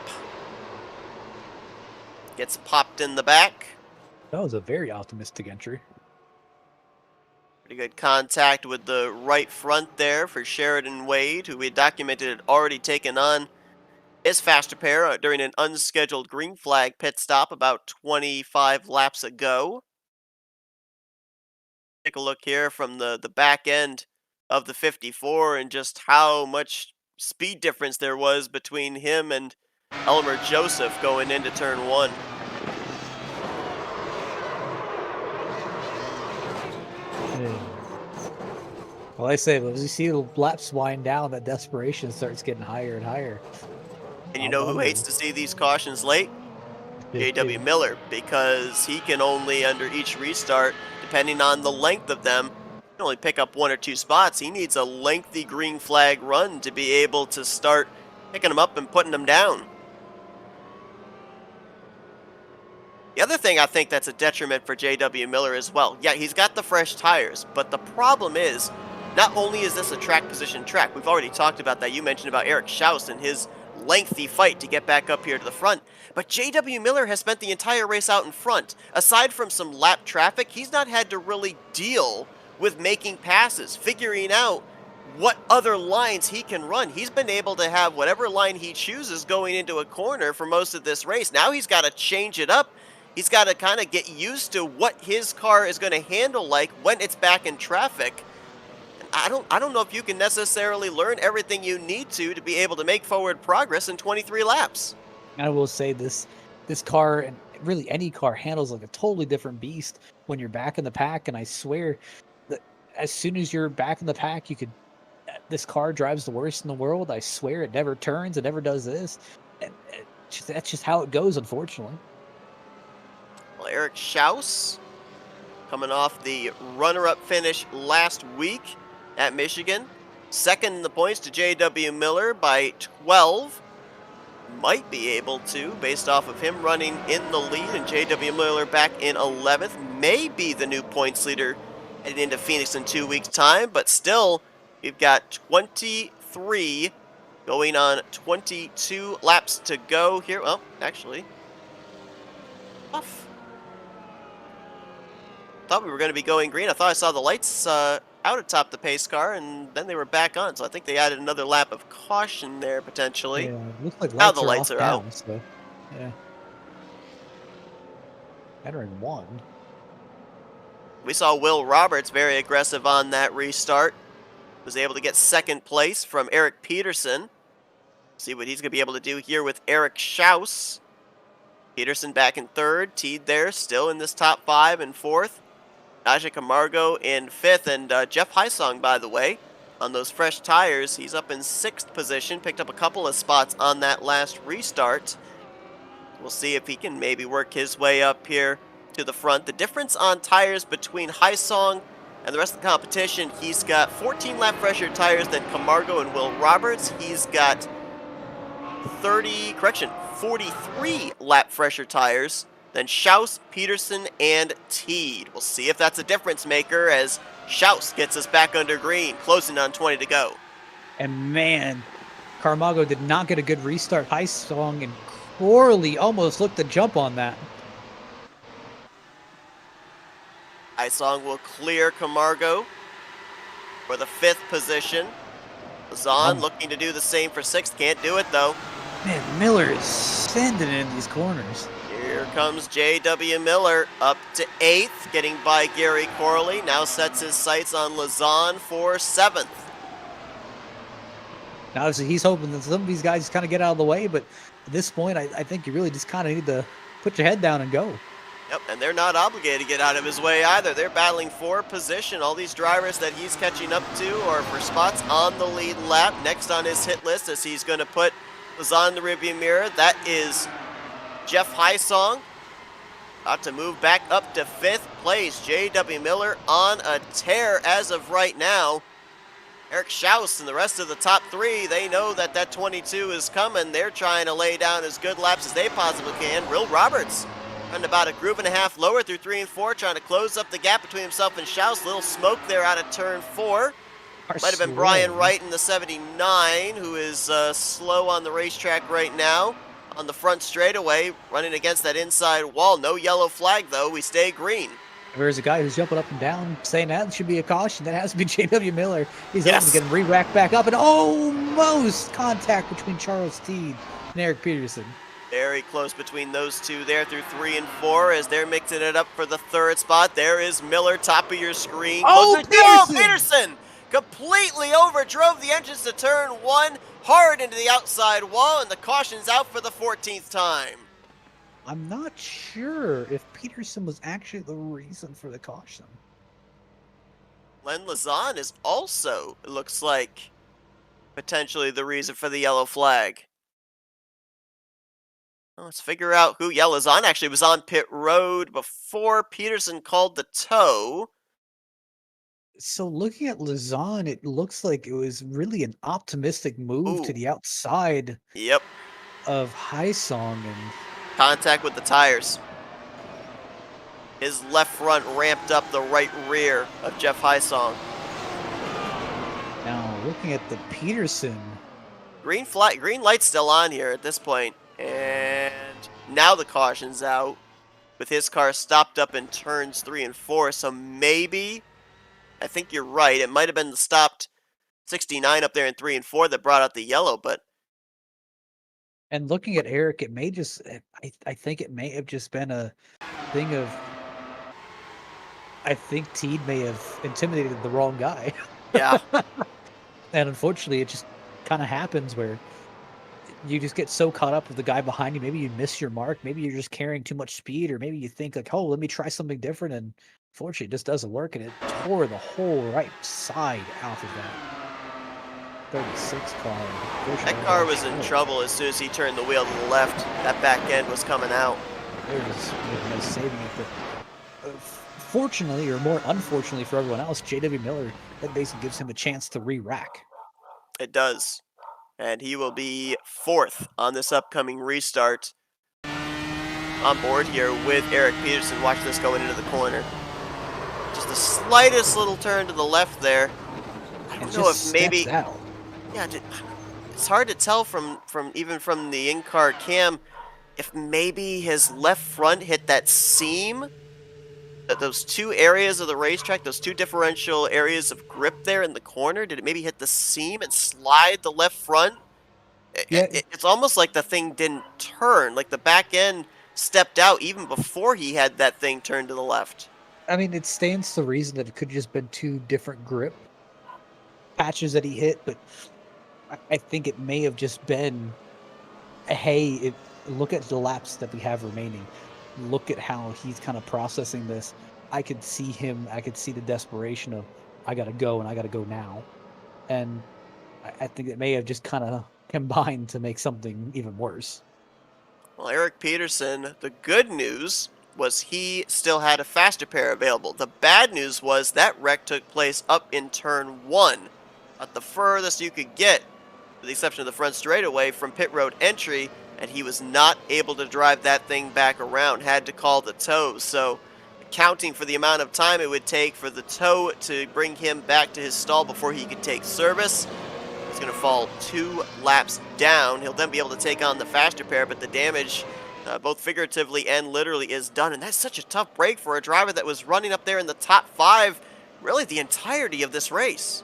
Gets popped in the back. That was a very optimistic entry. Pretty good contact with the right front there for Sheridan Wade, who we had documented had already taken on his faster pair during an unscheduled green flag pit stop about 25 laps ago. Take a look here from the back end of the 54 and just how much speed difference there was between him and Elmer Joseph going into turn 1. Well, I say, as you see the laps wind down, that desperation starts getting higher and higher. And you know who hates to see these cautions late? Big J.W. two. Miller, because he can only, under each restart, depending on the length of them, can only pick up 1 or 2 spots. He needs a lengthy green flag run to be able to start picking them up and putting them down. The other thing I think that's a detriment for J.W. Miller as well, yeah, he's got the fresh tires, but the problem is, not only is this a track position track, we've already talked about that. You mentioned about Eric Schaus and his lengthy fight to get back up here to the front. But J.W. Miller has spent the entire race out in front. Aside from some lap traffic, he's not had to really deal with making passes, figuring out what other lines he can run. He's been able to have whatever line he chooses going into a corner for most of this race. Now he's got to change it up. He's got to kind of get used to what his car is going to handle like when it's back in traffic. I don't know if you can necessarily learn everything you need to be able to make forward progress in 23 laps. I will say this car, and really any car, handles like a totally different beast when you're back in the pack. And I swear that as soon as you're back in the pack, this car drives the worst in the world. I swear it never turns, it never does this. And that's just how it goes, unfortunately. Well, Eric Schaus coming off the runner-up finish last week at Michigan. Second in the points to J.W. Miller by 12. Might be able to, based off of him running in the lead, and J.W. Miller back in 11th. May be the new points leader heading into Phoenix in 2 weeks' time, but still, we've got 23 going on 22 laps to go here. Well, actually, off. Thought we were going to be going green. I thought I saw the lights out atop the pace car, and then they were back on. So I think they added another lap of caution there, potentially. Yeah, looks like Now lights the are lights off are now, out. so yeah. Entering 1. We saw Will Roberts very aggressive on that restart. Was able to get second place from Eric Peterson. See what he's going to be able to do here with Eric Schaus. Peterson back in third, teed there, still in this top 5 and 4th. Najee Camargo in 5th, and Jeff Heisong, by the way, on those fresh tires, he's up in 6th position, picked up a couple of spots on that last restart. We'll see if he can maybe work his way up here to the front. The difference on tires between Heisong and the rest of the competition, he's got 14 lap fresher tires than Camargo and Will Roberts. He's got 43 lap fresher tires than Schaus, Peterson, and Teed. We'll see if that's a difference maker as Schaus gets us back under green, closing on 20 to go. And man, Camargo did not get a good restart. Heisong and Corley almost looked to jump on that. Heisong will clear Camargo for the 5th position. Lazan looking to do the same for 6th. Can't do it, though. Man, Miller is sending in these corners. Here comes J.W. Miller up to 8th, getting by Gary Corley. Now sets his sights on Lazan for 7th. Now, obviously, he's hoping that some of these guys kind of get out of the way, but at this point, I think you really just kind of need to put your head down and go. Yep, and they're not obligated to get out of his way either. They're battling for position. All these drivers that he's catching up to are for spots on the lead lap. Next on his hit list as he's going to put Lazan in the rearview mirror. That is Jeff Hysong. About to move back up to 5th place. J.W. Miller on a tear as of right now. Eric Schaus and the rest of the top 3, they know that that 22 is coming. They're trying to lay down as good laps as they possibly can. Will Roberts running about a groove and a half lower through 3 and 4, trying to close up the gap between himself and Schaus. Little smoke there out of turn 4. Might have been Brian Wright in the 79, who is slow on the racetrack right now. On the front straightaway, running against that inside wall. No yellow flag, though. We stay green. There's a guy who's jumping up and down saying that should be a caution. That has to be J.W. Miller. He's able to get him re-racked back up, and almost contact between Charles Teed and Eric Peterson. Very close between those two there through 3 and 4 as they're mixing it up for the 3rd spot. There is Miller, top of your screen. Oh, Peterson completely overdrove the entrance to turn 1, hard into the outside wall, and the caution's out for the 14th time. I'm not sure if Peterson was actually the reason for the caution. Len Lazan is also, it looks like, potentially the reason for the yellow flag. Well, let's figure out who. Yeah, Lazan actually was on pit road before Peterson called the tow. So looking at Lazan, it looks like it was really an optimistic move to the outside of Hysong and contact with the tires. His left front ramped up the right rear of Jeff Hysong. Now looking at the Peterson. Green light's still on here at this point. And now the caution's out with his car stopped up in turns 3 and 4. So maybe, I think you're right, it might have been the stopped 69 up there in 3 and 4 that brought out the yellow, but. And looking at Eric, it may just, I think it may have just been a thing of, I think Teed may have intimidated the wrong guy. Yeah. And unfortunately, it just kind of happens where you just get so caught up with the guy behind you. Maybe you miss your mark. Maybe you're just carrying too much speed, or maybe you think like, oh, let me try something different. And unfortunately, it just doesn't work. And it tore the whole right side out of that 36 car. That car was in trouble as soon as he turned the wheel to the left. That back end was coming out. There was no saving it. But fortunately, or more unfortunately for everyone else, J.W. Miller, that basically gives him a chance to re-rack. It does. And he will be 4th on this upcoming restart. On board here with Eric Peterson. Watch this going into the corner. Just the slightest little turn to the left there. I don't know if maybe. Out. Yeah, it's hard to tell from even from the in-car cam if maybe his left front hit that seam. Those 2 areas of the racetrack, those 2 differential areas of grip there in the corner, did it maybe hit the seam and slide the left front? Yeah. It's almost like the thing didn't turn, like the back end stepped out even before he had that thing turned to the left. I mean, it stands to reason that it could have just been 2 different grip patches that he hit, but I think it may have just been, hey, look at the laps that we have remaining. Look at how he's kind of processing this. I could see the desperation of, I got to go and I got to go now. And I think it may have just kind of combined to make something even worse. Well, Eric Peterson, the good news was he still had a faster pair available. The bad news was that wreck took place up in turn 1, at the furthest you could get, with the exception of the front straightaway from pit road entry, and he was not able to drive that thing back around, had to call the tow. So accounting for the amount of time it would take for the tow to bring him back to his stall before he could take service, he's going to fall 2 laps down. He'll then be able to take on the faster pair, but the damage, both figuratively and literally, is done. And that's such a tough break for a driver that was running up there in the top 5 really the entirety of this race.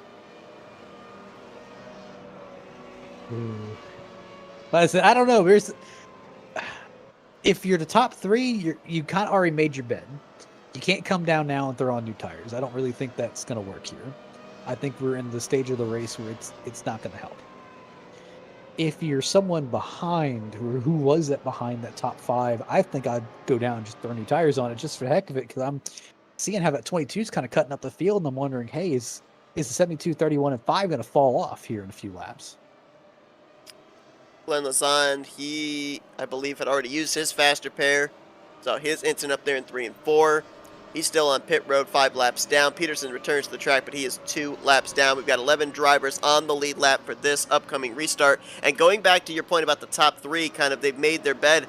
But I said, I don't know. If you're the top 3, you kind of already made your bed. You can't come down now and throw on new tires. I don't really think that's going to work here. I think we're in the stage of the race where it's not going to help. if you're someone behind, who was that behind that top 5, I think I'd go down and just throw new tires on it just for the heck of it, because I'm seeing how that 22 is kind of cutting up the field, and I'm wondering, hey, is the 72, 31, and 5 going to fall off here in a few laps? Glenn Lazan, he, I believe, had already used his faster pair. So his instant up there in 3 and 4. He's still on pit road, 5 laps down. Peterson returns to the track, but he is 2 laps down. We've got 11 drivers on the lead lap for this upcoming restart. And going back to your point about the top 3, kind of they've made their bed.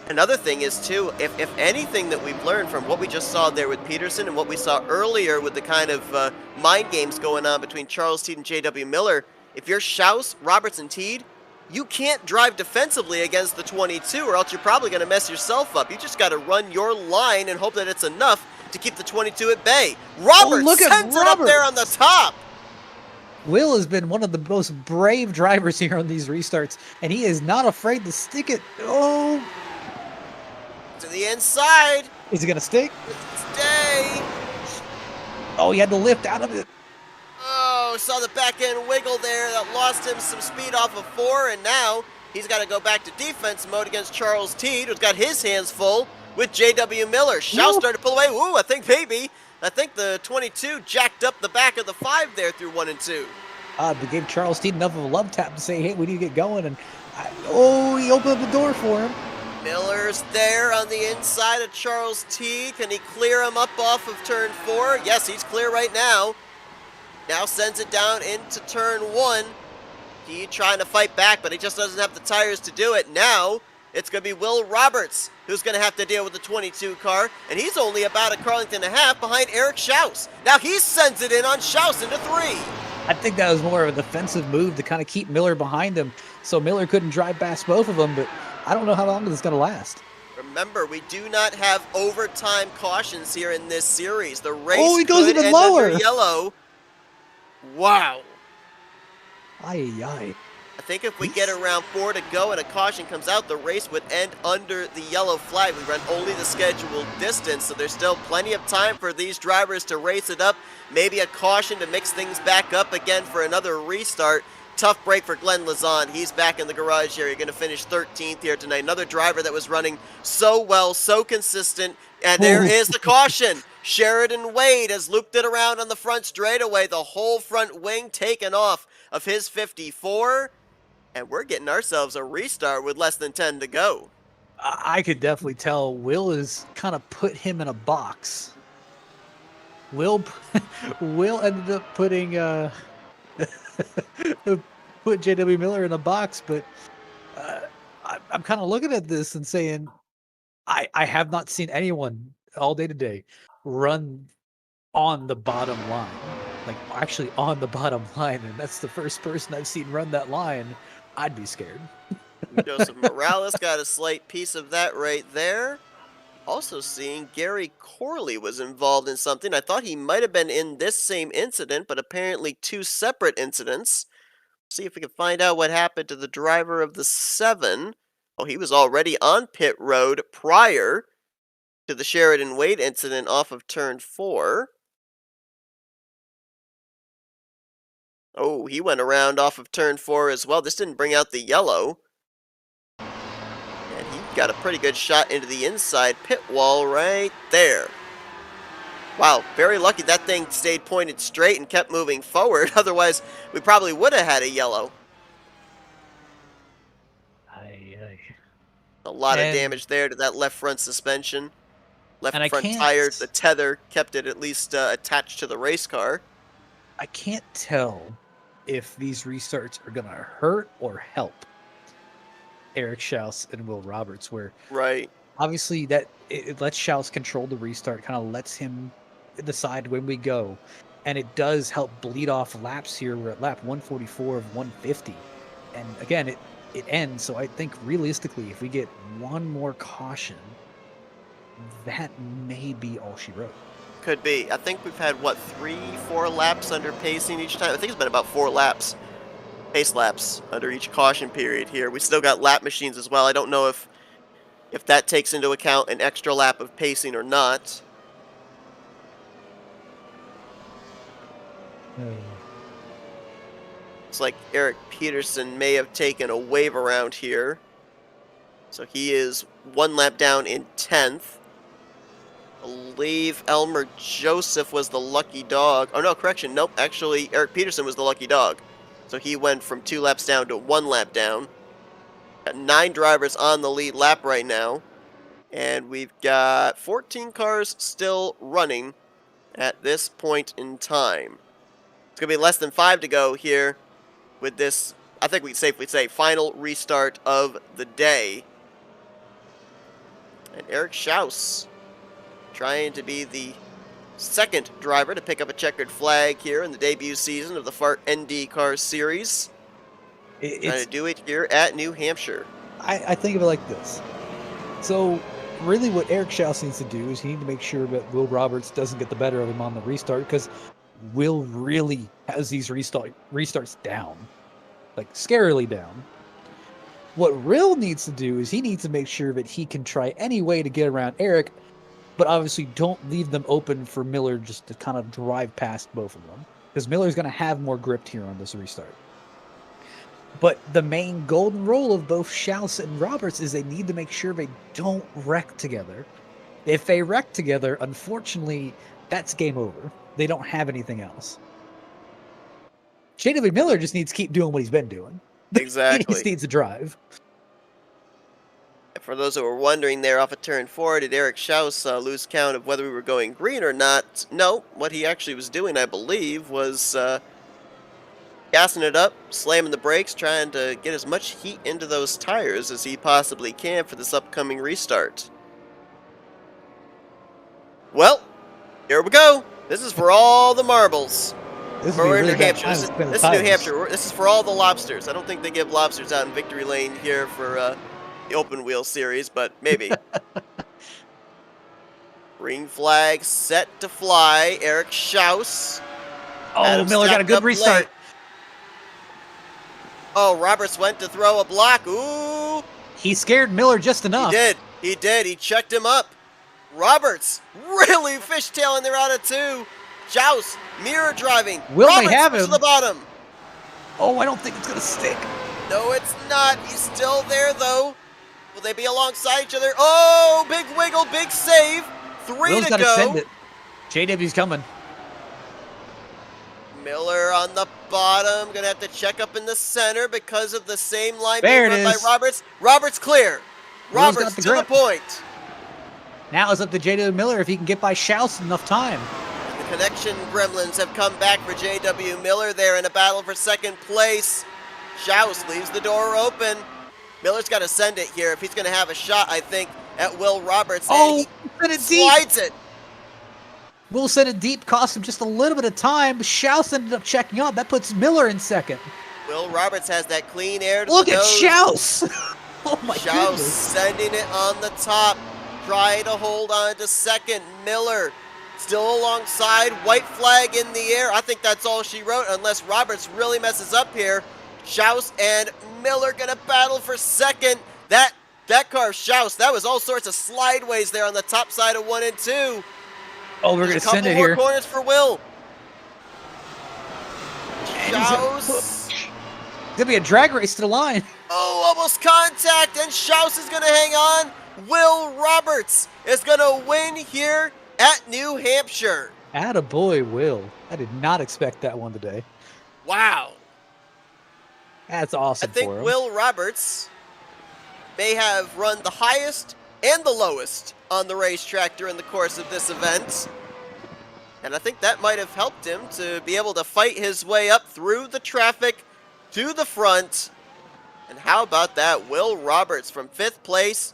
Another thing is, too, if anything that we've learned from what we just saw there with Peterson and what we saw earlier with the kind of mind games going on between Charles Teed and J.W. Miller, if you're Schaus, Roberts, and Teed, you can't drive defensively against the 22, or else you're probably going to mess yourself up. You just got to run your line and hope that it's enough to keep the 22 at bay. Roberts sends it up there on the top. Will has been one of the most brave drivers here on these restarts, and he is not afraid to stick it. Oh, to the inside. Is he going to stick? Stay. Oh, he had to lift out of it. Oh, saw the back end wiggle there. That lost him some speed off of 4, and now he's got to go back to defense mode against Charles Teed, who's got his hands full with J.W. Miller. Schaus started to pull away. Ooh, I think the 22 jacked up the back of the 5 there through 1 and 2. They gave Charles Teed enough of a love tap to say, hey, we need to get going. And he opened up the door for him. Miller's there on the inside of Charles Teed. Can he clear him up off of turn 4? Yes, he's clear right now. Now sends it down into turn 1. He trying to fight back, but he just doesn't have the tires to do it. Now it's going to be Will Roberts who's going to have to deal with the 22 car, and he's only about a Carlington and a half behind Eric Schaus. Now he sends it in on Schaus into 3. I think that was more of a defensive move to kind of keep Miller behind him, so Miller couldn't drive past both of them, but I don't know how long this is going to last. Remember, we do not have overtime cautions here in this series. The race he goes could even end lower. under yellow. Wow. Aye. I think if we get around 4 to go and a caution comes out, the race would end under the yellow flag. We run only the scheduled distance, so there's still plenty of time for these drivers to race it up. Maybe a caution to mix things back up again for another restart. Tough break for Glenn Lazan. He's back in the garage area. Going to finish 13th here tonight. Another driver that was running so well, so consistent. And there is the caution. Sheridan Wade has looped it around on the front straightaway. The whole front wing taken off of his 54. And we're getting ourselves a restart with less than 10 to go. I could definitely tell Will has kind of put him in a box. Will ended up putting put J.W. Miller in a box, but I'm kind of looking at this and saying, I have not seen anyone all day today run on the bottom line, like actually on the bottom line, and that's the first person I've seen run that line. I'd be scared. Joseph Morales got a slight piece of that right there. Also seeing Gary Corley was involved in something. I thought he might have been in this same incident, but apparently 2 separate incidents. See if we can find out what happened to the driver of the 7. Oh, he was already on pit road prior to the Sheridan Wade incident off of turn 4. Oh, he went around off of turn 4 as well. This didn't bring out the yellow. And he got a pretty good shot into the inside pit wall right there. Wow, very lucky that thing stayed pointed straight and kept moving forward. Otherwise, we probably would have had a yellow. A lot of damage there to that left front suspension. Left front tire, the tether kept it at least attached to the race car. I can't tell if these restarts are going to hurt or help Eric Schaus and Will Roberts, where obviously that it lets Schaus control the restart, kind of lets him decide when we go, and it does help bleed off laps here. We're at lap 144 of 150, and again it ends, so I think realistically if we get one more caution, that may be all she wrote. Could be. I think we've had, what, 3-4 laps under pacing each time? I think it's been about 4 laps, pace laps, under each caution period here. We still got lap machines as well. I don't know if that takes into account an extra lap of pacing or not. Looks like Eric Peterson may have taken a wave around here. So he is 1 lap down in 10th. I believe Elmer Joseph was the lucky dog. Oh, no, correction. Nope, actually, Eric Peterson was the lucky dog. So he went from 2 laps down to 1 lap down. Got 9 drivers on the lead lap right now. And we've got 14 cars still running at this point in time. It's going to be less than 5 to go here with this, I think we can safely say, final restart of the day. And Eric Schaus trying to be the second driver to pick up a checkered flag here in the debut season of the FART NDCar series. Trying to do it here at New Hampshire. I think of it like this. So, really what Eric Schaus needs to do is he needs to make sure that Will Roberts doesn't get the better of him on the restart, because Will really has these restarts down. Like, scarily down. What Will needs to do is he needs to make sure that he can try any way to get around Eric, but obviously don't leave them open for Miller just to kind of drive past both of them, because Miller's going to have more grip here on this restart. But the main golden rule of both Schaus and Roberts is they need to make sure they don't wreck together. If they wreck together, unfortunately, that's game over. They don't have anything else. J.W. Miller just needs to keep doing what he's been doing. Exactly. He just needs to drive. For those who were wondering there off a turn 4, did Eric Schaus lose count of whether we were going green or not? No, what he actually was doing, I believe, was gassing it up, slamming the brakes, trying to get as much heat into those tires as he possibly can for this upcoming restart. Well, here we go. This is for all the marbles. This We're in really New Hampshire. This is New tires. Hampshire. This is for all the lobsters. I don't think they give lobsters out in Victory Lane here for the open wheel series, but maybe. Green flag set to fly. Eric Schaus. Oh, Miller got a good restart. Late. Oh, Roberts went to throw a block. Ooh. He scared Miller just enough. He did. He did. He checked him up. Roberts really fishtailing there out of 2. Schaus, mirror driving. Will Roberts they have him? to the bottom. Oh, I don't think it's going to stick. No, it's not. He's still there, though. Will they be alongside each other? Oh, big wiggle, big save. 3 Will's to got to go. send it. JW's coming. Miller on the bottom. Going to have to check up in the center because of the same line There being it run is. by Roberts. Roberts clear. Will's Roberts got the to the grip. point. Now it's up to JW Miller if he can get by Schaus in enough time. The connection gremlins have come back for J.W. Miller there in a battle for second place. Schaus leaves the door open. Miller's got to send it here if he's going to have a shot, I think, at Will Roberts. Oh, and sent he it deep. slides it. Will send it deep, cost him just a little bit of time. Schaus ended up checking up. That puts Miller in second. Will Roberts has that clean air to Look the at nose. Schaus. Oh my Schaus goodness. sending it on the top. Try to hold on to second. Miller still alongside. White flag in the air. I think that's all she wrote unless Roberts really messes up here. Schaus and Miller gonna battle for second. That car, Schaus, that was all sorts of slideways there on the top side of 1 and 2. Oh, we're going to send it here. A couple more corners for Will. And Schaus. It's going to be a drag race to the line. Oh, almost contact, and Schaus is going to hang on. Will Roberts is going to win here at New Hampshire. Attaboy, Will. I did not expect that one today. Wow. That's awesome I think for him. Will Roberts may have run the highest and the lowest on the racetrack during the course of this event. And I think that might have helped him to be able to fight his way up through the traffic to the front. And how about that? Will Roberts from 5th place.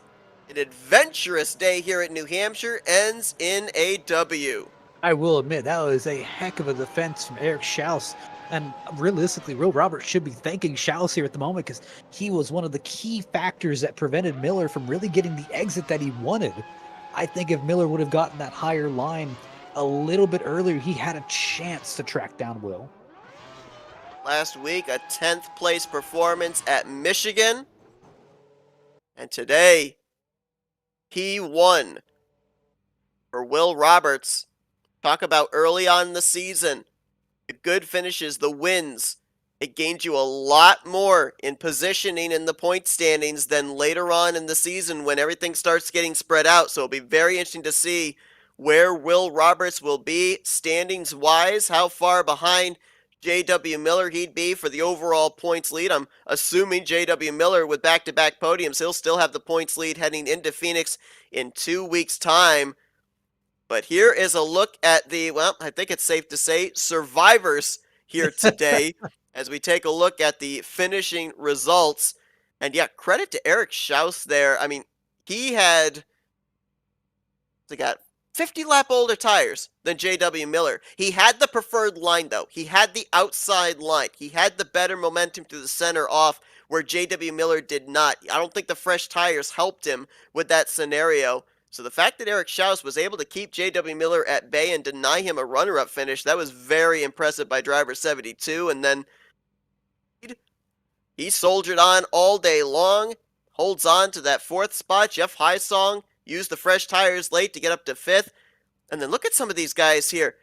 An adventurous day here at New Hampshire ends in a W. I will admit, that was a heck of a defense from Eric Schaus. And realistically, Will Roberts should be thanking Schaus here at the moment, because he was one of the key factors that prevented Miller from really getting the exit that he wanted. I think if Miller would have gotten that higher line a little bit earlier, he had a chance to track down Will. Last week, a 10th place performance at Michigan. And today, P1 for Will Roberts. Talk about early on in the season. The good finishes, the wins. it gained you a lot more in positioning in the point standings than later on in the season when everything starts getting spread out. So it'll be very interesting to see where Will Roberts will be standings wise, how far behind J.W. Miller he'd be for the overall points lead. I'm assuming J.W. Miller with back-to-back podiums, he'll still have the points lead heading into Phoenix in 2 weeks' time. But here is a look at the, well, I think it's safe to say, survivors here today as we take a look at the finishing results. And yeah, credit to Eric Schaus there. I mean, he got 50 lap older tires than JW Miller. He had the preferred line though. He had the outside line. He had the better momentum to the center off where JW Miller did not. I don't think the fresh tires helped him with that scenario. So the fact that Eric Schaus was able to keep JW Miller at bay and deny him a runner-up finish, that was very impressive by driver 72. And then he soldiered on all day long, holds on to that fourth spot. Jeff Highsong used the fresh tires late to get up to fifth. And then look at some of these guys here.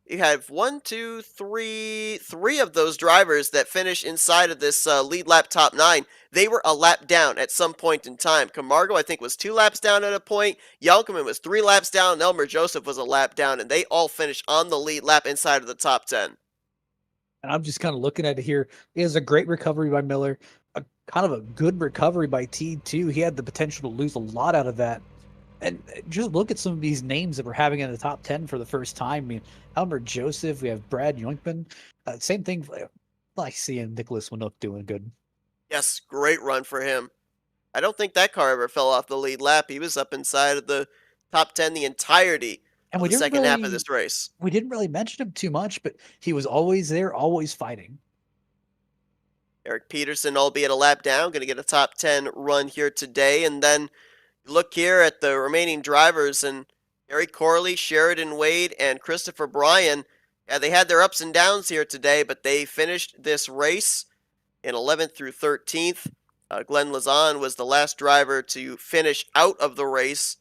You have three of those drivers that finish inside of this lead lap top 9. They were a lap down at some point in time. Camargo, I think, was 2 laps down at a point. Yalkeman was 3 laps down. And Elmer Joseph was a lap down. And they all finished on the lead lap inside of the top 10. And I'm just kind of looking at it here. It was a great recovery by Miller, a kind of a good recovery by Teed too. He had the potential to lose a lot out of that. And just look at some of these names that we're having in the top 10 for the first time. I mean, Elmer Joseph, we have Brad Yoinkman. Same thing, like seeing Nicholas Winook doing good. Yes, great run for him. I don't think that car ever fell off the lead lap. He was up inside of the top 10 the entirety And of the second half of this race. We didn't really mention him too much, but he was always there, always fighting. Eric Peterson, albeit a lap down, going to get a top 10 run here today. And then look here at the remaining drivers, and Gary Corley, Sheridan Wade, and Christopher Bryan. Yeah, they had their ups and downs here today, but they finished this race in 11th through 13th. Glenn Lazan was the last driver to finish out of the race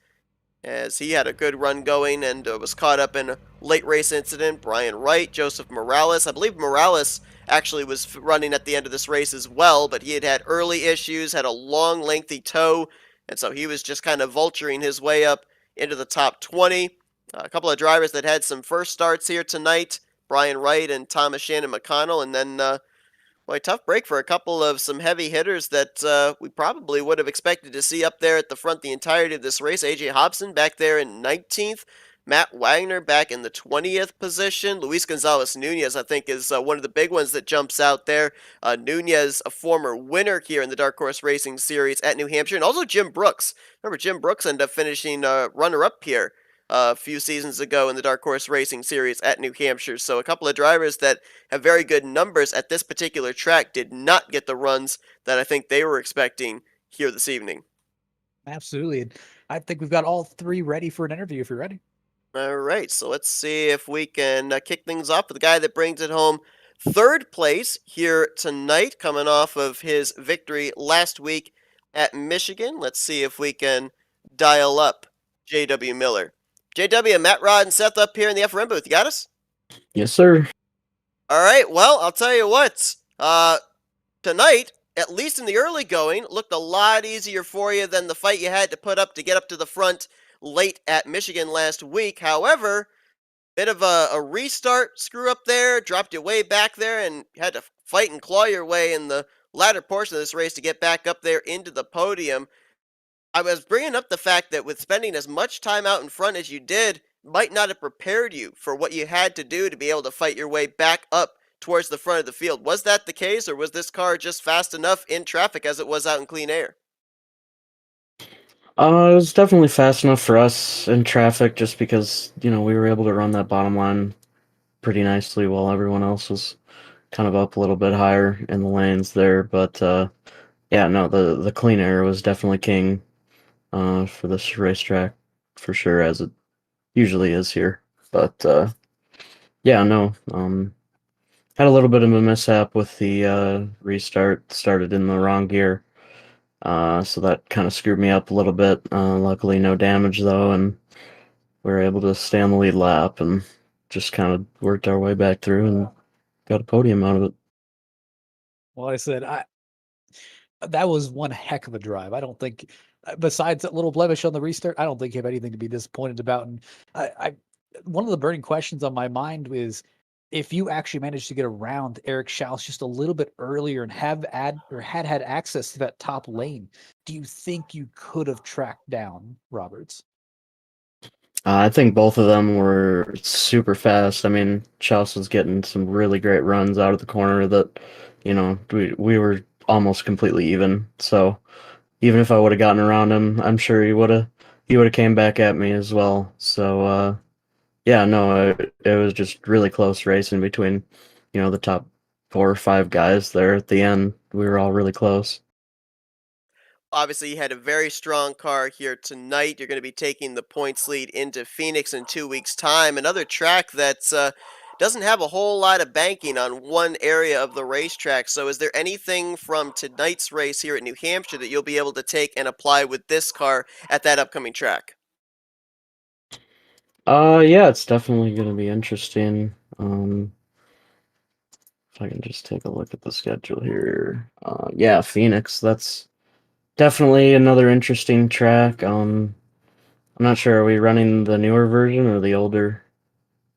as he had a good run going and was caught up in a late race incident. Brian Wright, Joseph Morales. I believe Morales actually was running at the end of this race as well, but he had had early issues, had a long, lengthy toe, and so he was just kind of vulturing his way up into the top 20. A couple of drivers that had some first starts here tonight, Brian Wright and Thomas Shannon McConnell, and then boy, tough break for a couple of some heavy hitters that we probably would have expected to see up there at the front the entirety of this race. A.J. Hobson back there in 19th. Matt Wagner back in the 20th position. Luis Gonzalez Nunez, I think, is one of the big ones that jumps out there. Nunez, a former winner here in the Dark Horse Racing Series at New Hampshire. And also Jim Brooks. Remember, Jim Brooks ended up finishing runner-up here a few seasons ago in the Dark Horse Racing Series at New Hampshire. So a couple of drivers that have very good numbers at this particular track did not get the runs that I think they were expecting here this evening. Absolutely. And I think we've got all three ready for an interview if you're ready. All right, so let's see if we can kick things off with the guy that brings it home third place here tonight, coming off of his victory last week at Michigan. Let's see if we can dial up J.W. Miller. J.W., Matt, Rod, and Seth up here in the FRM booth. You got us? Yes, sir. All right, well, I'll tell you what. Tonight, at least in the early going, looked a lot easier for you than the fight you had to put up to get up to the front late at Michigan last week. However, bit of a restart screw up there, dropped you way back there, and had to fight and claw your way in the latter portion of this race to get back up there into the podium. I was bringing up the fact that with spending as much time out in front as you did, might not have prepared you for what you had to do to be able to fight your way back up towards the front of the field. Was that the case, or was this car just fast enough in traffic as it was out in clean air? It was definitely fast enough for us in traffic just because, we were able to run that bottom line pretty nicely while everyone else was kind of up a little bit higher in the lanes there. But, yeah, no, the clean air was definitely king for this racetrack, for sure, as it usually is here. But, yeah, no, had a little bit of a mishap with the restart, started in the wrong gear. So that kind of screwed me up a little bit. Luckily, no damage though, and we were able to stay on the lead lap and just kind of worked our way back through and got a podium out of it. Well, I said that was one heck of a drive. I don't think, besides that little blemish on the restart, I don't think you have anything to be disappointed about. And I one of the burning questions on my mind was if you actually managed to get around Eric Schaus just a little bit earlier and had access to that top lane, do you think you could have tracked down Roberts? I think both of them were super fast. I mean, Chelsea was getting some really great runs out of the corner that, we were almost completely even. So even if I would have gotten around him, I'm sure he would have came back at me as well. So yeah, no, it was just really close racing between, the top 4 or 5 guys there at the end. We were all really close. Obviously, you had a very strong car here tonight. You're going to be taking the points lead into Phoenix in 2 weeks' time. Another track that doesn't have a whole lot of banking on one area of the racetrack. So, is there anything from tonight's race here at New Hampshire that you'll be able to take and apply with this car at that upcoming track? Yeah, it's definitely gonna be interesting. If I can just take a look at the schedule here. Yeah, Phoenix. That's definitely another interesting track. I'm not sure. Are we running the newer version or the older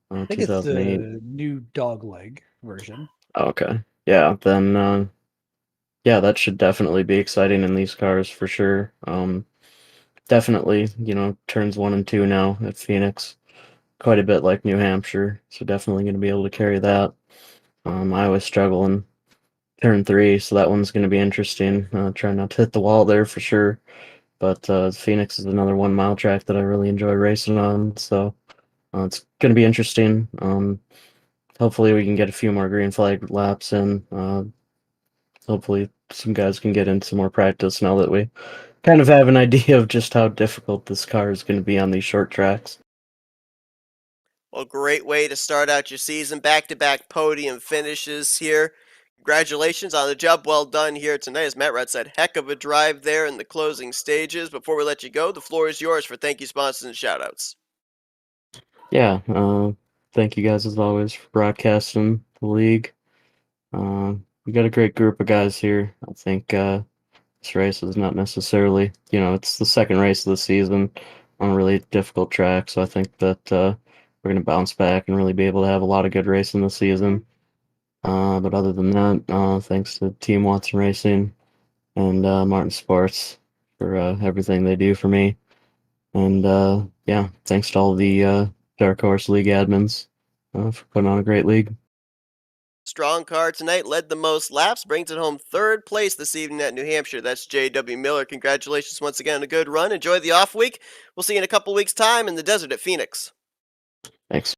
I think it's 2008? the new dogleg version. Okay. Yeah, then yeah, that should definitely be exciting in these cars for sure. Definitely, turns 1 and 2 now at Phoenix. Quite a bit like New Hampshire, so definitely going to be able to carry that. I always struggle in turn 3, so that one's going to be interesting. Try not to hit the wall there for sure. But Phoenix is another 1 mile track that I really enjoy racing on, so it's going to be interesting. Hopefully, we can get a few more green flag laps in. Hopefully, some guys can get in some more practice now that we kind of have an idea of just how difficult this car is going to be on these short tracks. Well, great way to start out your season. Back-to-back podium finishes here. Congratulations on the job well done here tonight. As Matt Rudd said, heck of a drive there in the closing stages. Before we let you go, the floor is yours for thank you sponsors and shoutouts. Yeah, thank you guys as always for broadcasting the league. We got a great group of guys here. I think this race is not necessarily, it's the second race of the season on a really difficult track, so I think that we're going to bounce back and really be able to have a lot of good racing this season. But other than that, thanks to Team Watson Racing and Martin Sports for everything they do for me. And yeah, thanks to all the Dark Horse League admins for putting on a great league. Strong car tonight, led the most laps, brings it home third place this evening at New Hampshire. That's J.W. Miller. Congratulations once again on a good run. Enjoy the off week. We'll see you in a couple weeks' time in the desert at Phoenix. Thanks.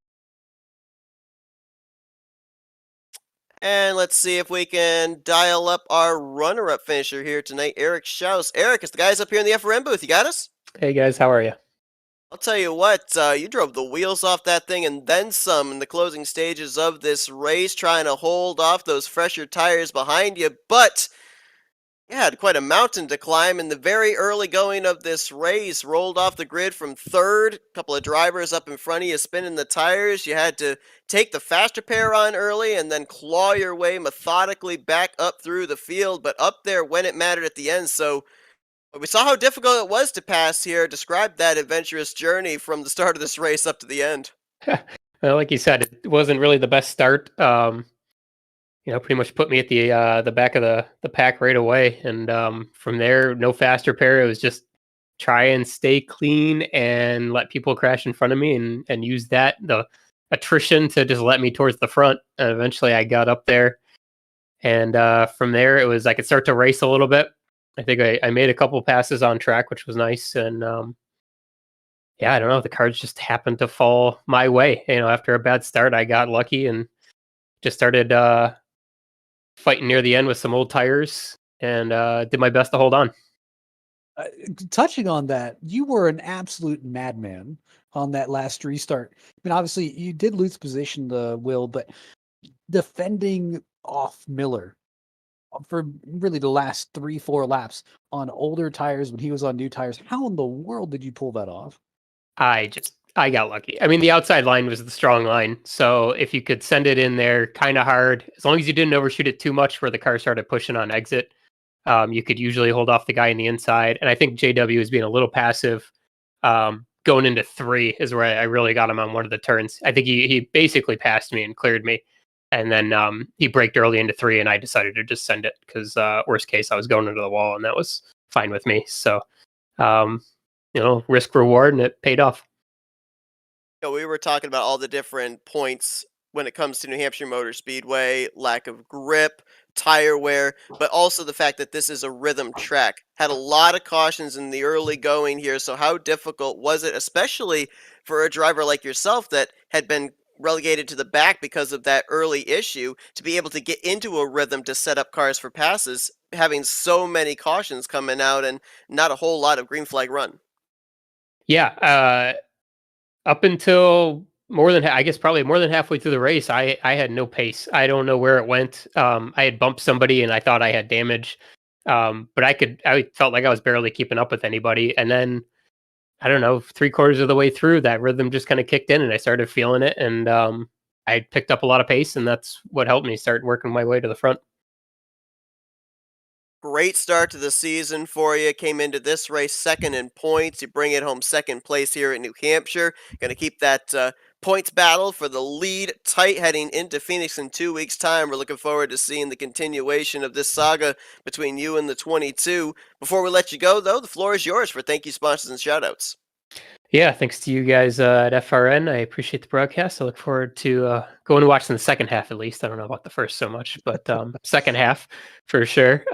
And let's see if we can dial up our runner-up finisher here tonight, Eric Schaus. Eric, it's the guys up here in the FRM booth. You got us? Hey guys, how are you? I'll tell you what, you drove the wheels off that thing and then some in the closing stages of this race, trying to hold off those fresher tires behind you, but you had quite a mountain to climb in the very early going of this race. Rolled off the grid from third, a couple of drivers up in front of you spinning the tires. You had to take the faster pair on early and then claw your way methodically back up through the field, but up there when it mattered at the end. So we saw how difficult it was to pass here. Describe that adventurous journey from the start of this race up to the end. Well, like you said, it wasn't really the best start. Pretty much put me at the back of the pack right away, and from there, no faster pair. It was just try and stay clean and let people crash in front of me, and use the attrition to just let me towards the front. And eventually, I got up there, and from there, it was I could start to race a little bit. I think I made a couple passes on track, which was nice, and yeah, I don't know. The cards just happened to fall my way. After a bad start, I got lucky and just started fighting near the end with some old tires and did my best to hold on. Touching on that, you were an absolute madman on that last restart. I mean, obviously, you did lose position, the Will, but defending off Miller for really the last 3-4 laps on older tires when he was on new tires. How in the world did you pull that off? I I got lucky. I mean, the outside line was the strong line. So if you could send it in there kind of hard, as long as you didn't overshoot it too much where the car started pushing on exit, you could usually hold off the guy in the inside. And I think JW is being a little passive. Going into 3 is where I really got him on one of the turns. I think he basically passed me and cleared me. And then he braked early into 3, and I decided to just send it because worst case, I was going into the wall, and that was fine with me. So, risk reward, and it paid off. We were talking about all the different points when it comes to New Hampshire Motor Speedway, lack of grip, tire wear, but also the fact that this is a rhythm track. Had a lot of cautions in the early going here, so how difficult was it, especially for a driver like yourself that had been relegated to the back because of that early issue, to be able to get into a rhythm to set up cars for passes, having so many cautions coming out and not a whole lot of green flag run? Yeah, up until probably more than halfway through the race, I had no pace. I don't know where it went. I had bumped somebody and I thought I had damage. But I felt like I was barely keeping up with anybody. And then I don't know, 3/4 of the way through, that rhythm just kind of kicked in and I started feeling it. And I picked up a lot of pace, and that's what helped me start working my way to the front. Great start to the season for you. Came into this race second in points. You bring it home second place here at New Hampshire. Going to keep that points battle for the lead tight heading into Phoenix in 2 weeks' time. We're looking forward to seeing the continuation of this saga between you and the 22. Before we let you go, though, the floor is yours for thank you, sponsors, and shoutouts. Yeah, thanks to you guys at FRN. I appreciate the broadcast. I look forward to going to watch in the second half at least. I don't know about the first so much, but second half for sure.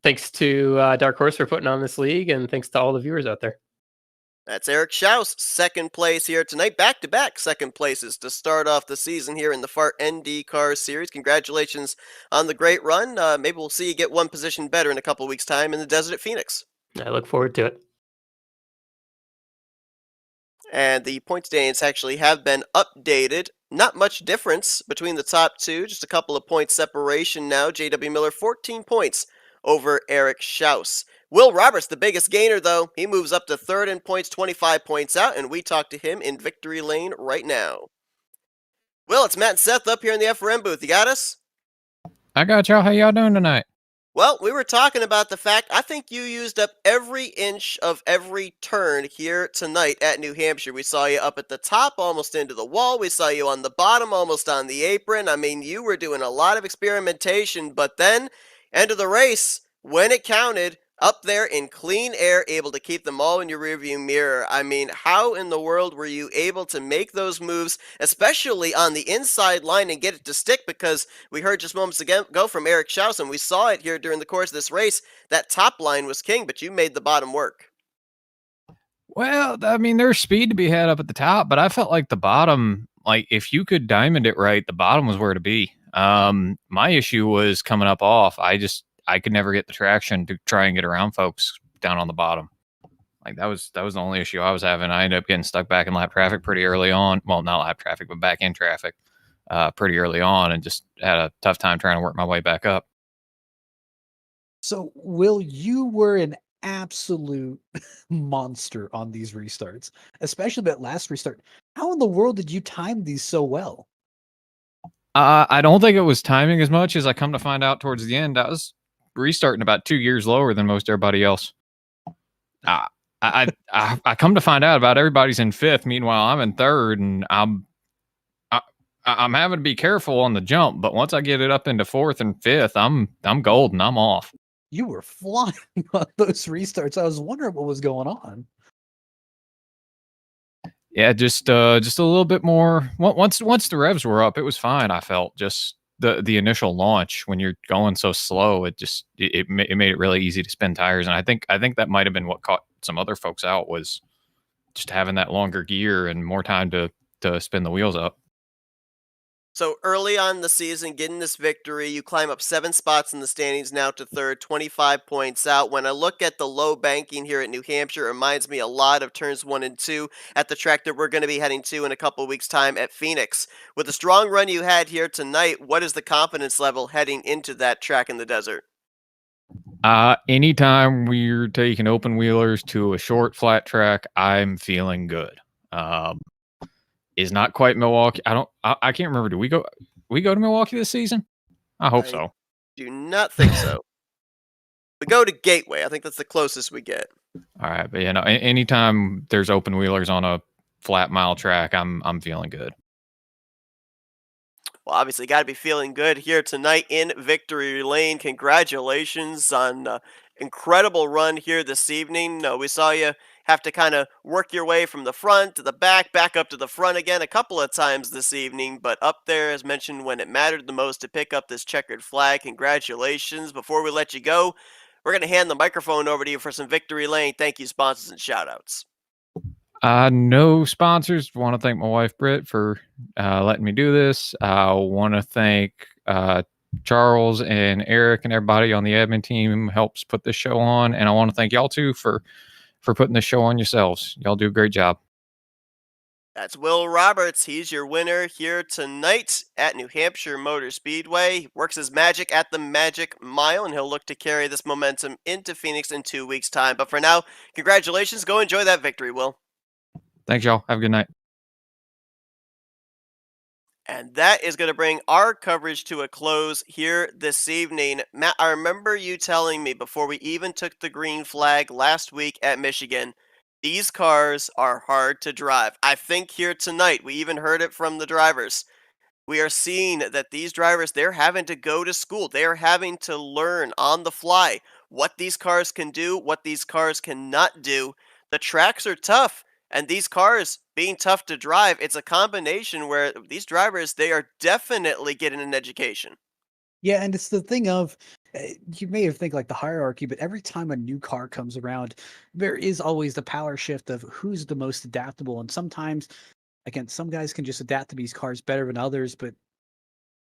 Thanks to Dark Horse for putting on this league, and thanks to all the viewers out there. That's Eric Schaus, second place here tonight. Back-to-back second places to start off the season here in the FART NDCar series. Congratulations on the great run. Maybe we'll see you get one position better in a couple weeks' time in the desert at Phoenix. I look forward to it. And the point standings actually have been updated. Not much difference between the top two, just a couple of points separation now. J.W. Miller, 14 points over Eric Schaus. Will Roberts, the biggest gainer, though. He moves up to third in points, 25 points out, and we talk to him in victory lane right now. Will, it's Matt and Seth up here in the FRM booth. You got us? I got y'all. How y'all doing tonight? Well, we were talking about the fact I think you used up every inch of every turn here tonight at New Hampshire. We saw you up at the top, almost into the wall. We saw you on the bottom, almost on the apron. I mean, you were doing a lot of experimentation, but then, end of the race, when it counted, up there in clean air, able to keep them all in your rearview mirror. I mean, how in the world were you able to make those moves, especially on the inside line, and get it to stick? Because we heard just moments ago from Eric Schaus, and we saw it here during the course of this race, that top line was king, but you made the bottom work. Well, I mean, there's speed to be had up at the top, but I felt like the bottom, like if you could diamond it right, the bottom was where to be. My issue was coming up off. I could never get the traction to try and get around folks down on the bottom. Like that was the only issue I was having. I ended up getting stuck back in lap traffic pretty early on. Well, not lap traffic, but back in traffic pretty early on, and just had a tough time trying to work my way back up. So, Will, you were an absolute monster on these restarts, especially that last restart. How in the world did you time these so well? I don't think it was timing as much as I come to find out towards the end. I was restarting about 2 years lower than most everybody else. I come to find out about everybody's in fifth. Meanwhile, I'm in third, and I'm having to be careful on the jump. But once I get it up into fourth and fifth, I'm golden. I'm off. You were flying on those restarts. I was wondering what was going on. Yeah, just a little bit more. Once the revs were up, it was fine. I felt just the initial launch when you're going so slow, it made it really easy to spin tires, and I think that might have been what caught some other folks out, was just having that longer gear and more time to spin the wheels up. So early on in the season, getting this victory, you climb up 7 spots in the standings now to third, 25 points out. When I look at the low banking here at New Hampshire, it reminds me a lot of turns 1 and 2 at the track that we're going to be heading to in a couple of weeks' time at Phoenix. With the strong run you had here tonight, what is the confidence level heading into that track in the desert? Anytime we're taking open wheelers to a short flat track, I'm feeling good. Um, is not quite Milwaukee. I can't remember. Do we go to Milwaukee this season? I hope I so. do not think so. We go to Gateway. I think that's the closest we get. All right, but anytime there's open wheelers on a flat mile track, I'm feeling good. Well, obviously, got to be feeling good here tonight in Victory Lane. Congratulations on incredible run here this evening. We saw you have to kind of work your way from the front to the back up to the front again a couple of times this evening, but up there, as mentioned, when it mattered the most to pick up this checkered flag. Congratulations. Before we let you go, we're going to hand the microphone over to you for some Victory Lane thank you, sponsors, and shout-outs. No sponsors. Want to thank my wife Britt for letting me do this. I want to thank Charles and Eric and everybody on the admin team who helps put this show on, and I want to thank y'all too for putting this show on yourselves. Y'all do a great job. That's Will Roberts. He's your winner here tonight at New Hampshire Motor Speedway. He works his magic at the Magic Mile, and he'll look to carry this momentum into Phoenix in 2 weeks' time. But for now, congratulations. Go enjoy that victory, Will. Thanks, y'all. Have a good night. And that is going to bring our coverage to a close here this evening. Matt, I remember you telling me before we even took the green flag last week at Michigan, these cars are hard to drive. I think here tonight, we even heard it from the drivers. We are seeing that these drivers, they're having to go to school. They're having to learn on the fly what these cars can do, what these cars cannot do. The tracks are tough, and these cars being tough to drive, it's a combination where these drivers, they are definitely getting an education. Yeah, and it's the thing of you may have think like the hierarchy, but every time a new car comes around, there is always the power shift of who's the most adaptable. And sometimes, again, some guys can just adapt to these cars better than others, but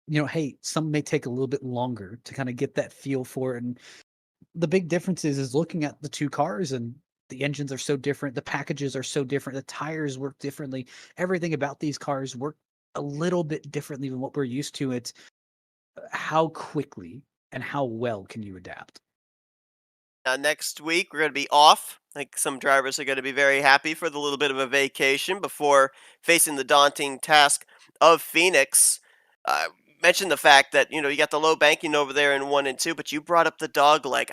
hey, some may take a little bit longer to kind of get that feel for it. And the big difference is looking at the two cars, and the engines are so different, the packages are so different, the tires work differently. Everything about these cars work a little bit differently than what we're used to. It's how quickly and how well can you adapt? Next week, we're going to be off. I think some drivers are going to be very happy for the little bit of a vacation before facing the daunting task of Phoenix. Uh, Mentioned the fact that, you got the low banking over there in 1 and 2, but you brought up the dog leg.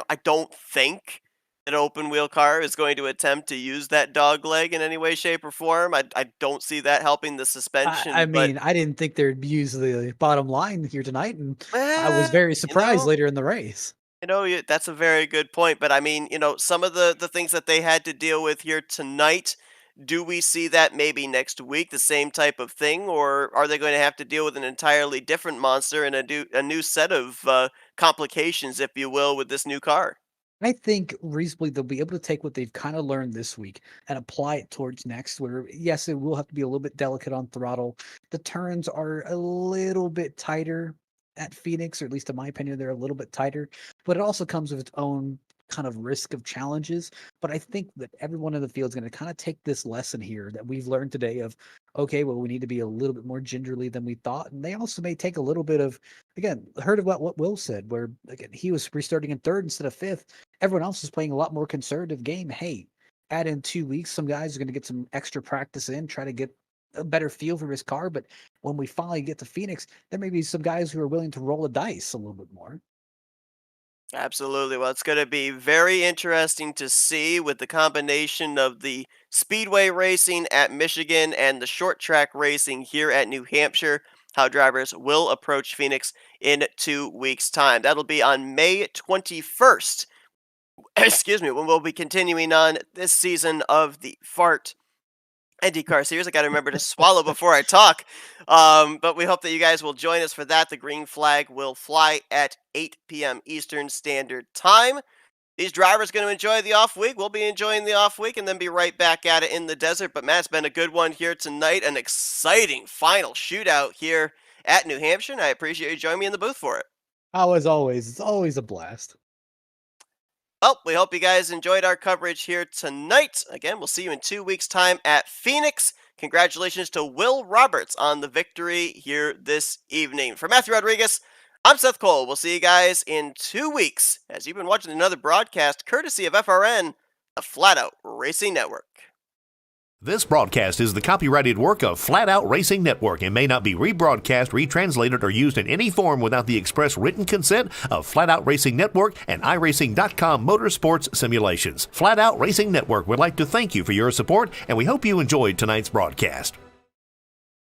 I don't think an open wheel car is going to attempt to use that dog leg in any way, shape, or form. I don't see that helping the I suspension, but mean, I didn't think they'd use the bottom line here tonight, and I was eh, very you surprised know, later in the race. That's a very good point. But I mean, some of the things that they had to deal with here tonight, do we see that maybe next week, the same type of thing, or are they going to have to deal with an entirely different monster and a new set of complications, if you will, with this new car? I think reasonably they'll be able to take what they've kind of learned this week and apply it towards next. Where yes, it will have to be a little bit delicate on throttle. The turns are a little bit tighter at Phoenix, or at least in my opinion, they're a little bit tighter. But it also comes with its own kind of risk of challenges. But I think that everyone in the field is going to kind of take this lesson here that we've learned today of okay, well, we need to be a little bit more gingerly than we thought. And they also may take a little bit of again, heard about what Will said, where again he was restarting in third instead of fifth. Everyone else is playing a lot more conservative game. Hey, add in 2 weeks, some guys are going to get some extra practice in, try to get a better feel for his car. But when we finally get to Phoenix, there may be some guys who are willing to roll the dice a little bit more. Absolutely. Well, it's going to be very interesting to see with the combination of the speedway racing at Michigan and the short track racing here at New Hampshire, how drivers will approach Phoenix in 2 weeks' time. That'll be on May 21st. Excuse me, when we'll be continuing on this season of the Fart NDCar series. I got to remember to swallow before I talk. But we hope that you guys will join us for that. The green flag will fly at 8 p.m. Eastern Standard Time. These drivers going to enjoy the off week. We'll be enjoying the off week and then be right back at it in the desert. But Matt, it's been a good one here tonight. An exciting final shootout here at New Hampshire. And I appreciate you joining me in the booth for it. Oh, as always, it's always a blast. Well, we hope you guys enjoyed our coverage here tonight. Again, we'll see you in 2 weeks' time at Phoenix. Congratulations to Will Roberts on the victory here this evening. For Matthew Rodriguez, I'm Seth Cole. We'll see you guys in 2 weeks as you've been watching another broadcast courtesy of FRN, the Flat Out Racing Network. This broadcast is the copyrighted work of Flat Out Racing Network and may not be rebroadcast, retranslated, or used in any form without the express written consent of Flat Out Racing Network and iRacing.com Motorsports Simulations. Flat Out Racing Network would like to thank you for your support, and we hope you enjoyed tonight's broadcast.